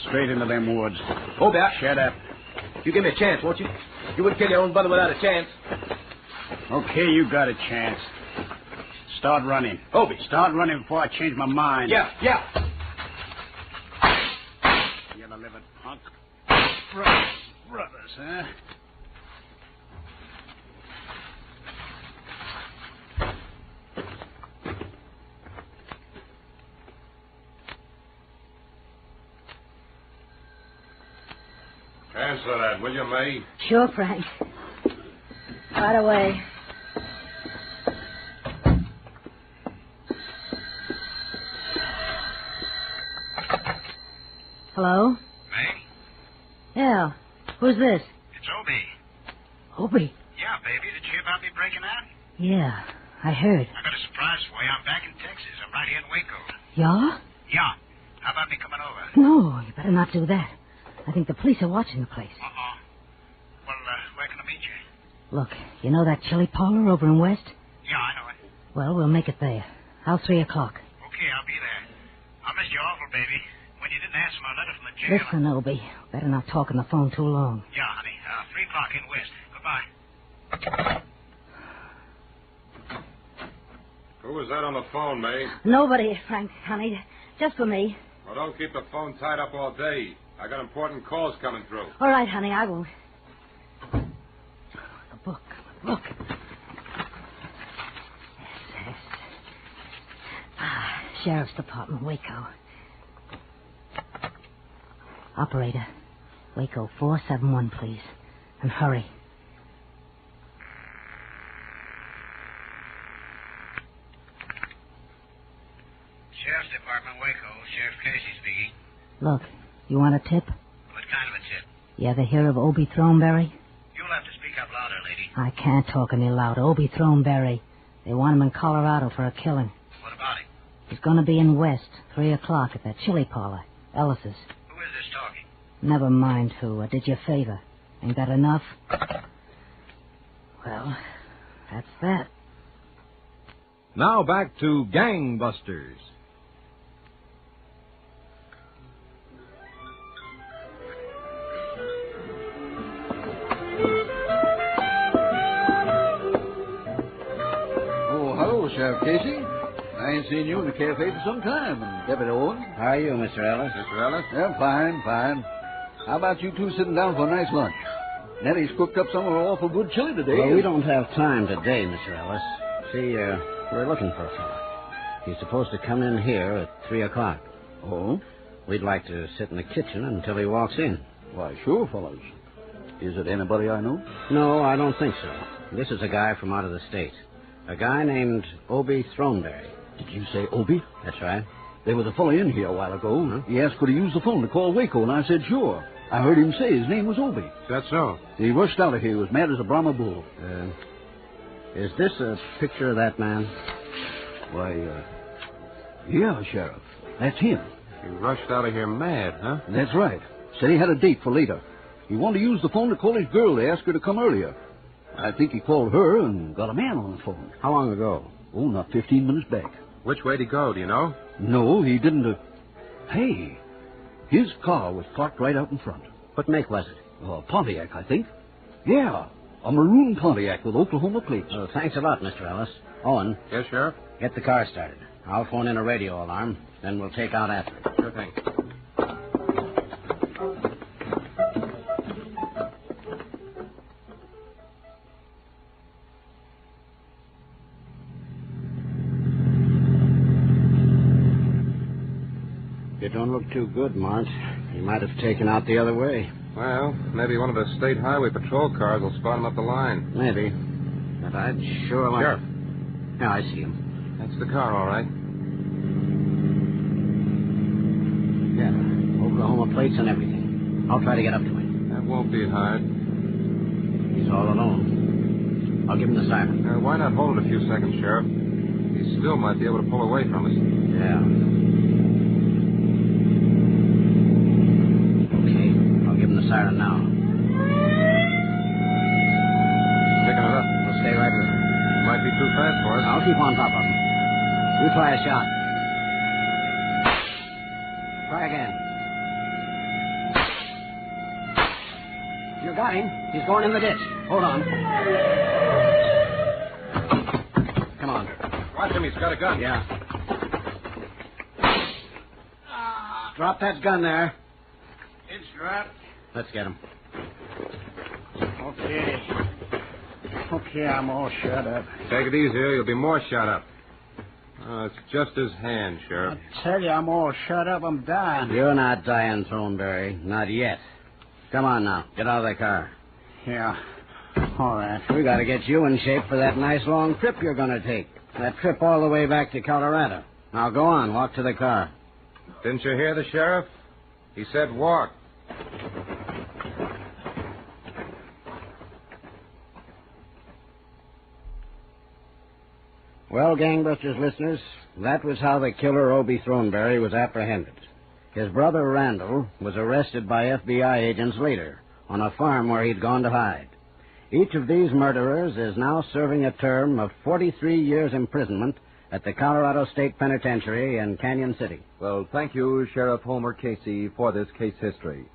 Straight into them woods. Obie, Shut up. You give me a chance, won't you? You wouldn't kill your own brother without a chance. Okay, you got a chance. Start running. Obie. Start running before I change my mind. Yeah. Yellow-livered punk. Brothers, huh? Answer that, will you, May? Sure, Frank. Right away. Hello? May? Yeah. Who's this? It's Obie. Obie. Yeah, baby. Did you hear about me breaking out? Yeah, I heard. I got a surprise for you. I'm back in Texas. I'm right here in Waco. Yeah? Yeah. How about me coming over? No, you better not do that. I think the police are watching the place. Uh-oh. Well, where can I meet you? Look, you know that chili parlor over in West? Yeah, I know it. Well, we'll make it there. How's 3 o'clock? Okay, I'll be there. I missed you awful, baby. When you didn't answer my letter from the jail. Listen, Obie, better not talk on the phone too long. Yeah, honey. 3 o'clock in West. Goodbye. Who was that on the phone, May? Nobody, Frank, honey. Just for me. Well, don't keep the phone tied up all day. I got important calls coming through. All right, honey, I won't. The book. Yes. Sheriff's Department, Waco. Operator, Waco 471, please. And hurry. Sheriff's Department, Waco. Sheriff Casey speaking. Look, you want a tip? What kind of a tip? You ever hear of Obie Thornberry? You'll have to speak up louder, lady. I can't talk any louder. Obie Thornberry. They want him in Colorado for a killing. What about him? He's going to be in West, 3 o'clock at that chili parlor, Ellis's. Who is this talking? Never mind who. I did you a favor. Ain't that enough? Well, that's that. Now back to Gangbusters. Oh, hello, Sheriff Casey. I ain't seen you in the cafe for some time. And Deputy Owen. How are you, Mr. Ellis? Mr. Ellis? Yeah, fine. How about you two sitting down for a nice lunch? Nettie's cooked up some awful good chili today. Well, we don't have time today, Mr. Ellis. See, we're looking for a fellow. He's supposed to come in here at 3 o'clock. Oh? We'd like to sit in the kitchen until he walks in. Why, sure, fellows. Is it anybody I know? No, I don't think so. This is a guy from out of the state. A guy named Obie Thornberry. Did you say Obie? That's right. There was a fellow in here a while ago. Huh? He asked could he use the phone to call Waco, and I said sure. I heard him say his name was Obie. That's so. He rushed out of here. He was mad as a Brahma bull. Is this a picture of that man? Why, yeah, Sheriff. That's him. He rushed out of here mad, huh? That's right. Said he had a date for later. He wanted to use the phone to call his girl to ask her to come earlier. I think he called her and got a man on the phone. How long ago? Oh, not 15 minutes back. Which way did he go, do you know? No, he didn't. Hey, his car was parked right out in front. What make was it? Pontiac, I think. Yeah, a maroon Pontiac with Oklahoma plates. Well, thanks a lot, Mr. Ellis. Owen. Yes, Sheriff? Get the car started. I'll phone in a radio alarm, then we'll take out after it. Sure thing. You don't look too good, Mart. He might have taken out the other way. Well, maybe one of the state highway patrol cars will spot him up the line. Maybe. But I'd sure like... Sheriff. Yeah, I see him. That's the car, all right. Yeah, Oklahoma plates and everything. I'll try to get up to him. That won't be hard. He's all alone. I'll give him the siren. Why not hold it a few seconds, Sheriff? He still might be able to pull away from us. Yeah. Okay, I'll give him the siren now. Picking it up. We'll stay right with him. Might be too fast for us. I'll keep on top of him. You try a shot. Try again. You got him. He's going in the ditch. Hold on. Come on. Watch him. He's got a gun. Yeah. Drop that gun there. It's dropped. Let's get him. Okay, I'm all shut up. Take it easy, or you'll be more shot up. Oh, it's just his hand, Sheriff. I tell you, I'm all shut up. I'm dying. You're not dying, Thornberry. Not yet. Come on now. Get out of the car. Yeah. All right. We got to get you in shape for that nice long trip you're going to take. That trip all the way back to Colorado. Now go on. Walk to the car. Didn't you hear the sheriff? He said walk. Well, Gangbusters listeners, that was how the killer Obie Thornberry was apprehended. His brother Randall was arrested by FBI agents later on a farm where he'd gone to hide. Each of these murderers is now serving a term of 43 years imprisonment at the Colorado State Penitentiary in Canyon City. Well, thank you, Sheriff Homer Casey, for this case history.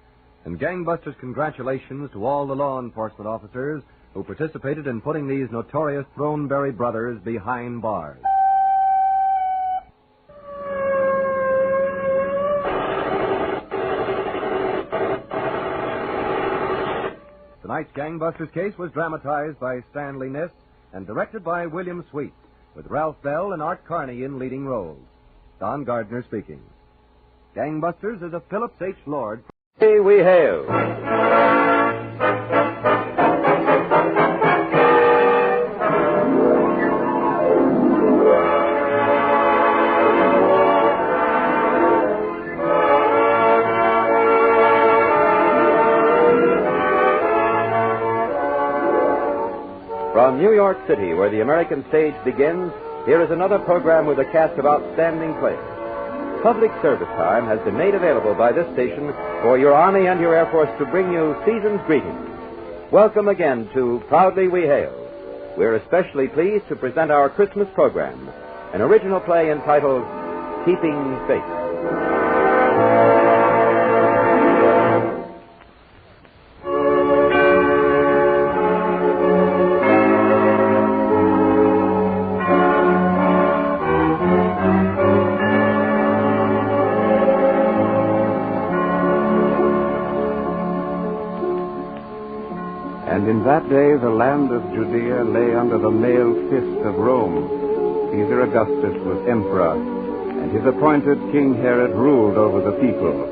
And Gangbusters, congratulations to all the law enforcement officers who participated in putting these notorious Thornberry brothers behind bars. Tonight's Gangbusters case was dramatized by Stanley Niss and directed by William Sweet, with Ralph Bell and Art Carney in leading roles. Don Gardner speaking. Gangbusters is a Phillips H. Lord. Hey, we hail. From New York City, where the American stage begins, here is another program with a cast of outstanding players. Public service time has been made available by this station for your Army and your Air Force to bring you season's greetings. Welcome again to Proudly We Hail. We're especially pleased to present our Christmas program, an original play entitled Keeping Faith. In that day, the land of Judea lay under the mailed fist of Rome. Caesar Augustus was emperor, and his appointed King Herod ruled over the people.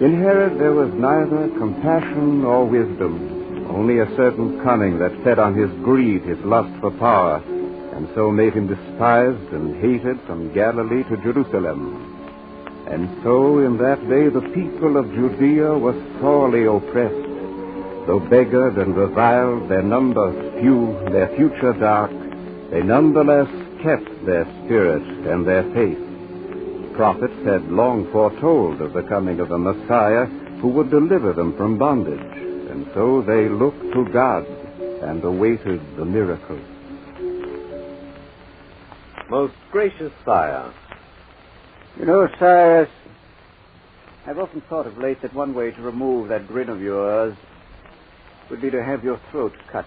In Herod there was neither compassion nor wisdom, only a certain cunning that fed on his greed, his lust for power, and so made him despised and hated from Galilee to Jerusalem. And so in that day the people of Judea was sorely oppressed. Though beggared and reviled, their numbers few, their future dark, they nonetheless kept their spirit and their faith. Prophets had long foretold of the coming of a Messiah who would deliver them from bondage, and so they looked to God and awaited the miracle. Most gracious sire. You know, Cyrus, I've often thought of late that one way to remove that grin of yours would be to have your throat cut.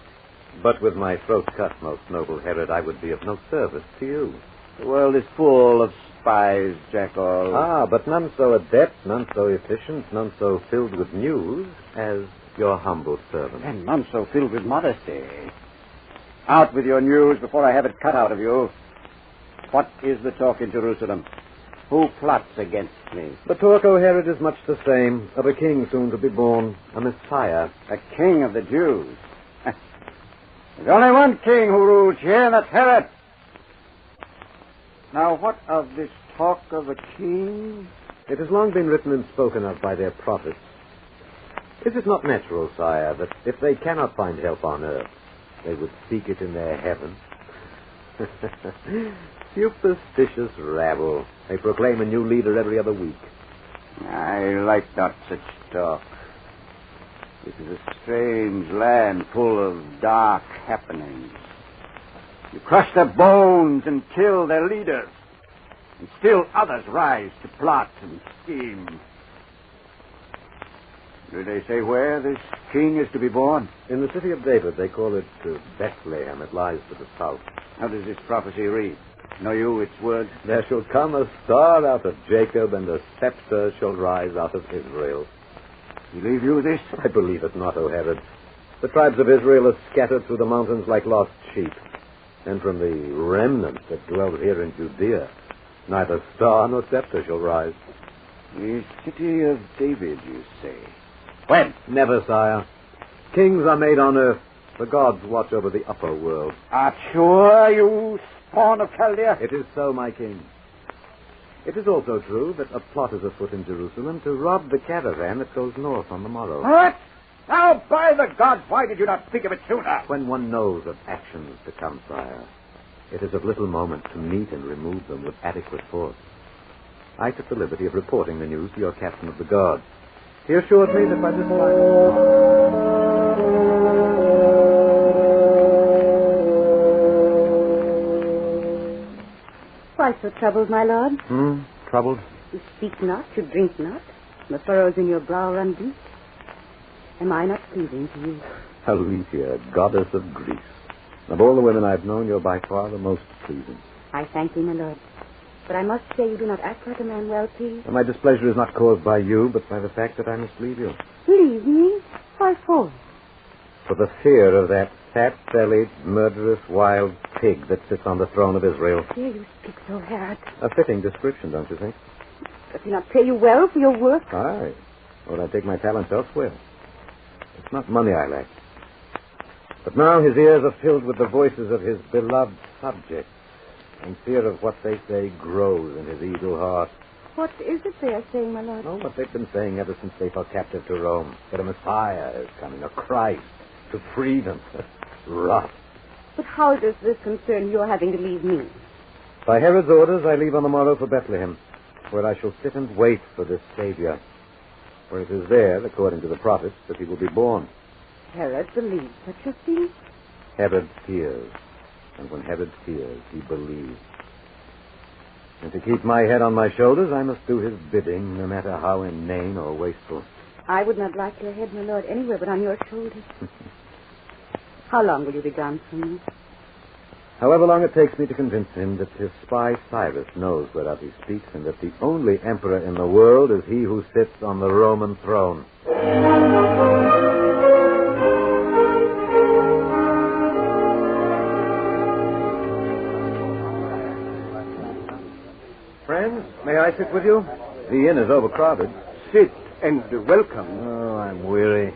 But with my throat cut, most noble Herod, I would be of no service to you. The world is full of spies, Jackal. Ah, but none so adept, none so efficient, none so filled with news as your humble servant. And none so filled with modesty. Out with your news before I have it cut out of you. What is the talk in Jerusalem? Who plots against me? The talk, O Herod, is much the same, of a king soon to be born, a Messiah. A king of the Jews. There's only one king who rules here, and that's Herod. Now, what of this talk of a king? It has long been written and spoken of by their prophets. Is it not natural, sire, that if they cannot find help on earth, they would seek it in their heaven? Superstitious rabble. They proclaim a new leader every other week. I like not such talk. This is a strange land full of dark happenings. You crush their bones and kill their leaders. And still others rise to plot and scheme. Do they say where this king is to be born? In the city of David. They call it Bethlehem. It lies to the south. How does this prophecy read? Know you its words? There shall come a star out of Jacob, and a scepter shall rise out of Israel. Believe you this? I believe it not, O Herod. The tribes of Israel are scattered through the mountains like lost sheep. And from the remnant that dwells here in Judea, neither star nor scepter shall rise. The city of David, you say? When? Never, sire. Kings are made on earth. The gods watch over the upper world. Art sure, you spawn of Chaldea? It is so, my king. It is also true that a plot is afoot in Jerusalem to rob the caravan that goes north on the morrow. What? Now, by the gods, why did you not speak of it sooner? When one knows of actions to come, sire, it is of little moment to meet and remove them with adequate force. I took the liberty of reporting the news to your captain of the guard. He assured me that by this time... Why so troubled, my lord? Troubled? You speak not, you drink not. The furrows in your brow run deep. Am I not pleasing to you? Alicia, goddess of Greece. Of all the women I've known, you're by far the most pleasing. I thank you, my lord. But I must say you do not act like a man well pleased. And my displeasure is not caused by you, but by the fact that I must leave you. Leave me? Why for? for the fear of that fat-bellied, murderous, wild pig that sits on the throne of Israel. Here you speak so, Herod. A fitting description, don't you think? Does he not pay you well for your work? Aye. Or would I take my talents elsewhere? It's not money I lack. But now his ears are filled with the voices of his beloved subjects, and fear of what they say grows in his eagle heart. What is it they are saying, my lord? Oh, what they've been saying ever since they fell captive to Rome. That a Messiah is coming, a Christ, to freedom. Rot. But how does this concern your having to leave me? By Herod's orders, I leave on the morrow for Bethlehem, where I shall sit and wait for this Savior. For it is there, according to the prophets, that he will be born. Herod believes such a thing? Herod fears. And when Herod fears, he believes. And to keep my head on my shoulders, I must do his bidding, no matter how inane or wasteful. I would not like your head, my lord, anywhere but on your shoulders. How long will you be gone from me? However long it takes me to convince him that his spy Cyrus knows whereof he speaks, and that the only emperor in the world is he who sits on the Roman throne. Friends, may I sit with you? The inn is overcrowded. Sit and welcome. Oh, I'm weary.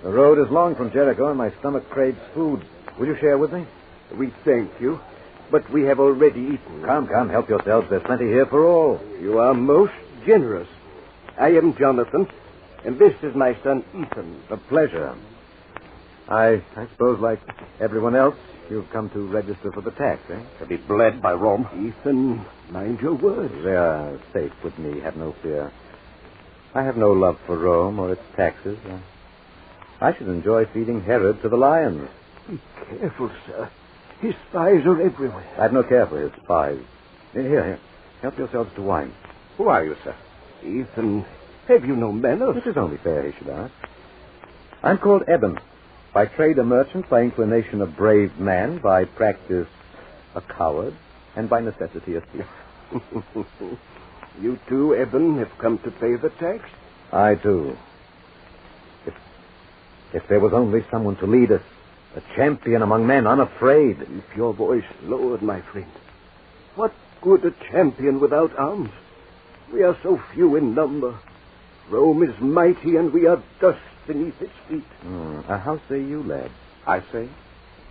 The road is long from Jericho, and my stomach craves food. Will you share with me? We thank you, but we have already eaten. Come, help yourselves. There's plenty here for all. You are most generous. I am Jonathan, and this is my son, Ethan. A pleasure. I suppose, like everyone else, you've come to register for the tax, eh? To be bled by Rome. Ethan, mind your words. They are safe with me, have no fear. I have no love for Rome or its taxes. I should enjoy feeding Herod to the lions. Be careful, sir. His spies are everywhere. I've no care for his spies. Here. Help yourselves to wine. Who are you, sir? Ethan, have you no manners? It is only fair he should ask. I'm called Eben. By trade a merchant, by inclination a brave man, by practice a coward, and by necessity a thief. You too, Eben, have come to pay the tax? I do. If there was only someone to lead us, a champion among men, unafraid. Keep your voice lowered, my friend. What good a champion without arms? We are so few in number. Rome is mighty, and we are dust beneath its feet. How say you, lad? I say,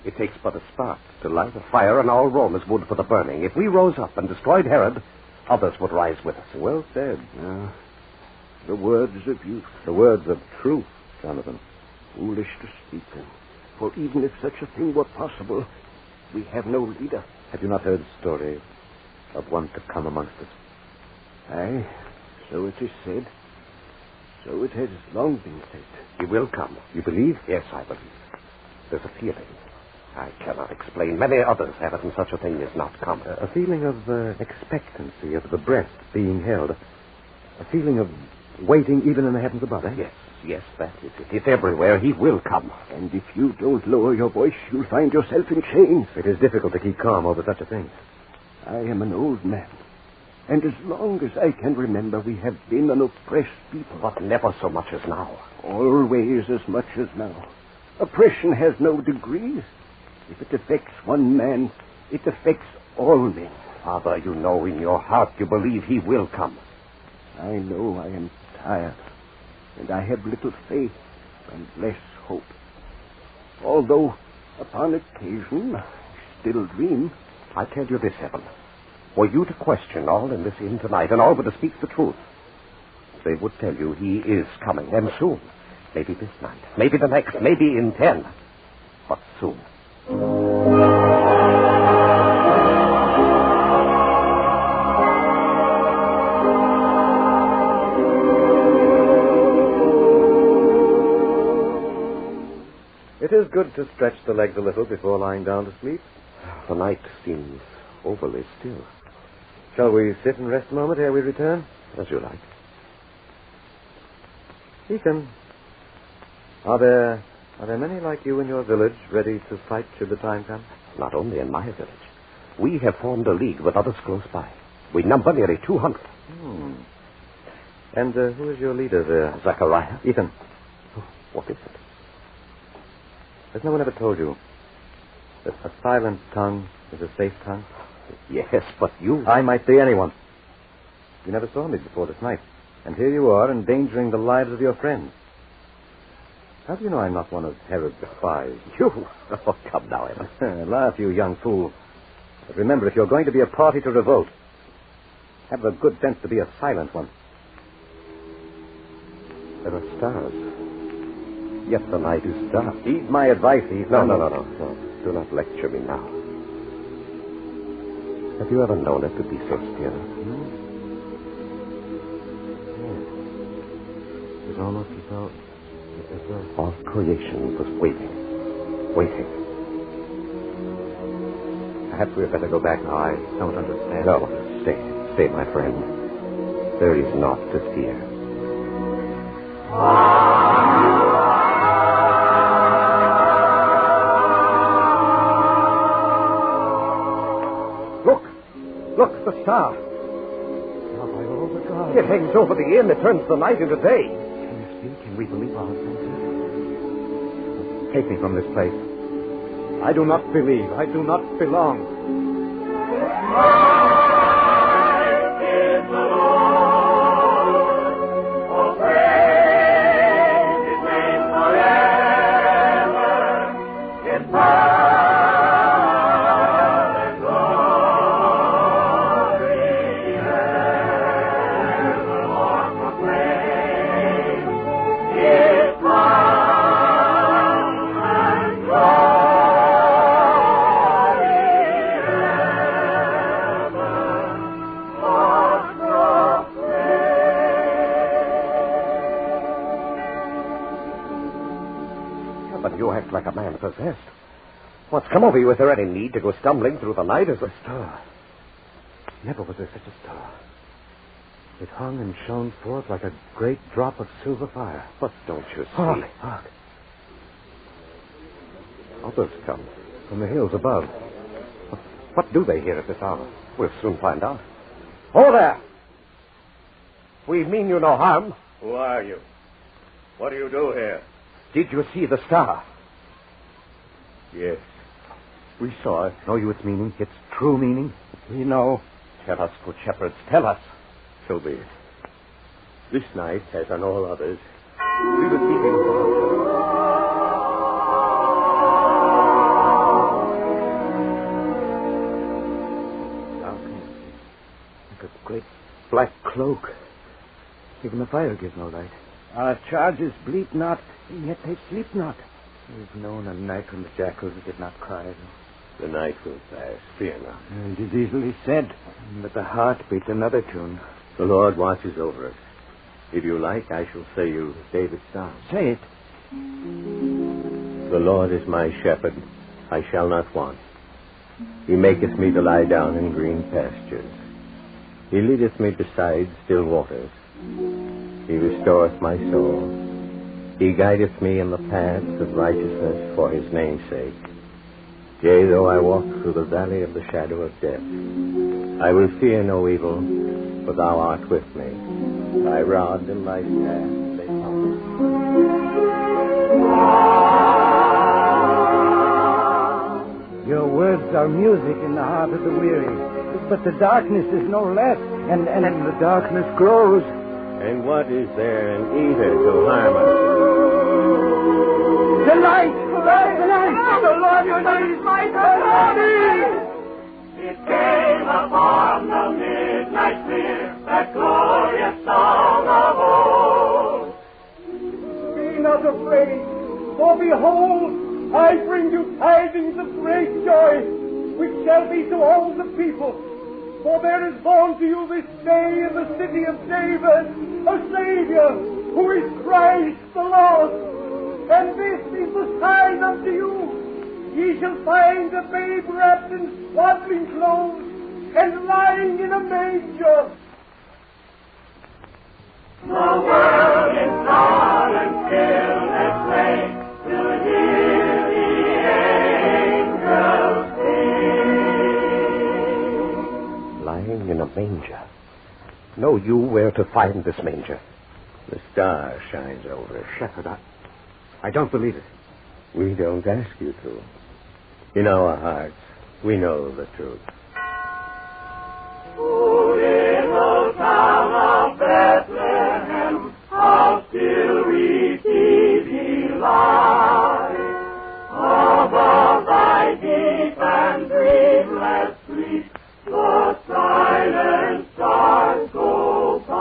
it takes but a spark to light a fire, and all Rome is wood for the burning. If we rose up and destroyed Herod, others would rise with us. Well said. The words of youth. The words of truth, Jonathan. Foolish to speak them. For even if such a thing were possible, we have no leader. Have you not heard stories of one to come amongst us? Aye, so it is said. So it has long been said. He will come. You believe? Yes, I believe. There's a feeling. I cannot explain. Many others have it, and such a thing is not common. A feeling of expectancy, of the breast being held. A feeling of waiting even in the heavens above, eh? Yes, that is it. It's everywhere. He will come. And if you don't lower your voice, you'll find yourself in chains. It is difficult to keep calm over such a thing. I am an old man. And as long as I can remember, we have been an oppressed people. But never so much as now. Always as much as now. Oppression has no degrees. If it affects one man, it affects all men. Father, you know in your heart you believe he will come. I know I am tired. And I have little faith and less hope. Although, upon occasion, I still dream. I tell you this, Heaven. Were you to question all in this inn tonight, and all but to speak the truth, they would tell you he is coming, and soon. Maybe this night, maybe the next, maybe in 10. But soon. It is good to stretch the legs a little before lying down to sleep. The night seems overly still. Shall we sit and rest a moment ere we return? As you like. Ethan, are there many like you in your village ready to fight should the time come? Not only in my village. We have formed a league with others close by. We number nearly 200. And who is your leader there? Zachariah. Ethan. What is it? Has no one ever told you that a silent tongue is a safe tongue? Yes, but you... I might be anyone. You never saw me before this night. And here you are, endangering the lives of your friends. How do you know I'm not one of Herod's spies? You? Oh, come now, Emma. Laugh, you young fool. But remember, if you're going to be a party to revolt, have the good sense to be a silent one. There are stars. Yes, the night is dark. Heed my advice, Ethan. No. Do not lecture me now. Have you ever known it to be so still? Yes. It's almost as though all creation was waiting. Perhaps we had better go back now. I don't understand. No, stay, my friend. There is naught to fear. Look, the star. It hangs over the inn. It turns the night into day. Can you see? Can we believe our senses? Take me from this place. I do not believe. I do not belong. Like a man possessed. What's come over you? Is there any need to go stumbling through the night as a star? Never was there such a star. It hung and shone forth like a great drop of silver fire. But don't you see? Hark. Others come from the hills above. What do they hear at this hour? We'll soon find out. Oh, there! We mean you no harm. Who are you? What do you do here? Did you see the star? Yes. We saw it. Know you its meaning? Its true meaning? We know. Tell us, good shepherds, tell us. So be it. This night, as on all others, we were keeping darkness, like a great black cloak. Even the fire gives no light. Our charges bleat not, and yet they sleep not. We've known a night when the jackals did not cry. The night will pass. Fear not. It is easily said, but the heart beats another tune. The Lord watches over us. If you like, I shall say you David's psalm. Say it. The Lord is my shepherd. I shall not want. He maketh me to lie down in green pastures. He leadeth me beside still waters. He restoreth my soul. He guideth me in the paths of righteousness for his name's sake. Yea, though I walk through the valley of the shadow of death, I will fear no evil, for thou art with me. Thy rod and thy staff, they comfort me. Your words are music in the heart of the weary, but the darkness is no less, and the darkness grows. And what is there in either to harm us? The light! The light! The Lord, your name is my God! It came upon the midnight clear, that glorious song of old. Be not afraid, for behold, I bring you tidings of great joy, which shall be to all the people. For there is born to you this day in the city of David a Savior, who is Christ the Lord. And this is the sign unto you. Ye shall find a babe wrapped in swaddling clothes and lying in a manger. The world in silent stillness lay to hear the angels sing. Lying in a manger. Know you where to find this manger? The star shines over it. Shepherd, I don't believe it. We don't ask you to. In our hearts, we know the truth. Little town of Bethlehem, how still we see thee lie. Above thy deep and dreamless sleep, the silent stars go by.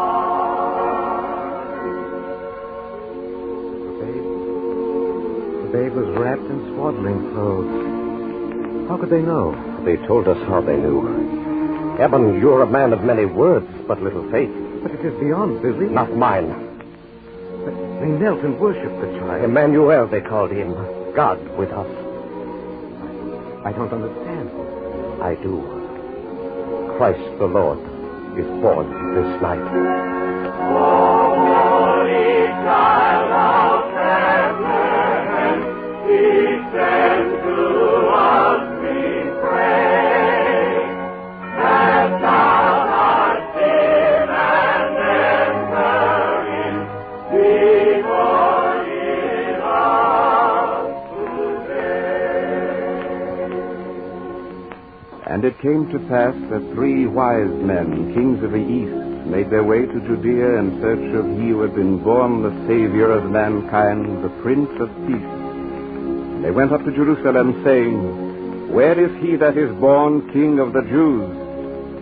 The babe was wrapped in swaddling clothes. How could they know? They told us how they knew. Eben, you're a man of many words, but little faith. But it is beyond belief. Not mine. But they knelt and worshipped the child. Emmanuel, they called him. God with us. I don't understand. I do. Christ the Lord is born this night. Holy child of Bethlehem, descend to us, we pray, that thou art in and enter in, before in us today. And it came to pass that 3 wise men, kings of the east, made their way to Judea in search of he who had been born the Savior of mankind, the Prince of Peace. And they went up to Jerusalem, saying, Where is he that is born King of the Jews?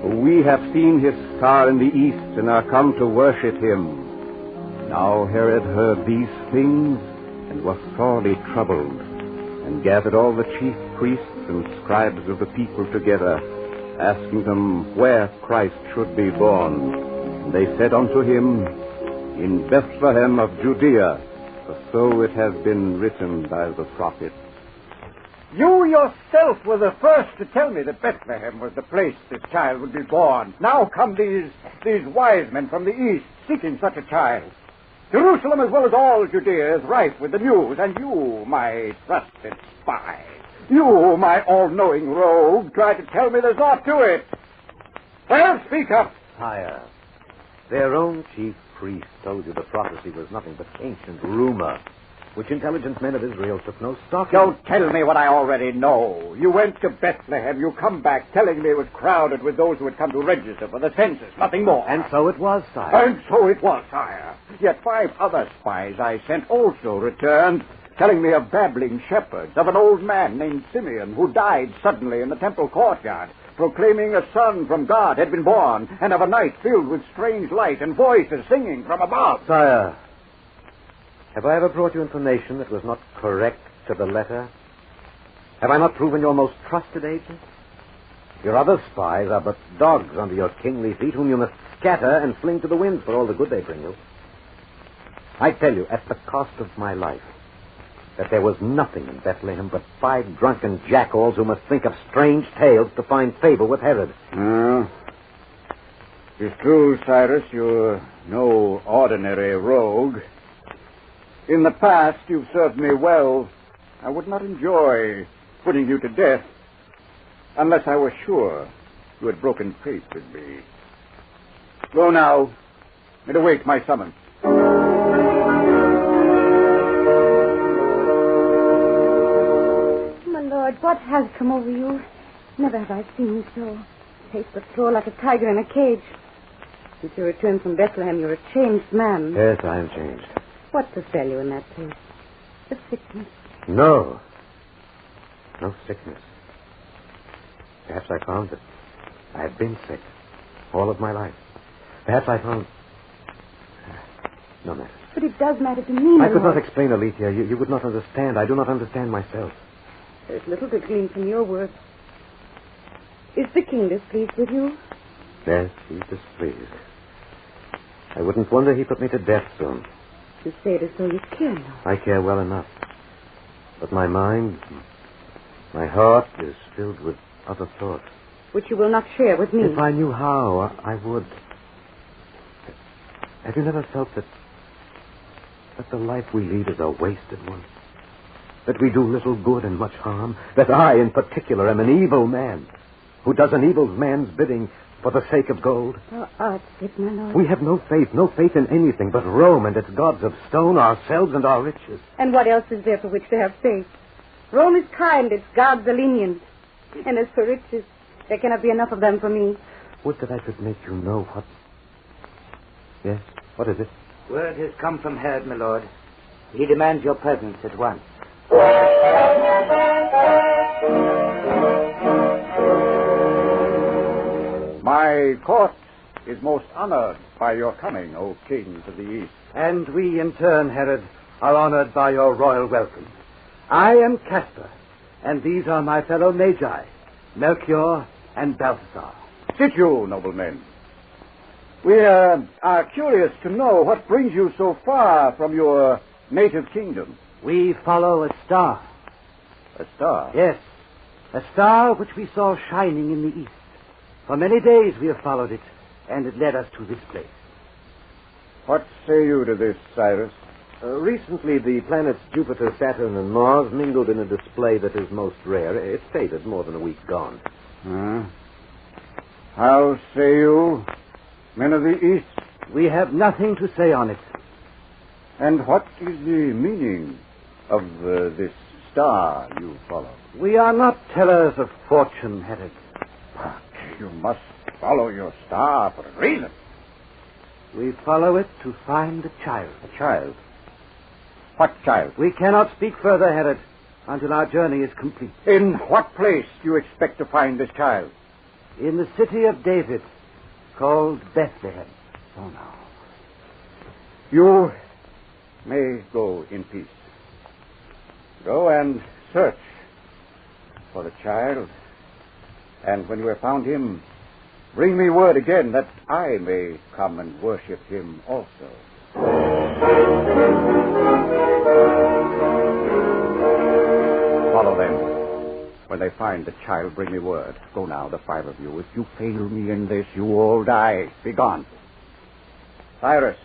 For we have seen his star in the east, and are come to worship him. Now Herod heard these things, and was sorely troubled, and gathered all the chief priests and scribes of the people together, asking them where Christ should be born. And they said unto him, In Bethlehem of Judea, for so it has been written by the prophet. You yourself were the first to tell me that Bethlehem was the place this child would be born. Now come these wise men from the east seeking such a child. Jerusalem, as well as all Judea, is rife with the news, and you, my trusted spy, you, my all-knowing rogue, try to tell me there's aught to it. Well, speak up. Sire, their own chief priest told you the prophecy was nothing but ancient rumor, which intelligent men of Israel took no stock in. Don't tell me what I already know. You went to Bethlehem. You come back telling me it was crowded with those who had come to register for the census. Nothing more. And so it was, sire. And so it was, sire. Yet 5 other spies I sent also returned, telling me of babbling shepherds, of an old man named Simeon who died suddenly in the temple courtyard, proclaiming a son from God had been born, and of a night filled with strange light and voices singing from above. Sire, have I ever brought you information that was not correct to the letter? Have I not proven your most trusted agent? Your other spies are but dogs under your kingly feet, whom you must scatter and fling to the winds for all the good they bring you. I tell you, at the cost of my life, that there was nothing in Bethlehem but 5 drunken jackals who must think of strange tales to find favor with Herod. It's true, Cyrus, you're no ordinary rogue. In the past, you've served me well. I would not enjoy putting you to death unless I were sure you had broken faith with me. Go now and await my summons. My lord, what has come over you? Never have I seen you so. Pace the floor like a tiger in a cage. Since you returned from Bethlehem, you're a changed man. Yes, I am changed. What befell you in that place? The sickness. No. No sickness. Perhaps I found that I have been sick all of my life. Perhaps I found... No matter. But it does matter to me, I could not explain, Alethea. You would not understand. I do not understand myself. There's little to glean from your words. Is the king displeased with you? Yes, he's displeased. I wouldn't wonder he put me to death soon. You say it as though you care now. I care well enough. But my mind, my heart is filled with other thoughts. Which you will not share with me. If I knew how, I would. Have you never felt that the life we lead is a wasted one? That we do little good and much harm? That I, in particular, am an evil man who does an evil man's bidding for the sake of gold? Thou art sick, my lord. We have no faith in anything but Rome and its gods of stone, ourselves and our riches. And what else is there for which to have faith? Rome is kind. Its gods are lenient. And as for riches, there cannot be enough of them for me. Would that I could make you know what... Yes? What is it? Word has come from Herod, my lord. He demands your presence at once. My court is most honored by your coming, O kings of the East. And we, in turn, Herod, are honored by your royal welcome. I am Casper, and these are my fellow magi, Melchior and Balthasar. Sit you, noblemen. We are curious to know what brings you so far from your native kingdom. We follow a star. A star? Yes, a star which we saw shining in the east. For many days we have followed it, and it led us to this place. What say you to this, Cyrus? Recently, the planets Jupiter, Saturn, and Mars mingled in a display that is most rare. It faded more than a week gone. How say you, men of the East? We have nothing to say on it. And what is the meaning of this star you follow? We are not tellers of fortune, Herod. But you must follow your star for a reason. We follow it to find a child. A child? What child? We cannot speak further, Herod, until our journey is complete. In what place do you expect to find this child? In the city of David, called Bethlehem. Oh, no. You may go in peace. Go and search for the child. And when you have found him, bring me word again that I may come and worship him also. Follow them. When they find the child, bring me word. Go now, the five of you. If you fail me in this, you all die. Be gone. Cyrus,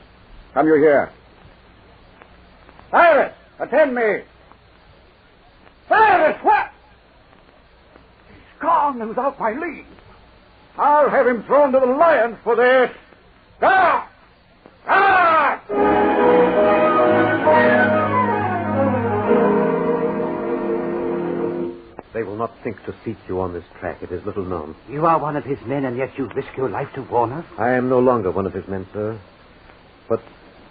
come you here. Cyrus, attend me. Cyrus, what? He's gone and without my leave. I'll have him thrown to the lions for this. Ah! Ah! They will not think to seek you on this track. It is little known. You are one of his men, and yet you risk your life to warn us? I am no longer one of his men, sir. But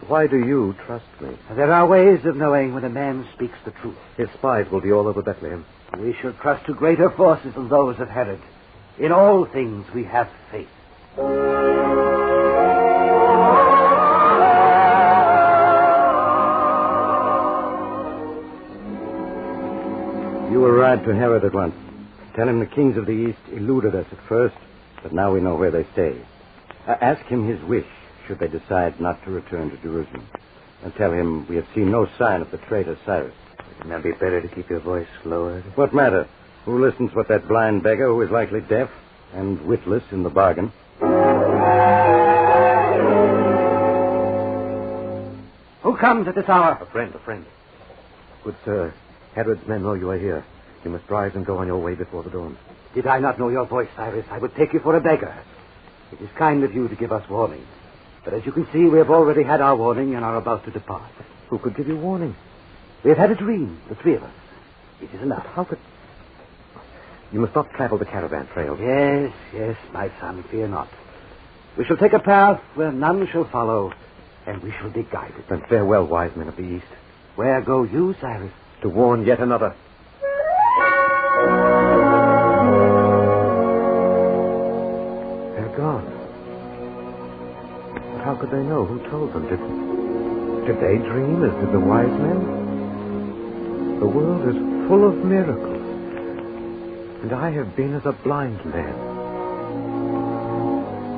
why do you trust me? There are ways of knowing when a man speaks the truth. His spies will be all over Bethlehem. We should trust to greater forces than those of Herod. In all things we have faith. You will ride to Herod at once. Tell him the kings of the East eluded us at first, but now we know where they stay. Ask him his wish, should they decide not to return to Jerusalem. And tell him we have seen no sign of the traitor Cyrus. Wouldn't that be better to keep your voice lowered? What matter? Who listens but that blind beggar who is likely deaf and witless in the bargain? Who comes at this hour? A friend. Good sir, Herod's men know you are here. You must rise and go on your way before the dawn. Did I not know your voice, Cyrus, I would take you for a beggar. It is kind of you to give us warning. But as you can see, we have already had our warning and are about to depart. Who could give you warning? We have had a dream, the three of us. It is enough. How could... You must not travel the caravan trail. Yes, my son, fear not. We shall take a path where none shall follow, and we shall be guided. Then farewell, wise men of the East. Where go you, Cyrus? To warn yet another. They're gone. But how could they know? Who told them? Did they dream as did the wise men? The world is full of miracles. And I have been as a blind man.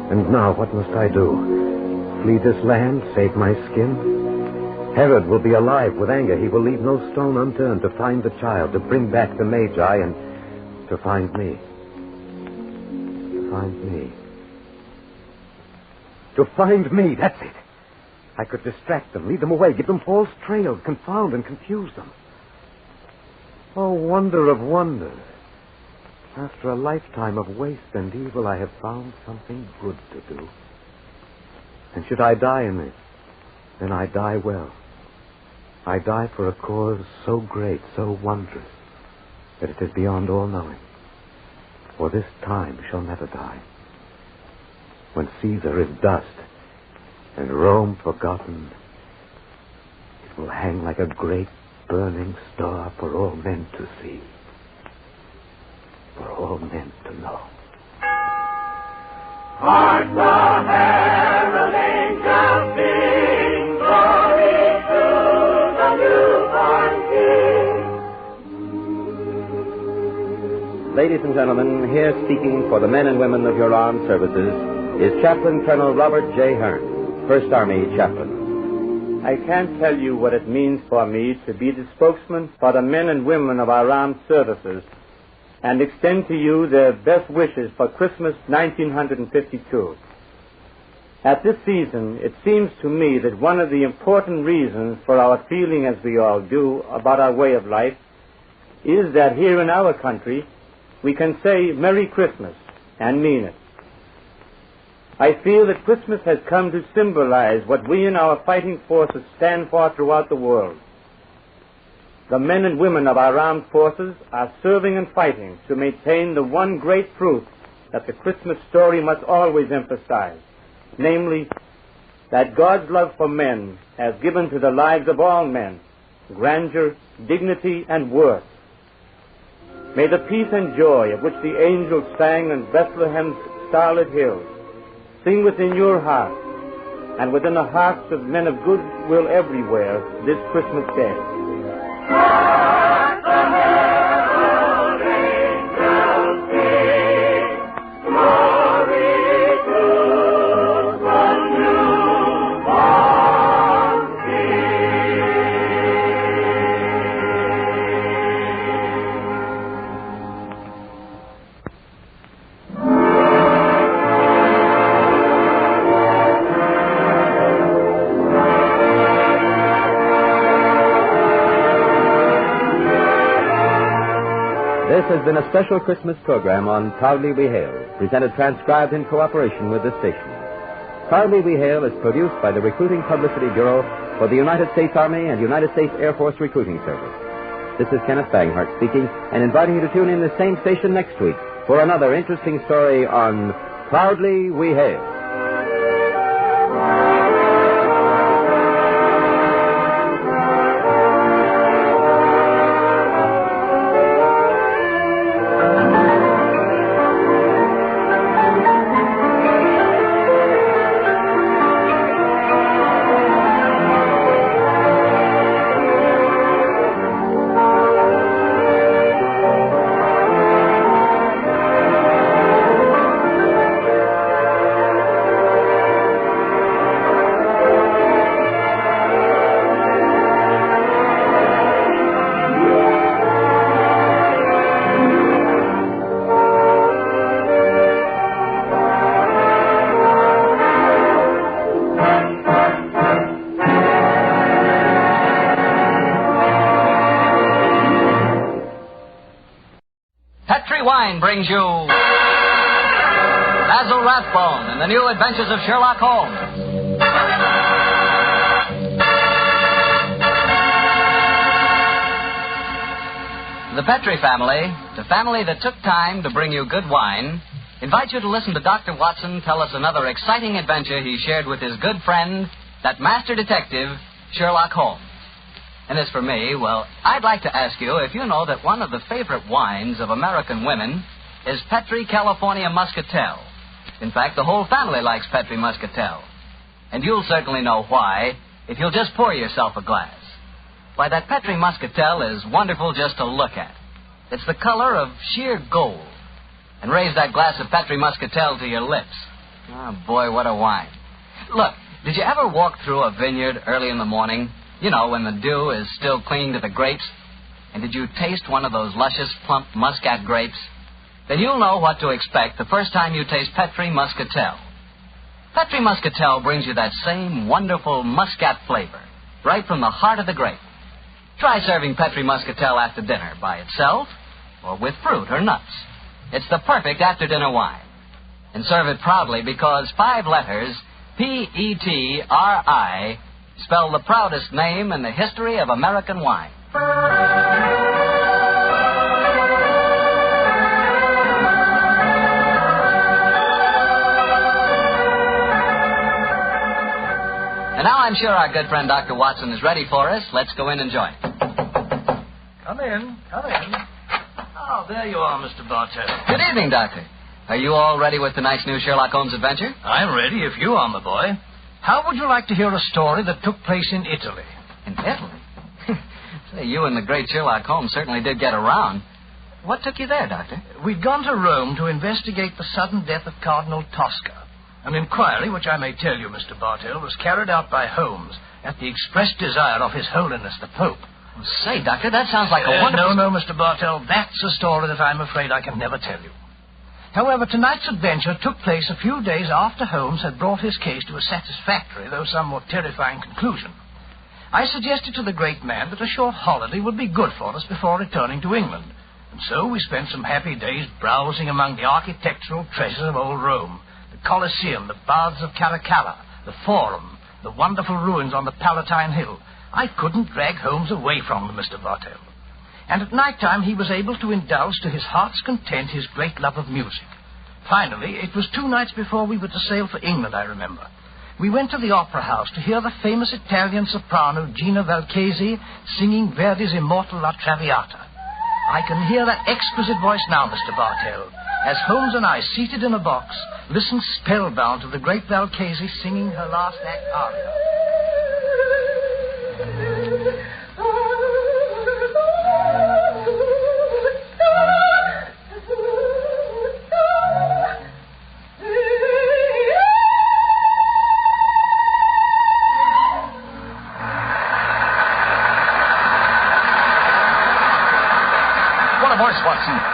And now, what must I do? Flee this land, save my skin? Herod will be alive with anger. He will leave no stone unturned to find the child, to bring back the Magi, and to find me. To find me. To find me, that's it. I could distract them, lead them away, give them false trails, confound and confuse them. Oh, wonder of wonders. After a lifetime of waste and evil, I have found something good to do. And should I die in this, then I die well. I die for a cause so great, so wondrous, that it is beyond all knowing. For this time shall never die. When Caesar is dust and Rome forgotten, it will hang like a great burning star for all men to see, for all men to know. Hark the herald angels sing, glory to the newborn King. Ladies and gentlemen, here speaking for the men and women of your armed services is Chaplain Colonel Robert J. Hearn, First Army Chaplain. I can't tell you what it means for me to be the spokesman for the men and women of our armed services and extend to you their best wishes for Christmas 1952. At this season, it seems to me that one of the important reasons for our feeling as we all do about our way of life is that here in our country, we can say Merry Christmas and mean it. I feel that Christmas has come to symbolize what we in our fighting forces stand for throughout the world. The men and women of our armed forces are serving and fighting to maintain the one great truth that the Christmas story must always emphasize, namely, that God's love for men has given to the lives of all men grandeur, dignity, and worth. May the peace and joy of which the angels sang on Bethlehem's starlit hills sing within your heart and within the hearts of men of good will everywhere this Christmas day. This has been a special Christmas program on Proudly We Hail, presented transcribed in cooperation with this station. Proudly We Hail is produced by the Recruiting Publicity Bureau for the United States Army and United States Air Force Recruiting Service. This is Kenneth Banghart speaking and inviting you to tune in the same station next week for another interesting story on Proudly We Hail. Wine brings you Basil Rathbone and the New Adventures of Sherlock Holmes. The Petrie family, the family that took time to bring you good wine, invites you to listen to Dr. Watson tell us another exciting adventure he shared with his good friend, that master detective, Sherlock Holmes. And as for me, well, I'd like to ask you if you know that one of the favorite wines of American women is Petrie California Muscatel. In fact, the whole family likes Petrie Muscatel. And you'll certainly know why if you'll just pour yourself a glass. Why, that Petrie Muscatel is wonderful just to look at. It's the color of sheer gold. And raise that glass of Petrie Muscatel to your lips. Oh, boy, what a wine. Look, did you ever walk through a vineyard early in the morning? You know, when the dew is still clinging to the grapes. And did you taste one of those luscious, plump Muscat grapes? Then you'll know what to expect the first time you taste Petrie Muscatel. Petrie Muscatel brings you that same wonderful Muscat flavor, right from the heart of the grape. Try serving Petrie Muscatel after dinner by itself or with fruit or nuts. It's the perfect after-dinner wine. And serve it proudly because 5 letters, P-E-T-R-I, spell the proudest name in the history of American wine. I'm sure our good friend Dr. Watson is ready for us. Let's go in and join him. Come in. Oh, there you are, Mr. Bartell. Good evening, Doctor. Are you all ready with tonight's new Sherlock Holmes adventure? I'm ready if you are, my boy. How would you like to hear a story that took place in Italy? In Italy? Say, you and the great Sherlock Holmes certainly did get around. What took you there, Doctor? We'd gone to Rome to investigate the sudden death of Cardinal Tosca. An inquiry, which I may tell you, Mr. Bartell, was carried out by Holmes at the express desire of His Holiness the Pope. Well, say, Doctor, that sounds like a wonderful... No, Mr. Bartell, that's a story that I'm afraid I can never tell you. However, tonight's adventure took place a few days after Holmes had brought his case to a satisfactory, though somewhat terrifying, conclusion. I suggested to the great man that a short holiday would be good for us before returning to England. And so we spent some happy days browsing among the architectural treasures of old Rome. The Colosseum, the Baths of Caracalla, the Forum, the wonderful ruins on the Palatine Hill. I couldn't drag Holmes away from them, Mr. Bartell. And at night time he was able to indulge to his heart's content his great love of music. Finally, it was 2 nights before we were to sail for England, I remember. We went to the opera house to hear the famous Italian soprano Gina Valchesi singing Verdi's immortal La Traviata. I can hear that exquisite voice now, Mr. Bartell, as Holmes and I, seated in a box, listened spellbound to the great Valchesi singing her last act aria.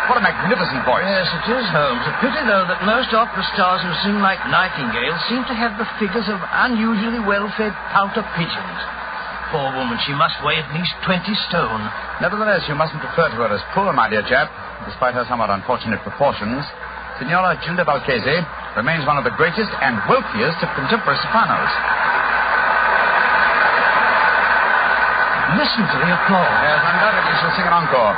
What a magnificent voice. Yes, it is, Holmes. A pity, though, that most opera stars who sing like nightingales seem to have the figures of unusually well-fed pouter pigeons. Poor woman, she must weigh at least 20 stone. Nevertheless, you mustn't refer to her as poor, my dear chap. Despite her somewhat unfortunate proportions, Signora Gilda Valchesi remains one of the greatest and wealthiest of contemporary sopranos. Listen to the applause. Yes, undoubtedly she'll sing an encore.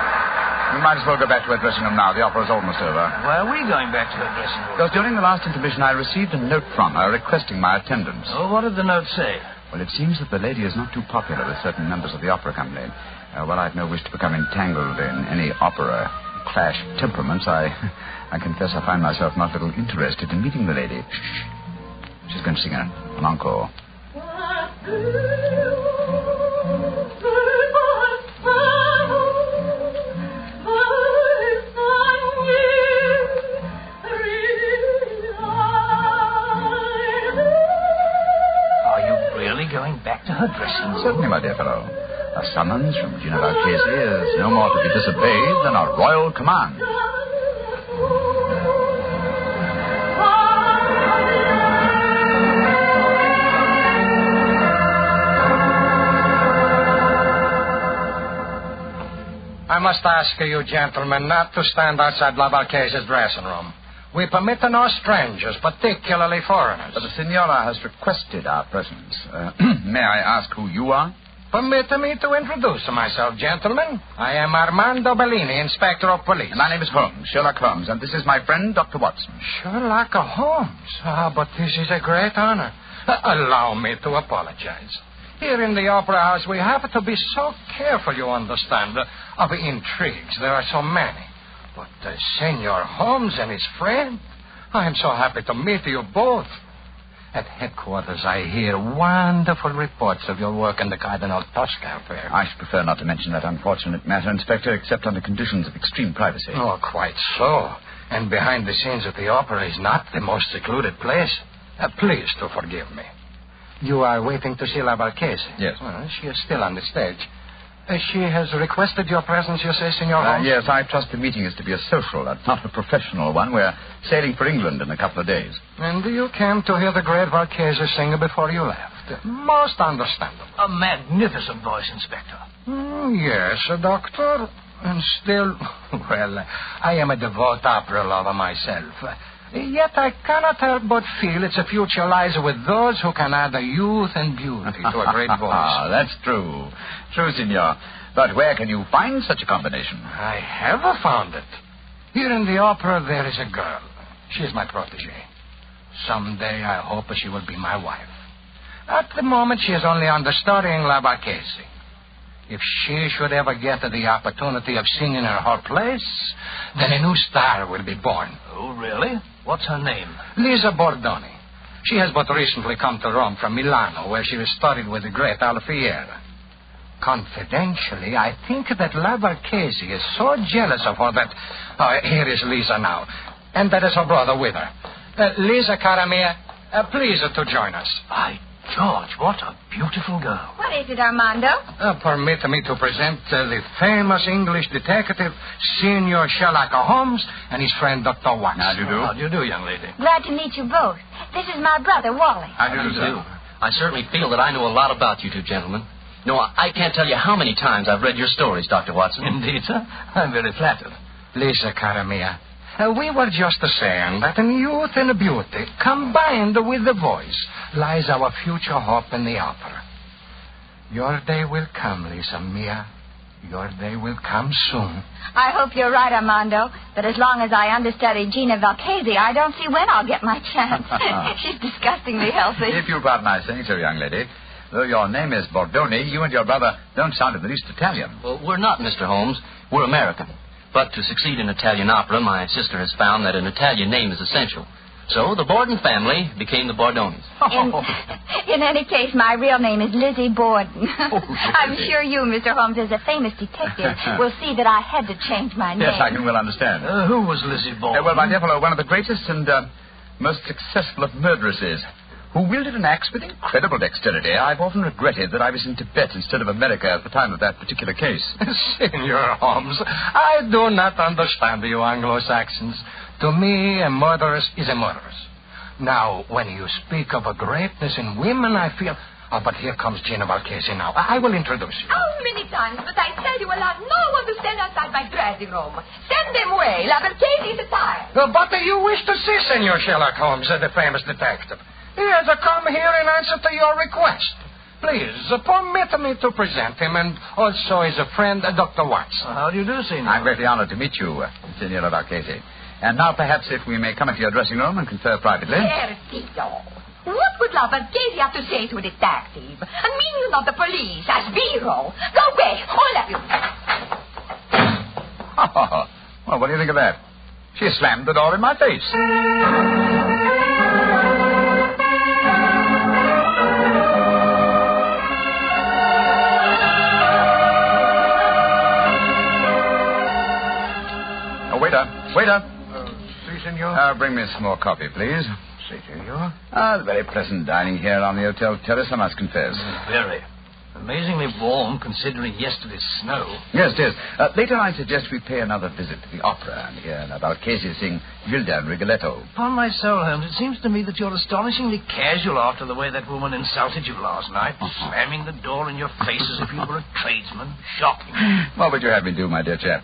We might as well go back to her dressing room now. The opera's almost over. Why are we going back to her dressing room? Because during the last intermission I received a note from her requesting my attendance. Oh, what did the note say? Well, it seems that the lady is not too popular with certain members of the opera company. Well, I've no wish to become entangled in any opera clash of temperaments. I confess I find myself not a little interested in meeting the lady. Shh. She's going to sing an encore. Going back to her dressing room? Certainly, my dear fellow. A summons from Gina Valchesi is no more to be disobeyed than a royal command. I must ask you, gentlemen, not to stand outside La Valchesi's dressing room. We permit no strangers, particularly foreigners. But the Signora has requested our presence. May I ask who you are? Permit me to introduce myself, gentlemen. I am Armando Bellini, Inspector of Police. And my name is Holmes, Sherlock Holmes, and this is my friend, Dr. Watson. Sherlock Holmes? But this is a great honor. Allow me to apologize. Here in the Opera House, we have to be so careful, you understand, of intrigues. There are so many. But Senor Holmes and his friend, I am so happy to meet you both. At headquarters, I hear wonderful reports of your work in the Cardinal Tosca affair. I should prefer not to mention that unfortunate matter, Inspector, except under conditions of extreme privacy. Oh, quite so. And behind the scenes at the opera is not the most secluded place. Please to forgive me. You are waiting to see La Valchesi? Yes. Well, she is still on the stage. She has requested your presence, you say, Senor Holmes? Yes, I trust the meeting is to be a social, not a professional one. We're sailing for England in a couple of days. And you came to hear the great Valchesi sing before you left. Most understandable. A magnificent voice, Inspector. Yes, Doctor. And still, well, I am a devout opera lover myself. Yet I cannot help but feel its future lies with those who can add youth and beauty to a great voice. That's true. True, Signor. But where can you find such a combination? I have found it. Here in the opera, there is a girl. She is my protégée. Someday, I hope she will be my wife. At the moment, she is only understudying La Marchese. If she should ever get the opportunity of singing in her place, then a new star will be born. Oh, really? What's her name? Lisa Bordoni. She has but recently come to Rome from Milano, where she was studied with the great Alfieri. Confidentially, I think that La Marchese is so jealous of her that... here is Lisa now. And that is her brother with her. Lisa, cara mia, please to join us. By George, what a beautiful girl. What is it, Armando? Permit me to present the famous English detective, Senior Sherlock Holmes, and his friend, Dr. Watson. How do you do? How do you do, young lady? Glad to meet you both. This is my brother, Wally. How do you do? I certainly feel that I know a lot about you two gentlemen. No, I can't tell you how many times I've read your stories, Dr. Watson. Indeed, sir. I'm very flattered. Lisa, cara mia, we were just saying that in youth and beauty, combined with the voice, lies our future hope in the opera. Your day will come, Lisa mia. Your day will come soon. I hope you're right, Armando. But as long as I understudy Gina Valchese, I don't see when I'll get my chance. She's disgustingly healthy. If you'll pardon my saying so, young lady, though your name is Bordoni, you and your brother don't sound in the least Italian. Well, we're not, Mr. Holmes. We're American. But to succeed in Italian opera, my sister has found that an Italian name is essential. So the Borden family became the Bordonis. In any case, my real name is Lizzie Borden. I'm sure you, Mr. Holmes, as a famous detective, will see that I had to change my name. Yes, I can well understand. Who was Lizzie Borden? Well, my dear fellow, one of the greatest and most successful of murderesses, who wielded an axe with incredible dexterity. I've often regretted that I was in Tibet instead of America at the time of that particular case. Senor Holmes, I do not understand you Anglo-Saxons. To me, a murderess is a murderess. Now, when you speak of a greatness in women, I feel... Oh, but here comes Gina Valchese now. I will introduce you. How many times must I tell you allow no one to stand outside my dressing room? Send them away. La Valchese is tired. But you wish to see Senor Sherlock Holmes, the famous detective. He has come here in answer to your request. Please, permit me to present him, and also his friend, Dr. Watson. How do you do, Senor? I'm greatly honored to meet you, Senor Valchese. And now, perhaps, if we may come into your dressing room and confer privately. Perfido. What would La Valchese have to say to a detective? I mean, you not the police, as Vero. Go away, all of you. Well, what do you think of that? She slammed the door in my face. Oh, waiter. Si, senor. Bring me some more coffee, please. Si, senor. Very pleasant dining here on the hotel terrace, I must confess. Very. Amazingly warm, considering yesterday's snow. Yes, it is. Later, I suggest we pay another visit to the opera and hear La Valchese sing Gilda and Rigoletto. Upon my soul, Holmes, it seems to me that you're astonishingly casual after the way that woman insulted you last night, slamming the door in your face as if you were a tradesman. Shocking. What would you have me do, my dear chap?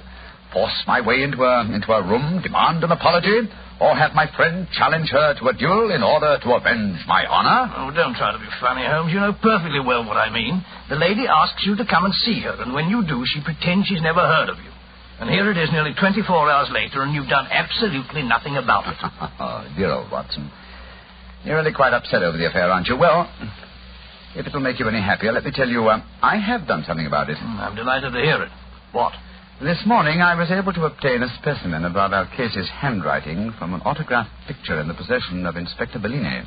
Force my way into a room, demand an apology, or have my friend challenge her to a duel in order to avenge my honor? Oh, don't try to be funny, Holmes. You know perfectly well what I mean. The lady asks you to come and see her, and when you do, she pretends she's never heard of you. And here it is nearly 24 hours later, and you've done absolutely nothing about it. Oh, dear old Watson. You're really quite upset over the affair, aren't you? Well, if it'll make you any happier, let me tell you, I have done something about it. I'm delighted to hear it. What? This morning, I was able to obtain a specimen of Valchese's handwriting from an autographed picture in the possession of Inspector Bellini.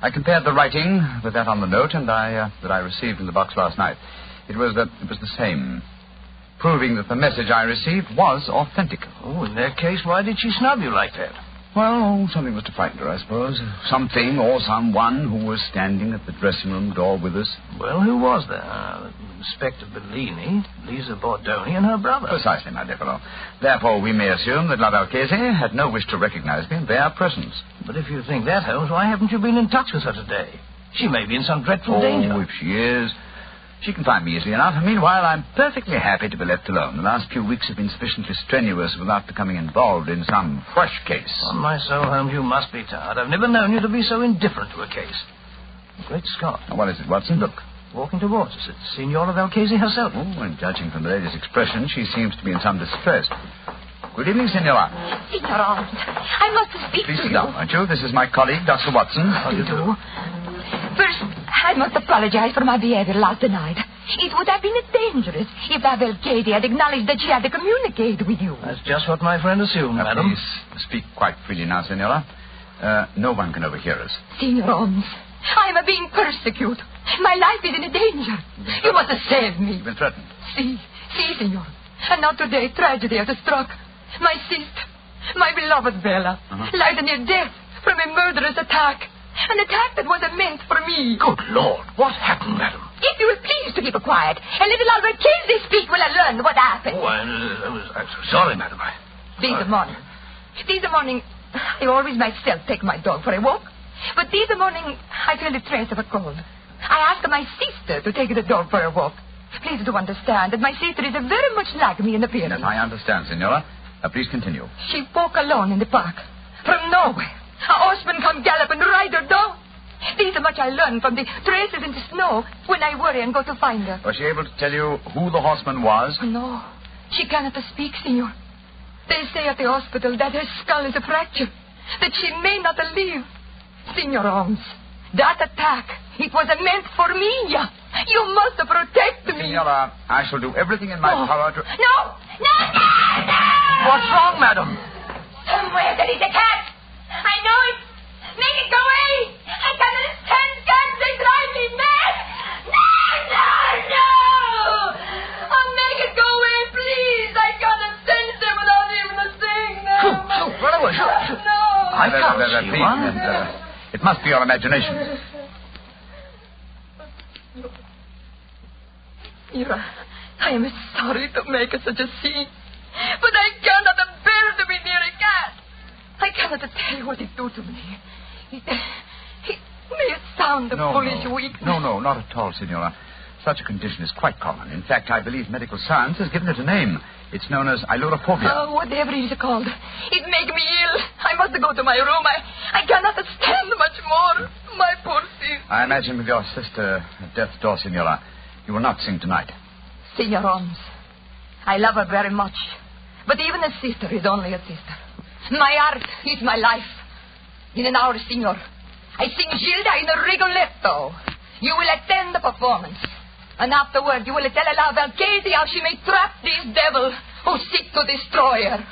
I compared the writing with that on the note that I received in the box last night. It was the same, proving that the message I received was authentic. Oh, in that case, why did she snub you like that? Well, something must have frightened her, I suppose. Something or someone who was standing at the dressing room door with us. Well, who was there? Inspector Bellini, Lisa Bordoni, and her brother. Precisely, my dear fellow. Therefore, we may assume that La Valchese had no wish to recognize me in their presence. But if you think that, Holmes, why haven't you been in touch with her today? She may be in some dreadful danger. Oh, if she is, she can find me easily enough. Meanwhile, I'm perfectly happy to be left alone. The last few weeks have been sufficiently strenuous without becoming involved in some fresh case. On my soul, Holmes, you must be tired. I've never known you to be so indifferent to a case. Great Scott. What is it, Watson? Look, walking towards us. It's Signora Valchese herself. Oh, and judging from the lady's expression, she seems to be in some distress. Good evening, Signora. Signor Holmes, I must speak Please to sit you. down, won't you? This is my colleague, Dr. Watson. How do you do? First, I must apologize for my behavior last night. It would have been dangerous if Abel Katie had acknowledged that she had to communicate with you. That's just what my friend assumed, madam. Please speak quite freely now, Senora. No one can overhear us. Senor Holmes, I am being persecuted. My life is in danger. You must save me. You've been threatened. See, senor. And now today, tragedy has struck. My sister, my beloved Bella, lies near death from a murderous attack. An attack that was meant for me. Good Lord, what happened, madam? If you will please to keep quiet, and little Albert Casey speak will I learn what happened. Oh, I'm so sorry, madam. This morning, I always myself take my dog for a walk. But this morning, I feel the trace of a cold. I asked my sister to take the dog for a walk. Please do understand that my sister is very much like me in appearance. Yes, I understand, Senora. Please continue. She walk alone in the park. From nowhere, a horseman come galloping right her down. This much I learned from the traces in the snow when I worry and go to find her. Was she able to tell you who the horseman was? No, she cannot speak, senor. They say at the hospital that her skull is fractured, that she may not live. Senor Holmes, that attack, it was meant for me. You must protect me. Senora, I shall do everything in my power to... No! What's wrong, madam? Somewhere there is a cat. I know it. Make it go away. I cannot stand cats. They drive me mad. No! Oh, make it go away, please. I cannot sense them without even a thing. Shoot, run away. Shoot. No. I can't see one. It must be your imagination. I am sorry to make such a scene, but I cannot bear to be near a cat. I cannot tell you what it do to me. It may sound foolish weakness. No, not at all, Senora. Such a condition is quite common. In fact, I believe medical science has given it a name. It's known as ailurophobia. Oh, whatever it is called. It makes me ill. I must go to my room. I cannot stand much more. My poor sister. I imagine with your sister at death's door, Senora, you will not sing tonight. Senor Holmes, I love her very much. But even a sister is only a sister. My art is my life. In an hour, senor, I sing Gilda in a Rigoletto. You will attend the performance. And afterward, you will tell La Valchese how she may trap this devil who seeks to destroy her.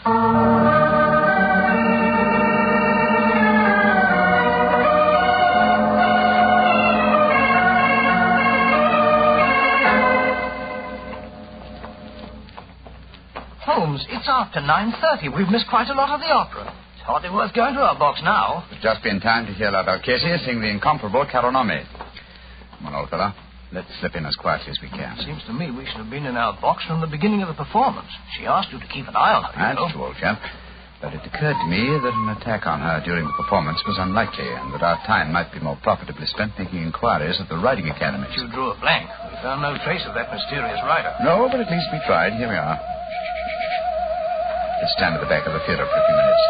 Holmes, it's after 9:30. We've missed quite a lot of the opera. It's hardly worth going to our box now. We've just been time to hear La Valchese sing the incomparable Caro Nome. Come on, old fella. Let's slip in as quietly as we can. Seems to me we should have been in our box from the beginning of the performance. She asked you to keep an eye on her, That's true, old chap. But it occurred to me that an attack on her during the performance was unlikely, and that our time might be more profitably spent making inquiries at the riding academy. You drew a blank. We found no trace of that mysterious rider. No, but at least we tried. Here we are. Let's stand at the back of the theater for a few minutes.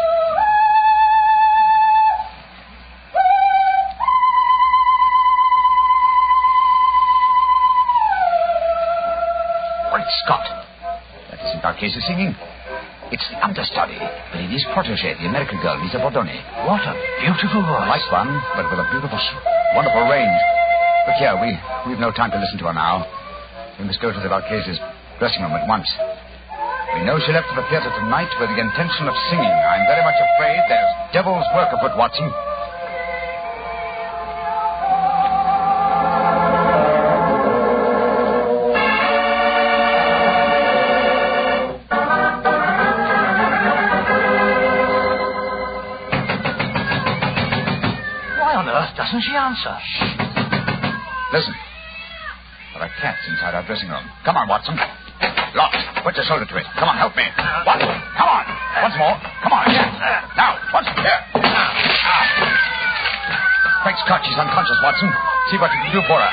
Great Scott! That isn't Valchese singing. It's the understudy, Lady's protege, the American girl, Lisa Bordoni. What a beautiful voice. Like one, but with a beautiful, wonderful range. Look here, we've no time to listen to her now. We must go to the Valchese's dressing room at once. We know she left for the theater tonight with the intention of singing. I'm very much afraid there's devil's work afoot, Watson. Why on earth doesn't she answer? Listen. There are cats inside our dressing room. Come on, Watson. Locked. Put your shoulder to it. Come on, help me. Watson, come on. Once more. Come on. Here. Now, once more. Here. Great Scott, she's unconscious, Watson. See what you can do for her.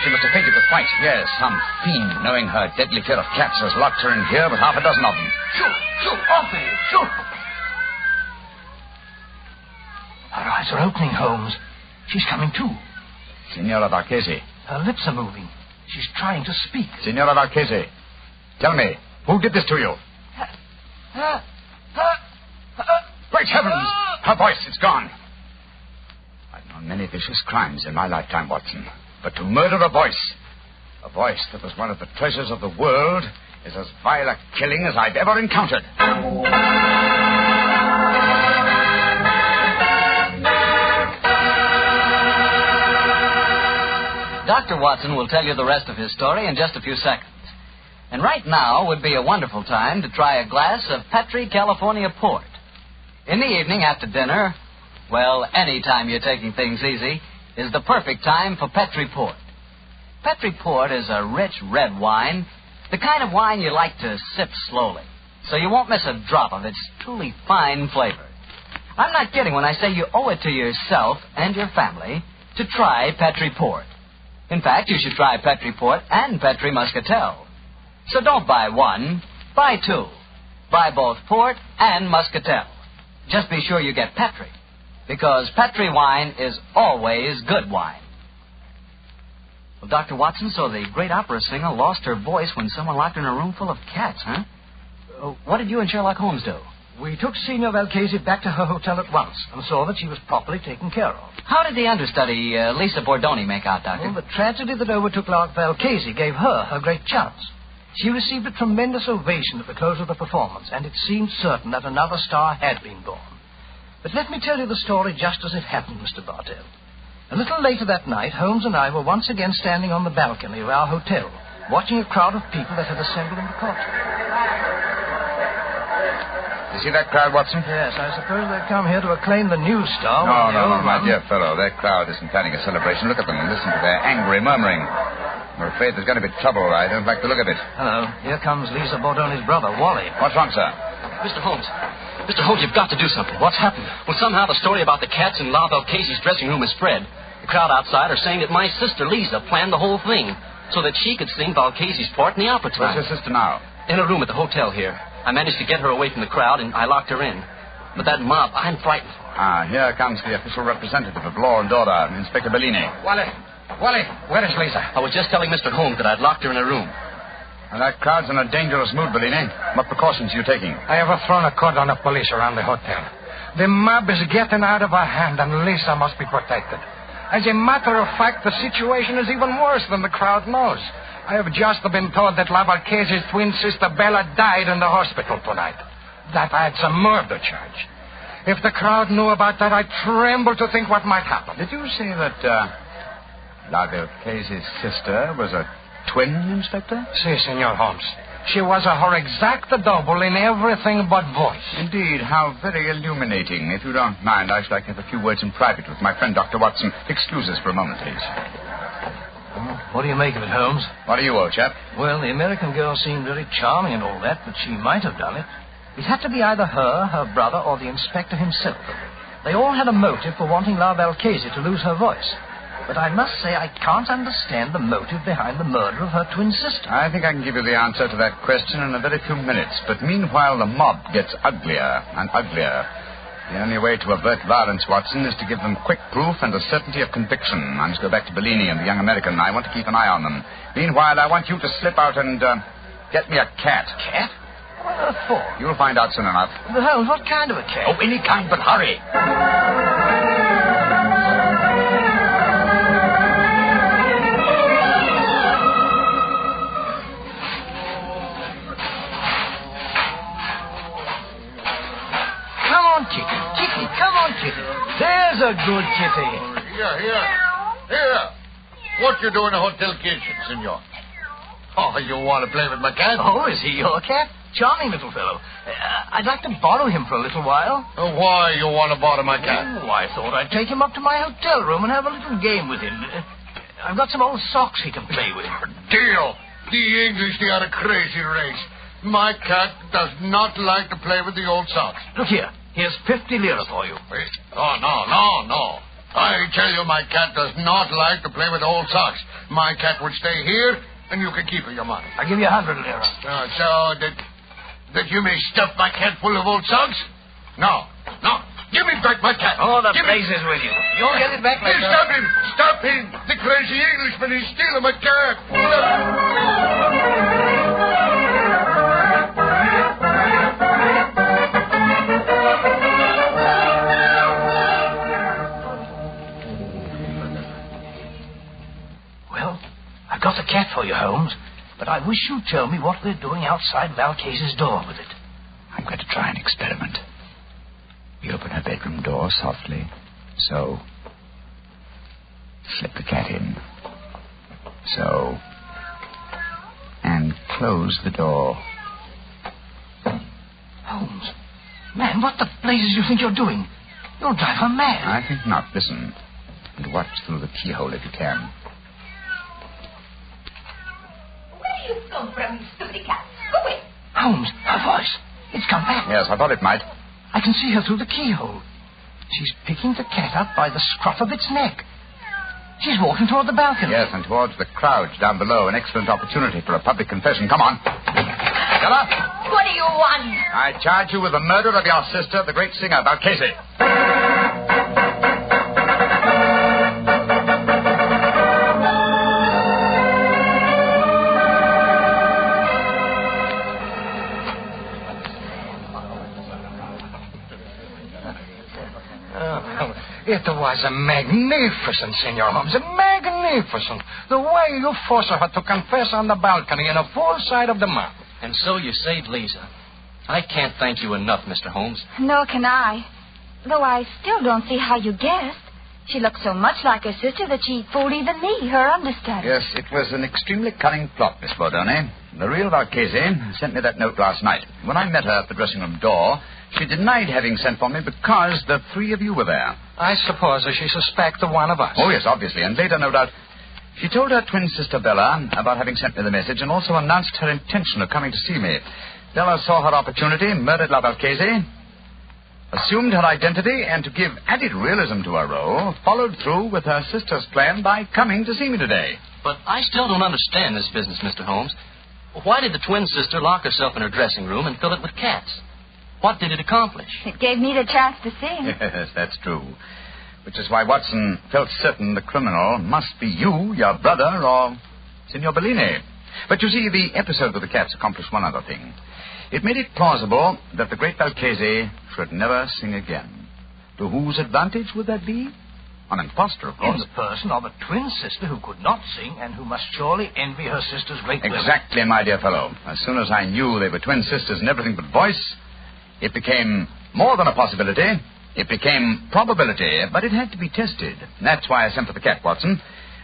She must have fainted the fright. Yes, some fiend, knowing her deadly fear of cats, has locked her in here with half a dozen of them. Shoot, off with you. Shoot. Her eyes are opening, Holmes. She's coming to. Signora Valchese. Her lips are moving. She's trying to speak. Signora Valchese. Tell me, who did this to you? Great heavens! Her voice, it's gone. I've known many vicious crimes in my lifetime, Watson. But to murder a voice that was one of the treasures of the world, is as vile a killing as I've ever encountered. Dr. Watson will tell you the rest of his story in just a few seconds. And right now would be a wonderful time to try a glass of Petri California Port. In the evening after dinner, well, any time you're taking things easy, is the perfect time for Petri Port. Petri Port is a rich red wine, the kind of wine you like to sip slowly, so you won't miss a drop of its truly fine flavor. I'm not kidding when I say you owe it to yourself and your family to try Petri Port. In fact, you should try Petri Port and Petri Muscatel. So don't buy one, buy two. Buy both Port and Muscatel. Just be sure you get Petri, because Petri wine is always good wine. Well, Dr. Watson, so the great opera singer lost her voice when someone locked her in a room full of cats, huh? What did you and Sherlock Holmes do? We took Signor Valchese back to her hotel at once and saw that she was properly taken care of. How did the understudy, Lisa Bordoni, make out, Doctor? Well, the tragedy that overtook Valchese gave her great chance. She received a tremendous ovation at the close of the performance, and it seemed certain that another star had been born. But let me tell you the story just as it happened, Mr. Bartell. A little later that night, Holmes and I were once again standing on the balcony of our hotel, watching a crowd of people that had assembled in the courtyard. You see that crowd, Watson? Yes, I suppose they've come here to acclaim the new star. No, my dear fellow. That crowd isn't planning a celebration. Look at them and listen to their angry murmuring. I'm afraid there's going to be trouble. I don't like the look of it. Hello. Here comes Lisa Bordoni's brother, Wally. What's wrong, sir? Mr. Holmes, you've got to do something. What's happened? Well, somehow the story about the cats in La Valchese's dressing room has spread. The crowd outside are saying that my sister, Lisa, planned the whole thing so that she could sing Valchese's part in the opera tonight. Where's your sister now? In a room at the hotel here. I managed to get her away from the crowd, and I locked her in. But that mob, I'm frightened for her. Here comes the official representative of law and order, Inspector Bellini. Wally, where is Lisa? I was just telling Mr. Holmes that I'd locked her in a room. And that crowd's in a dangerous mood, Bellini. What precautions are you taking? I have thrown a cordon of police around the hotel. The mob is getting out of our hand, and Lisa must be protected. As a matter of fact, the situation is even worse than the crowd knows. I have just been told that La Valchese's twin sister Bella died in the hospital tonight. That adds a murder charge. If the crowd knew about that, I'd tremble to think what might happen. Did you say that La Valchese's sister was a twin, Inspector? Si, Senor Holmes. She was her exact double in everything but voice. Indeed, how very illuminating. If you don't mind, I should like to have a few words in private with my friend, Dr. Watson. Excuse us for a moment, please. What do you make of it, Holmes? What do you, old chap? Well, the American girl seemed very charming and all that, but she might have done it. It had to be either her brother, or the inspector himself. They all had a motive for wanting La Valchese to lose her voice. But I must say I can't understand the motive behind the murder of her twin sister. I think I can give you the answer to that question in a very few minutes. But meanwhile, the mob gets uglier and uglier. The only way to avert violence, Watson, is to give them quick proof and a certainty of conviction. I must go back to Bellini and the young American. I want to keep an eye on them. Meanwhile, I want you to slip out and get me a cat. Cat? What on earth for? You'll find out soon enough. But Holmes, what kind of a cat? Oh, any kind, but hurry. Kitty, come on, Kitty. There's a good kitty. Here. What you do in the hotel kitchen, senor? Oh, you want to play with my cat? Oh, is he your cat? Charming little fellow. I'd like to borrow him for a little while. Why you want to borrow my cat? Oh, I thought I'd take him up to my hotel room and have a little game with him. I've got some old socks he can play with. Deal. The English, they are a crazy race. My cat does not like to play with the old socks. Look here. Here's 50 lira for you. Oh, no. I tell you, my cat does not like to play with old socks. My cat would stay here, and you can keep your money. I'll give you 100 lira. So that you may stuff my cat full of old socks? No. Give me back my cat. Oh, the place is with you. You'll get it back later. Hey, stop him. The crazy Englishman is stealing my cat. cat for you, Holmes, but I wish you'd tell me what they're doing outside Valcase's door with it. I'm going to try an experiment. We open her bedroom door softly. So. Slip the cat in. So. And close the door. Holmes, man, what the blazes do you think you're doing? You'll drive her mad. I think not. Listen. And watch through the keyhole if you can. Where you come from, you stupid cat? Go away. Holmes, her voice. It's come back. Yes, I thought it might. I can see her through the keyhole. She's picking the cat up by the scruff of its neck. She's walking toward the balcony. Yes, and towards the crowd down below. An excellent opportunity for a public confession. Come on. Stella? What do you want? I charge you with the murder of your sister, the great singer, Valcase. It was a magnificent, Senor Holmes. Magnificent. The way you forced her to confess on the balcony in a full sight of the mob. And so you saved Lisa. I can't thank you enough, Mr. Holmes. Nor can I. Though I still don't see how you guessed. She looked so much like her sister that she fooled even me, her understudy. Yes, it was an extremely cunning plot, Miss Bordone. The real Valcase sent me that note last night. When I met her at the dressing room door, she denied having sent for me because the three of you were there. I suppose that she suspected one of us. Oh, yes, obviously. And later, no doubt, she told her twin sister Bella about having sent me the message and also announced her intention of coming to see me. Bella saw her opportunity, murdered La Valcase, assumed her identity, and to give added realism to her role, followed through with her sister's plan by coming to see me today. But I still don't understand this business, Mr. Holmes. Why did the twin sister lock herself in her dressing room and fill it with cats? What did it accomplish? It gave me the chance to see him. Yes, that's true. Which is why Watson felt certain the criminal must be you, your brother, or Signor Bellini. But you see, the episode with the cats accomplished one other thing. It made it plausible that the great Valcase should never sing again. To whose advantage would that be? An impostor, of course. In the person of a twin sister who could not sing and who must surely envy her sister's great wisdom. Exactly, my dear fellow. As soon as I knew they were twin sisters in everything but voice, it became more than a possibility. It became probability, but it had to be tested. That's why I sent for the cat, Watson.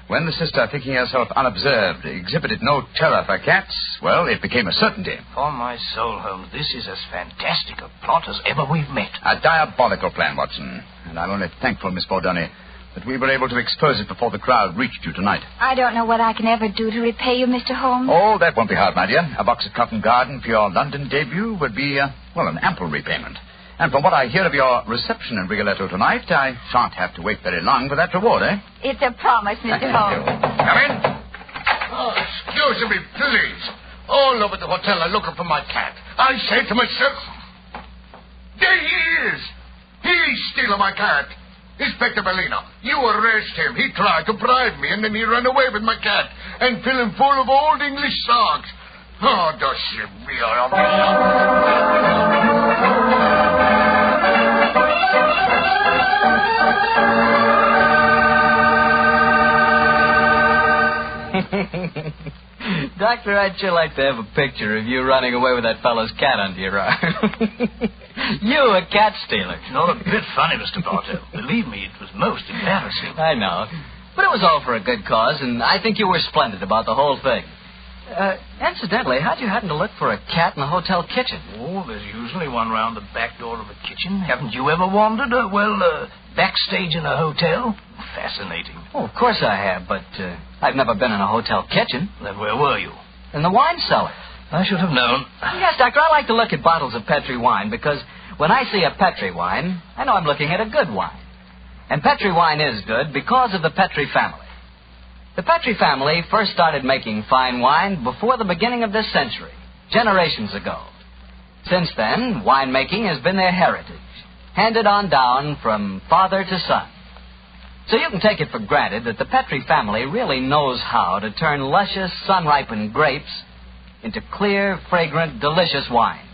When the sister, thinking herself unobserved, exhibited no terror for cats, well, it became a certainty. For my soul, Holmes, this is as fantastic a plot as ever we've met. A diabolical plan, Watson. And I'm only thankful, Miss Bordone, that we were able to expose it before the crowd reached you tonight. I don't know what I can ever do to repay you, Mr. Holmes. Oh, that won't be hard, my dear. A box of Covent Garden for your London debut would be, an ample repayment. And from what I hear of your reception in Rigoletto tonight, I shan't have to wait very long for that reward, eh? It's a promise, Mr. Holmes. Come in. Oh, excuse me, please. All over the hotel are looking for my cat. I say to myself, there he is. He's stealing my cat. Inspector Bellino, you arrest him. He tried to bribe me, and then he ran away with my cat and fill him full of old English songs. Oh, does she be Doctor, I'd sure like to have a picture of you running away with that fellow's cat under your arm. You, a cat stealer. Not a bit funny, Mr. Bartell. Believe me, it was most embarrassing. I know. But it was all for a good cause, and I think you were splendid about the whole thing. Incidentally, how'd you happen to look for a cat in the hotel kitchen? Oh, there's usually one round the back door of a kitchen. Haven't you ever wandered, backstage in a hotel? Fascinating. Oh, of course I have, but I've never been in a hotel kitchen. Then where were you? In the wine cellar. I should have known. Yes, Doctor, I like to look at bottles of Petri wine because when I see a Petri wine, I know I'm looking at a good wine. And Petri wine is good because of the Petri family. The Petri family first started making fine wine before the beginning of this century, generations ago. Since then, winemaking has been their heritage, handed on down from father to son. So you can take it for granted that the Petri family really knows how to turn luscious, sun-ripened grapes into clear, fragrant, delicious wine.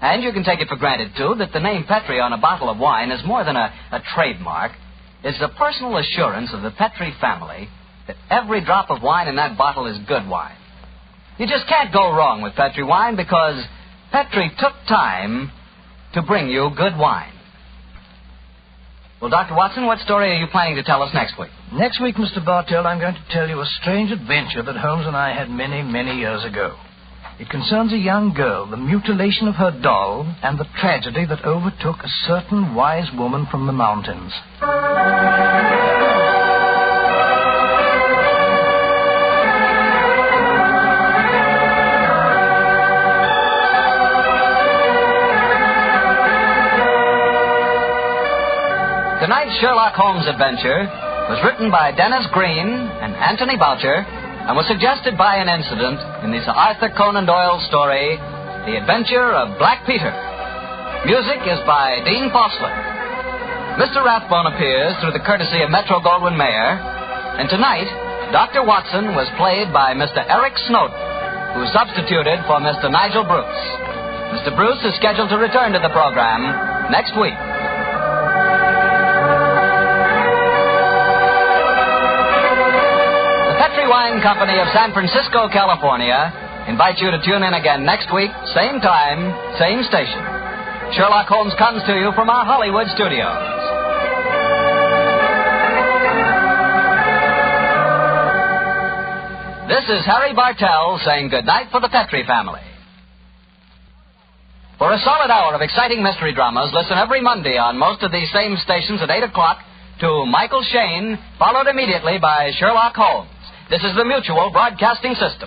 And you can take it for granted, too, that the name Petri on a bottle of wine is more than a trademark. It's a personal assurance of the Petri family that every drop of wine in that bottle is good wine. You just can't go wrong with Petri wine because Petri took time to bring you good wine. Well, Dr. Watson, what story are you planning to tell us next week? Next week, Mr. Bartell, I'm going to tell you a strange adventure that Holmes and I had many, many years ago. It concerns a young girl, the mutilation of her doll, and the tragedy that overtook a certain wise woman from the mountains. Tonight's Sherlock Holmes adventure was written by Dennis Green and Anthony Boucher and was suggested by an incident in the Sir Arthur Conan Doyle story, The Adventure of Black Peter. Music is by Dean Fossler. Mr. Rathbone appears through the courtesy of Metro-Goldwyn-Mayer, and tonight, Dr. Watson was played by Mr. Eric Snowden, who substituted for Mr. Nigel Bruce. Mr. Bruce is scheduled to return to the program next week. Wine Company of San Francisco, California, invites you to tune in again next week, same time, same station. Sherlock Holmes comes to you from our Hollywood studios. This is Harry Bartell saying goodnight for the Petri family. For a solid hour of exciting mystery dramas, listen every Monday on most of these same stations at 8 o'clock to Michael Shayne, followed immediately by Sherlock Holmes. This is the Mutual Broadcasting System.